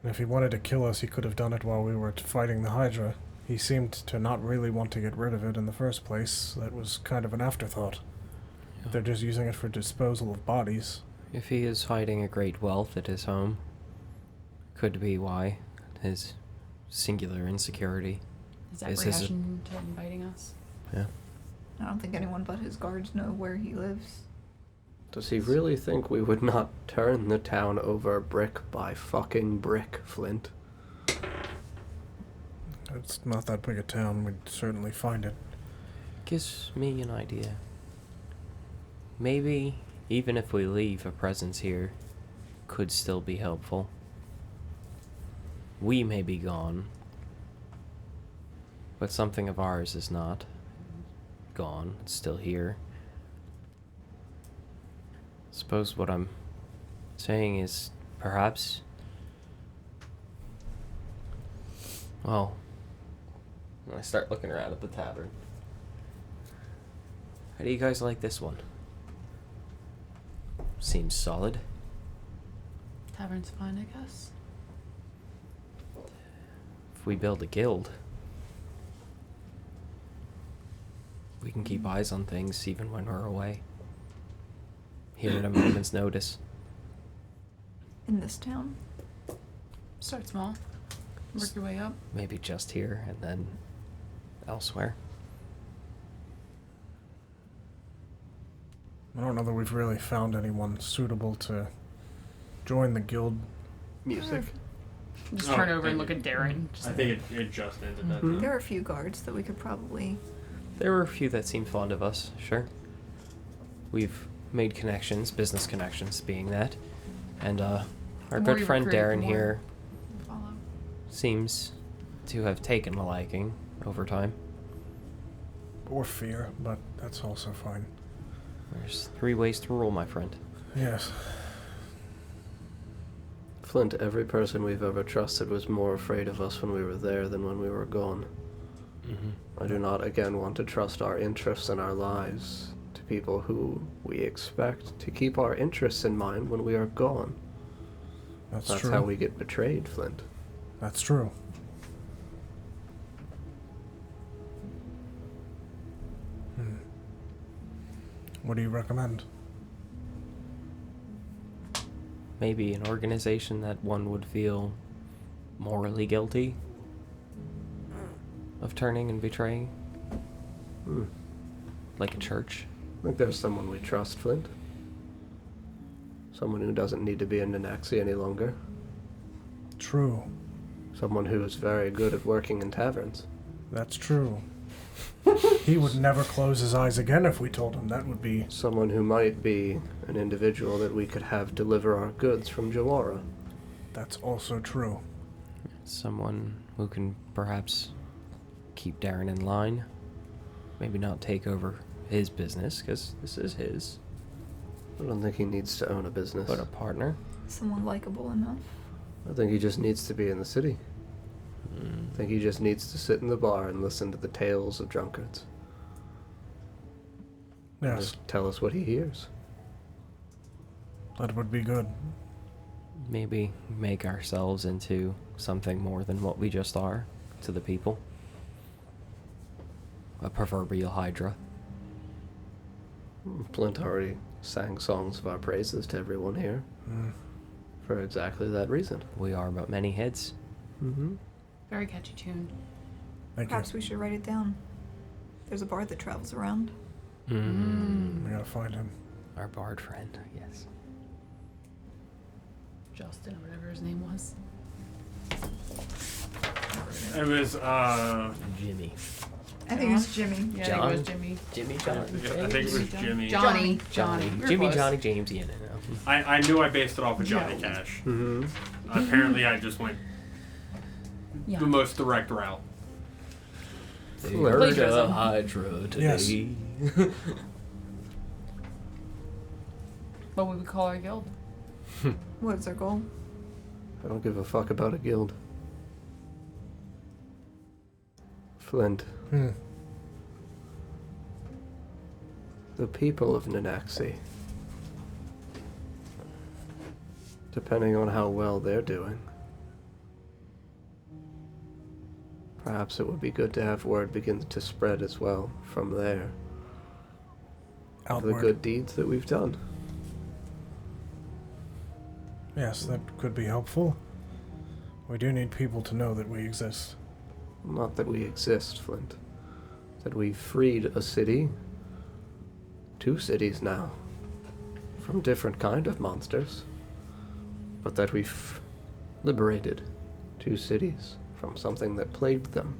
And if he wanted to kill us, he could have done it while we were fighting the Hydra. He seemed to not really want to get rid of it in the first place. That was kind of an afterthought. They're just using it for disposal of bodies. If he is hiding a great wealth at his home, could be why his singular insecurity. is that Is his- reaction to inviting us? Yeah. I don't think anyone but his guards know where he lives. Does he really think we would not turn the town over brick by fucking brick, Flint? It's not that big a town. We'd certainly find it. Gives me an idea. Maybe, even if we leave, a presence here could still be helpful. We may be gone, but something of ours is not gone. It's still here. Suppose what I'm saying is perhaps, well, I start looking around at the tavern. How do you guys like this one? Seems solid. Tavern's fine, I guess. If we build a guild, we can keep eyes on things even when we're away. Here at a moment's notice. In this town? Start small. Work your way up. Maybe just here and then elsewhere. I don't know that we've really found anyone suitable to join the guild. Music. Just Oh, turn over thank and look you. at Darren. Just I think it just ended that time. There are a few guards that we could probably. There were a few that seemed fond of us, sure. We've made connections, business connections being that. And our The more good you friend recruit, the Darren more here follow. seems to have taken a liking over time. Or fear, but that's also fine. There's 3 ways to rule, my friend. Yes. Flint, every person we've ever trusted was more afraid of us when we were there than when we were gone. I do not again want to trust our interests and our lives to people who we expect to keep our interests in mind when we are gone. That's That's true. how we get betrayed, Flint. That's true. What do you recommend? Maybe an organization that one would feel morally guilty of turning and betraying. Like a church. I think there's someone we trust, Flint. Someone who doesn't need to be in Nanaxi any longer. True. Someone who is very good at working in taverns. That's true. He would never close his eyes again if we told him. That would be... Someone who might be an individual that we could have deliver our goods from Jawara. That's also true. Someone who can perhaps keep Darren in line. Maybe not take over his business, because this is his. I don't think he needs to own a business. But a partner. Someone likable enough. I think he just needs to be in the city. I think he just needs to sit in the bar and listen to the tales of drunkards. And Yes, just tell us what he hears. that would be good. Maybe make ourselves into something more than what we just are to the people. A proverbial Hydra. Flint already sang songs of our praises to everyone here. For exactly that reason. We are but many heads. Mm-hmm. Very catchy tune. Thank Perhaps we should write it down. There's a bard that travels around. you. We gotta find him. Our bard friend, yes. Justin, or whatever his name was. It was Jimmy. I think it's Jimmy. Yeah, I think it John? was Jimmy. Jimmy John. I think it was Jimmy. Johnny. Johnny. You're Jimmy, close. Johnny, James, yeah, no. I knew I based it off of Johnny Yeah. Cash. Mm-hmm. Apparently, I just went Yeah. the most direct route. Plagiarism. Hydra today. Yes. What would we call our guild? What's our goal? I don't give a fuck about a guild. Flint. The people of Nanaxi, depending on how well they're doing, perhaps it would be good to have word begin to spread as well from there of the Outward. good deeds that we've done. Yes, that could be helpful. We do need people to know that we exist. Not that we exist, Flint. That we've freed a city, 2 cities now, from different kind of monsters. But that we've liberated 2 cities from something that plagued them.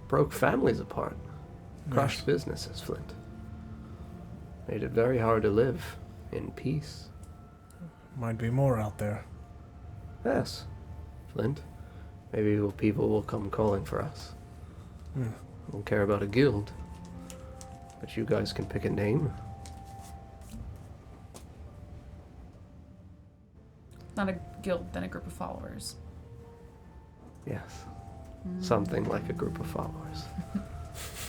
Broke families apart. Crushed Yes. businesses, Flint. Made it very hard to live in peace. Might be more out there. Yes, Flint. Maybe people will come calling for us. Hmm. I don't care about a guild. But you guys can pick a name. Not a guild, then a group of followers. Yes. Something like a group of followers.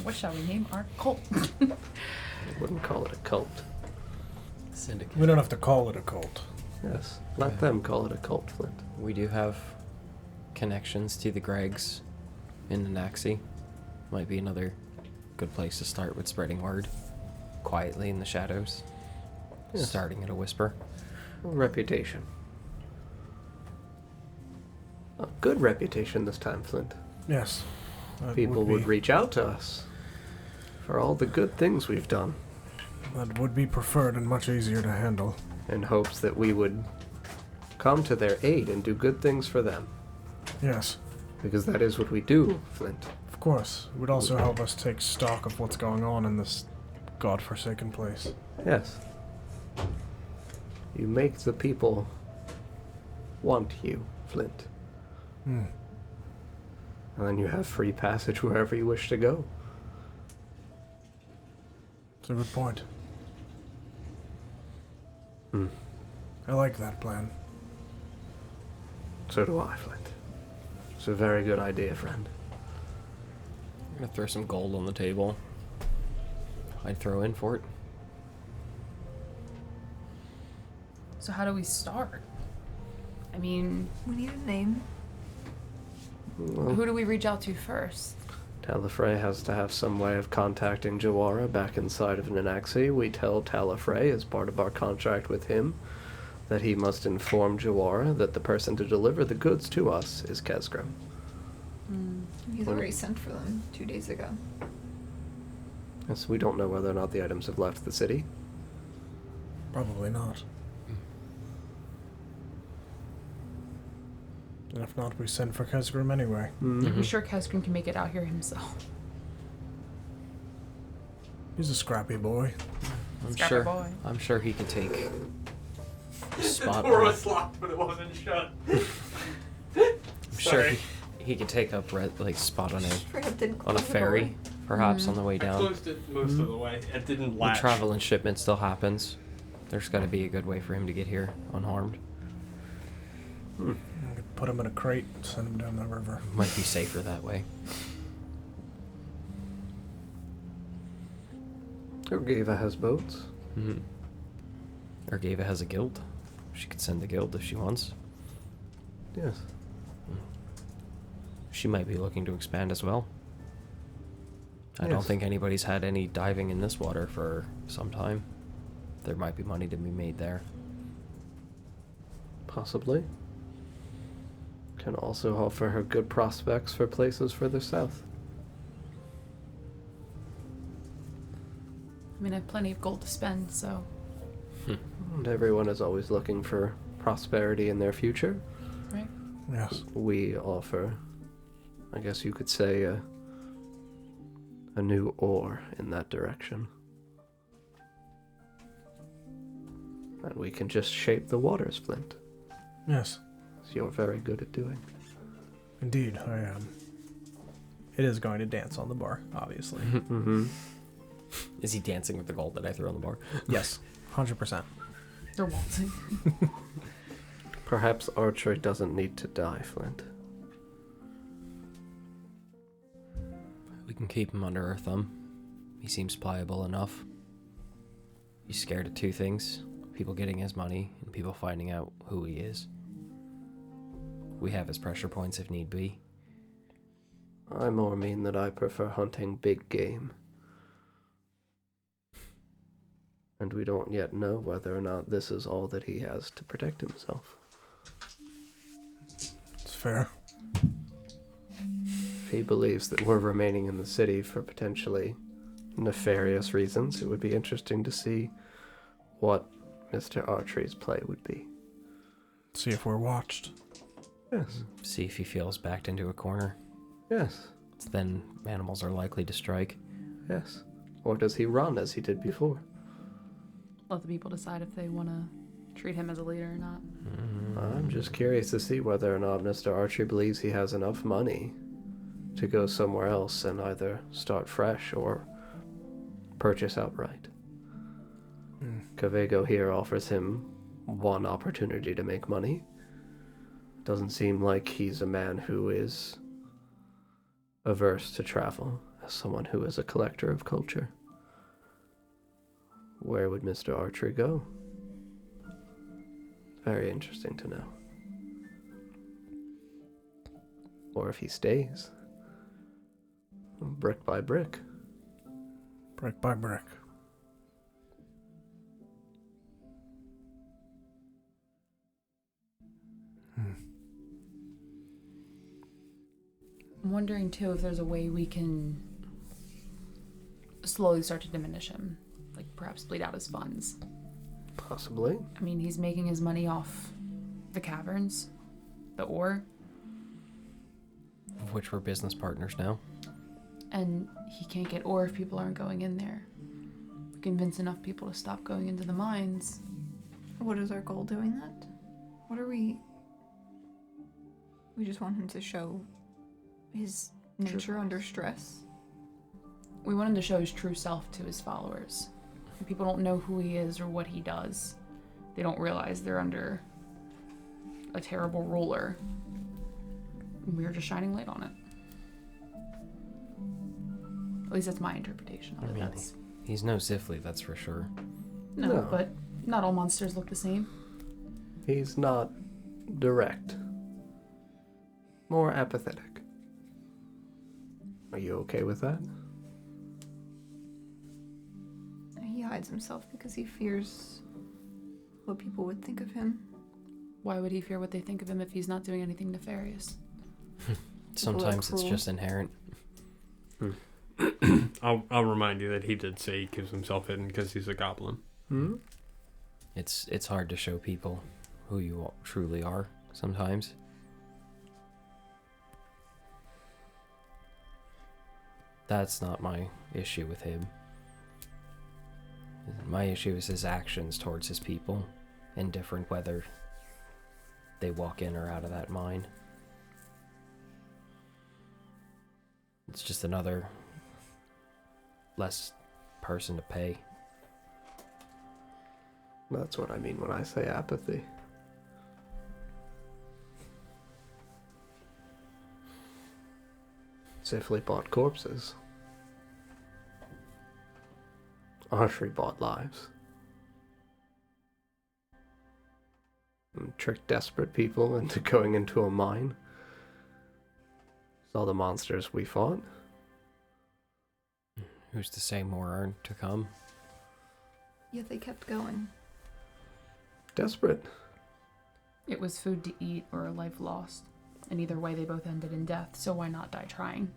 What shall we name our cult? I wouldn't call it a cult. Syndicate. We don't have to call it a cult. Yes. Let them call it a cult, Flint. We do have connections to the Gregs in Nanaxi. Might be another good place to start with spreading word. Quietly in the shadows. Yes. Starting at a whisper. Reputation. a good reputation this time, Flint. Yes. That People would would be, reach out to us for all the good things we've done That would be preferred and much easier to handle. in hopes that we would come to their aid and do good things for them. Yes. Because that is what we do, Flint. Of course. It would also help us take stock of what's going on in this godforsaken place. Yes. You make the people want you, Flint. Hmm. And then you have free passage wherever you wish to go. It's a good point. Hmm. I like that plan. So do I, Flint. It's a very good idea, friend. I'm gonna throw some gold on the table. I'd throw in for it. So how do we start? I mean, We need a name. Well, who do we reach out to first? Talifrey has to have some way of contacting Jawara back inside of Nanaxi. We tell Talifrey, as part of our contract with him, that he must inform Jawara that the person to deliver the goods to us is Kesgrim. He's already sent for them 2 days ago. Yes, we don't know whether or not the items have left the city. Probably not. And if not, we send for Kesgrim anyway. I'm sure Kesgrim can make it out here himself. He's a scrappy boy. Scrappy boy. I'm sure he could take a The spot. door on- was locked, but it wasn't shut. I'm sure Sorry. he could take up spot on Straight up didn't a close the ferry, door. perhaps on the way I down. closed it most of the way. It didn't The latch. travel and shipment still happens. There's got to be a good way for him to get here unharmed. We could put him in a crate and send him down the river. Might be safer that way. Urgeva has boats. Mm-hmm. Urgeva has a guild. She could send the guild if she wants. Yes. She might be looking to expand as well. I don't Yes. think anybody's had any diving in this water for some time. There might be money to be made there. Possibly. Can also offer her good prospects for places further south. I mean, I have plenty of gold to spend, so And everyone is always looking for prosperity in their future. right. Yes. We offer, I guess you could say, a new oar in that direction. And we can just shape the waters, Flint, Yes. as you're very good at doing. Indeed, I am. It is going to dance on the bar, obviously. Mm-hmm. Is he dancing with the gold that I threw on the bar? Yes. 100%. They're waltzing. Perhaps Archery doesn't need to die, Flint. We can keep him under our thumb. He seems pliable enough. He's scared of two things: people getting his money and people finding out who he is. We have his pressure points if need be. I more mean that I prefer hunting big game. And we don't yet know whether or not this is all that he has to protect himself. It's fair. If he believes that we're remaining in the city for potentially nefarious reasons, it would be interesting to see what Mr. Archery's play would be. See if we're watched. Yes. See if he feels backed into a corner. Yes. Then animals are likely to strike. Yes. Or does he run as he did before? Let the people decide if they want to treat him as a leader or not. I'm just curious to see whether or not Mr. Archery believes he has enough money to go somewhere else and either start fresh or purchase outright. Orvigo here offers him one opportunity to make money. Doesn't seem like he's a man who is averse to travel, as someone who is a collector of culture. Where would Mr. Archery go? Very interesting to know. Or if he stays. Brick by brick. Brick by brick. I'm wondering too if there's a way we can slowly start to diminish him. Like perhaps bleed out his funds. Possibly. I mean, he's making his money off the caverns, the ore, Of which we're business partners now. and he can't get ore if people aren't going in there. Convince enough people to stop going into the mines. What is our goal doing that? What are we... We just want him to show his nature under stress. We want him to show his true self to his followers. People don't know who he is or what he does. They don't realize they're under a terrible ruler. We're just shining light on it. At least that's my interpretation of it. That's... He's no Zifley, that's for sure. No, but not all monsters look the same. He's not direct. More apathetic. Are you okay with that? He hides himself because he fears what people would think of him. Why would he fear what they think of him if he's not doing anything nefarious? Sometimes it's cruel. just inherent. I'll remind you that he did say he keeps himself hidden because he's a goblin. Hmm? It's hard to show people who you truly are sometimes. That's not my issue with him. My issue is his actions towards his people, indifferent whether they walk in or out of that mine. It's just another less person to pay. That's what I mean when I say apathy. Safely bought corpses. Archery bought lives. And tricked desperate people into going into a mine. Saw the monsters we fought. Who's to say more aren't to come? Yet they kept going. Desperate. It was food to eat or a life lost. And either way, they both ended in death, so why not die trying?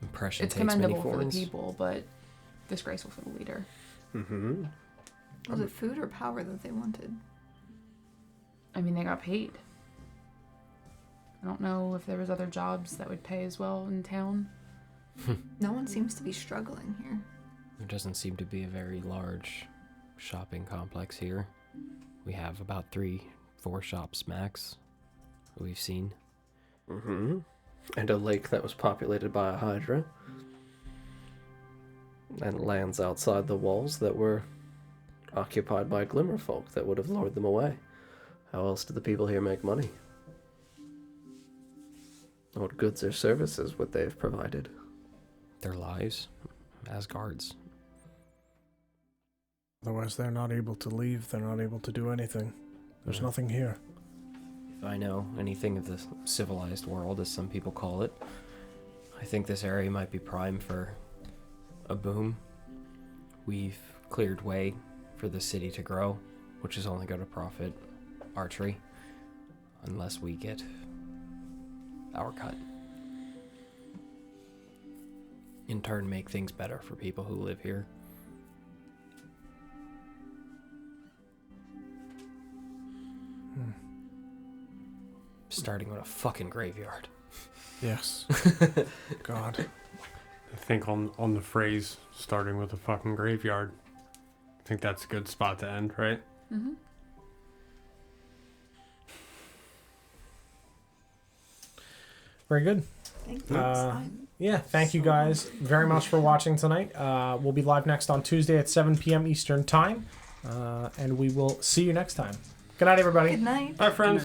Impression It's takes many commendable for the forms. people, but disgraceful for the leader. Mm-hmm. Was it food or power that they wanted? I mean, they got paid. I don't know if there was other jobs that would pay as well in town. No one seems to be struggling here. There doesn't seem to be a very large shopping complex here. We have about 3-4 shops max we've seen. Mm-hmm. And a lake that was populated by a Hydra. And lands outside the walls that were occupied by Glimmerfolk that would have lured them away. How else do the people here make money? What goods or services would they have provided? Their lives as guards. Otherwise, they're not able to leave. They're not able to do anything. There's Yeah. nothing here. If I know anything of the civilized world, as some people call it, I think this area might be prime for a boom. We've cleared way for the city to grow, which is only going to profit archery, unless we get our cut. In turn, make things better for people who live here. Starting with a fucking graveyard. Yes. God. I think on the phrase starting with a fucking graveyard, I think that's a good spot to end, right? Mm-hmm. Very good. Thank you. Yeah, thank you guys very much for watching tonight. We'll be live next on Tuesday at 7 p.m. Eastern Time. And we will see you next time. Good night, everybody. Good night. Bye, friends.